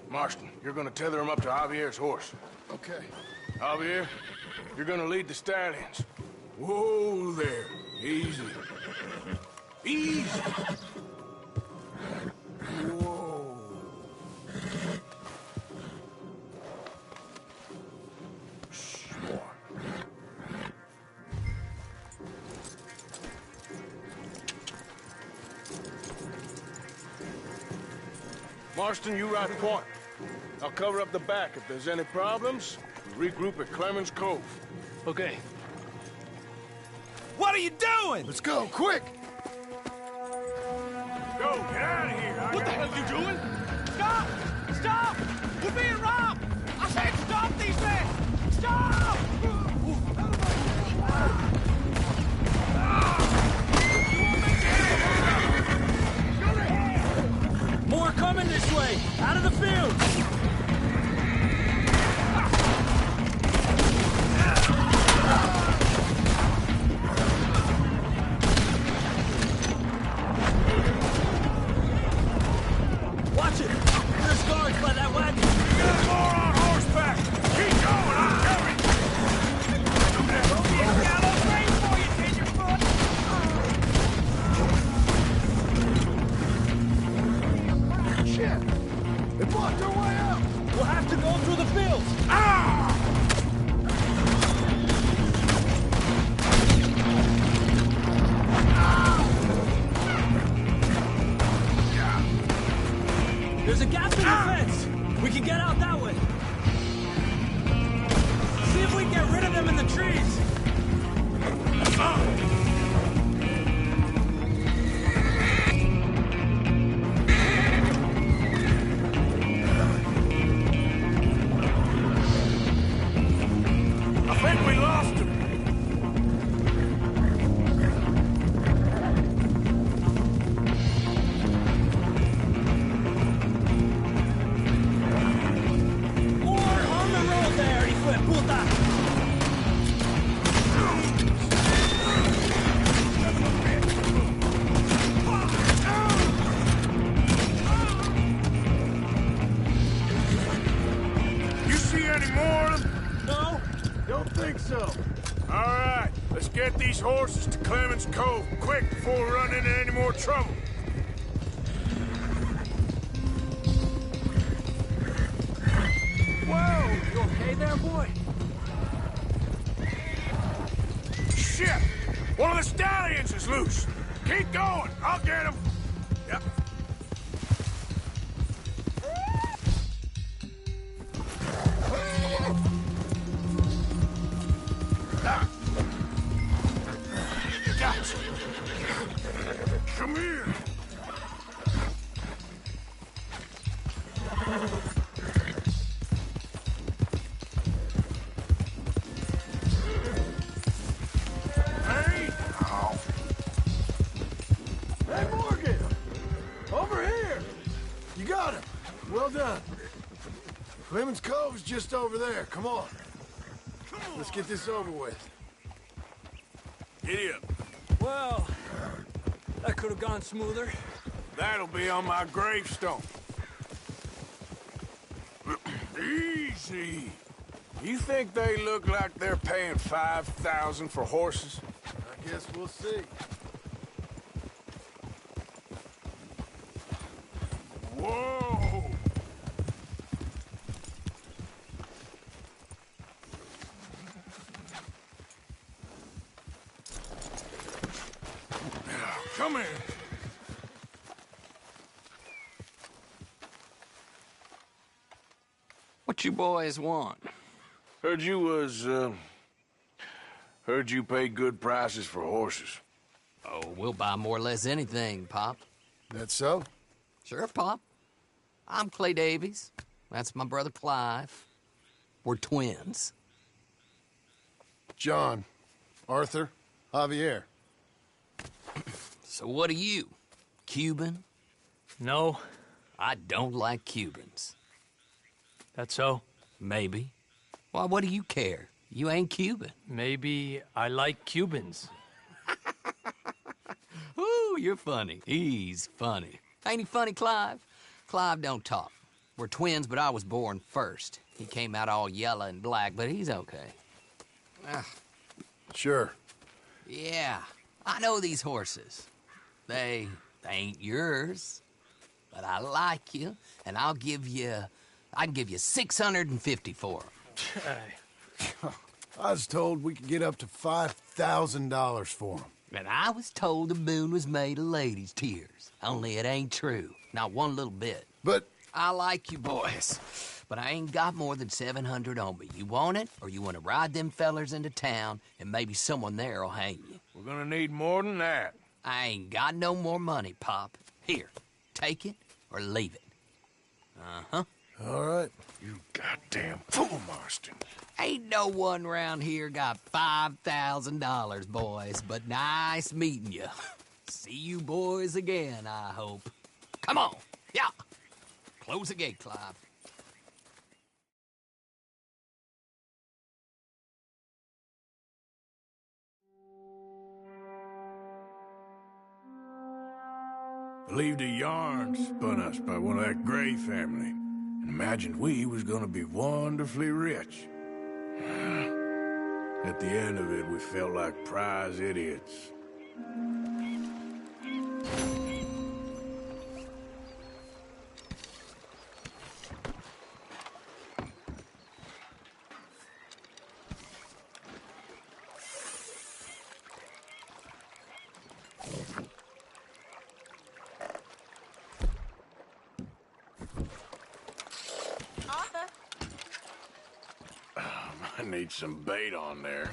Marston, you're gonna tether him up to Javier's horse. Okay. Javier, you're gonna lead the stallions. Whoa there. Easy. Easy. Whoa. Shh, boy. Marston, you ride point. I'll cover up the back. If there's any problems, we regroup at Clemens Cove. Okay. What are you doing? Let's go, quick! Go, get out of here! What the hell are you doing? Stop! Stop! We're being robbed! I said stop these men! Stop! More coming this way! Out of the field! Watch it! There's guards by that wagon! We got more on horseback! Keep going, I'm coming! Gallows ready for you, tenderfoot! Shit! They blocked our way out! We'll have to go through the fields! There's a gap in the fence! We can get out that way! See if we can get rid of them in the trees! I think we lost him. More on the road there, hijo de puta! You see any more of them? No? Don't think so. All right, let's get these horses to Clemens Cove quick before we run into any more trouble. Whoa! You okay there, boy? Shit! One of the stallions is loose. Keep going. I'll get him. Yep. Gotcha. Come here. Hey. Oh. Hey, Morgan! Over here! You got him. Well done. Clemens Cove's just over there. Come on. Let's get this over with. Giddy up. Well, that could have gone smoother. That'll be on my gravestone. Easy. You think they look like they're paying $5,000 for horses? I guess we'll see. Whoa! Come here. What you boys want? Heard you pay good prices for horses. Oh, we'll buy more or less anything, Pop. That so? Sure, Pop. I'm Clay Davies. That's my brother Clive. We're twins. John, Arthur, Javier. So what are you? Cuban? No. I don't like Cubans. That so? Maybe. Why, what do you care? You ain't Cuban. Maybe I like Cubans. Ooh, you're funny. He's funny. Ain't he funny, Clive? Clive don't talk. We're twins, but I was born first. He came out all yellow and black, but he's okay. Sure. Yeah, I know these horses. They ain't yours, but I like you, and I can give you 650 for them. I was told we could get up to $5,000 for them. And I was told the moon was made of ladies' tears. Only it ain't true. Not one little bit. But I like you boys, but I ain't got more than 700 on me. You want it, or you want to ride them fellers into town, and maybe someone there'll hang you? We're gonna need more than that. I ain't got no more money, Pop. Here, take it or leave it. Uh-huh. All right. You goddamn fool, Marston. Ain't no one round here got $5,000, boys, but nice meeting you. See you boys again, I hope. Come on, yeah. Close the gate, Clive. Believed a yarn spun us by one of that Gray family, and imagined we was gonna be wonderfully rich. At the end of it, we felt like prize idiots. I need some bait on there.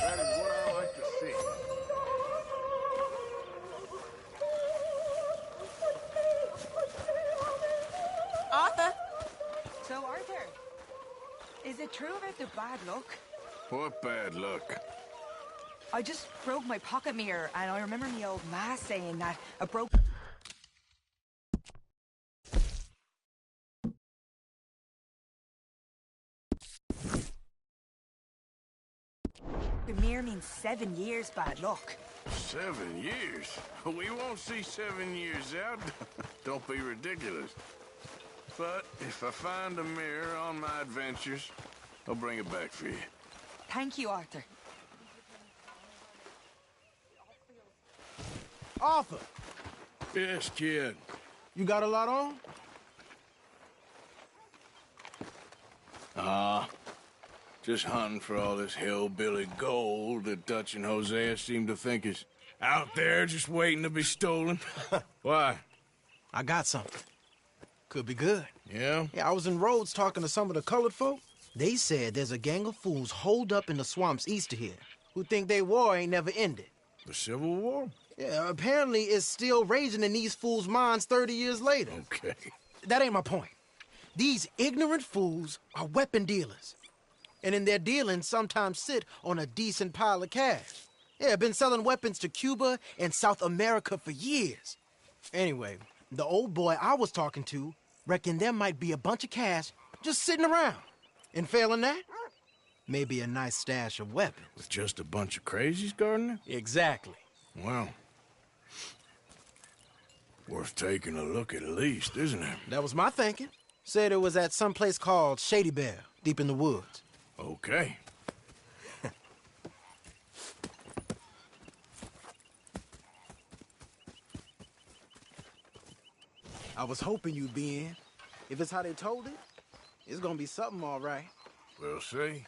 That is what I like to see. Arthur! So, Arthur, is it true about the bad luck? What bad luck? I just broke my pocket mirror, and I remember me old ma saying that a broke... The mirror means 7 years bad luck. 7 years? We won't see 7 years out. Don't be ridiculous. But if I find a mirror on my adventures, I'll bring it back for you. Thank you, Arthur. Arthur! Yes, kid. You got a lot on? Just hunting for all this hillbilly gold that Dutch and Hosea seem to think is out there just waiting to be stolen. Why? I got something. Could be good. Yeah? Yeah, I was in Rhodes talking to some of the colored folk. They said there's a gang of fools holed up in the swamps east of here who think their war ain't never ended. The Civil War? Yeah, apparently it's still raging in these fools' minds 30 years later. Okay. That ain't my point. These ignorant fools are weapon dealers. And in their dealings sometimes sit on a decent pile of cash. Yeah, been selling weapons to Cuba and South America for years. Anyway, the old boy I was talking to reckoned there might be a bunch of cash just sitting around. And failing that, maybe a nice stash of weapons. With just a bunch of crazies guarding it? Exactly. Well, worth taking a look at least, isn't it? That was my thinking. Said it was at some place called Shady Bear, deep in the woods. Okay. I was hoping you'd be in. If it's how they told it, it's gonna be something all right. We'll see.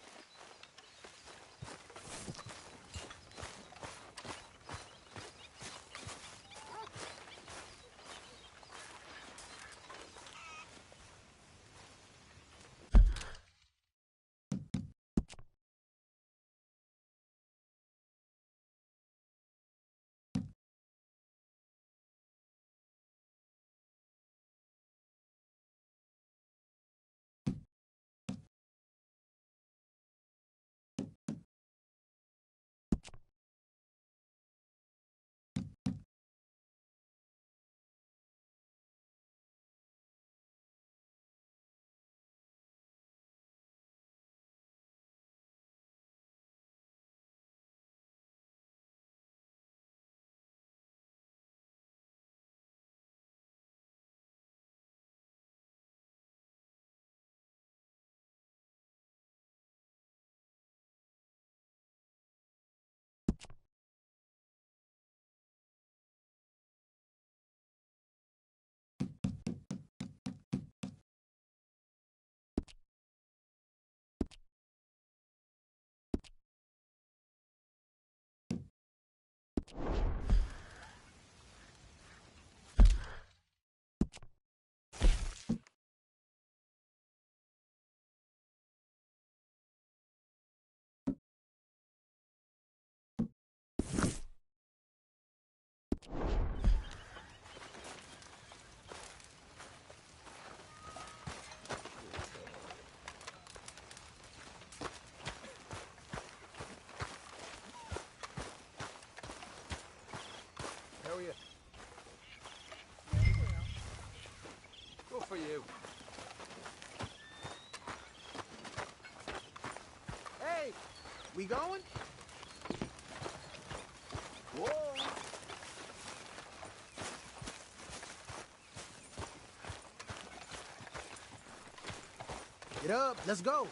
We going? Whoa! Get up, let's go.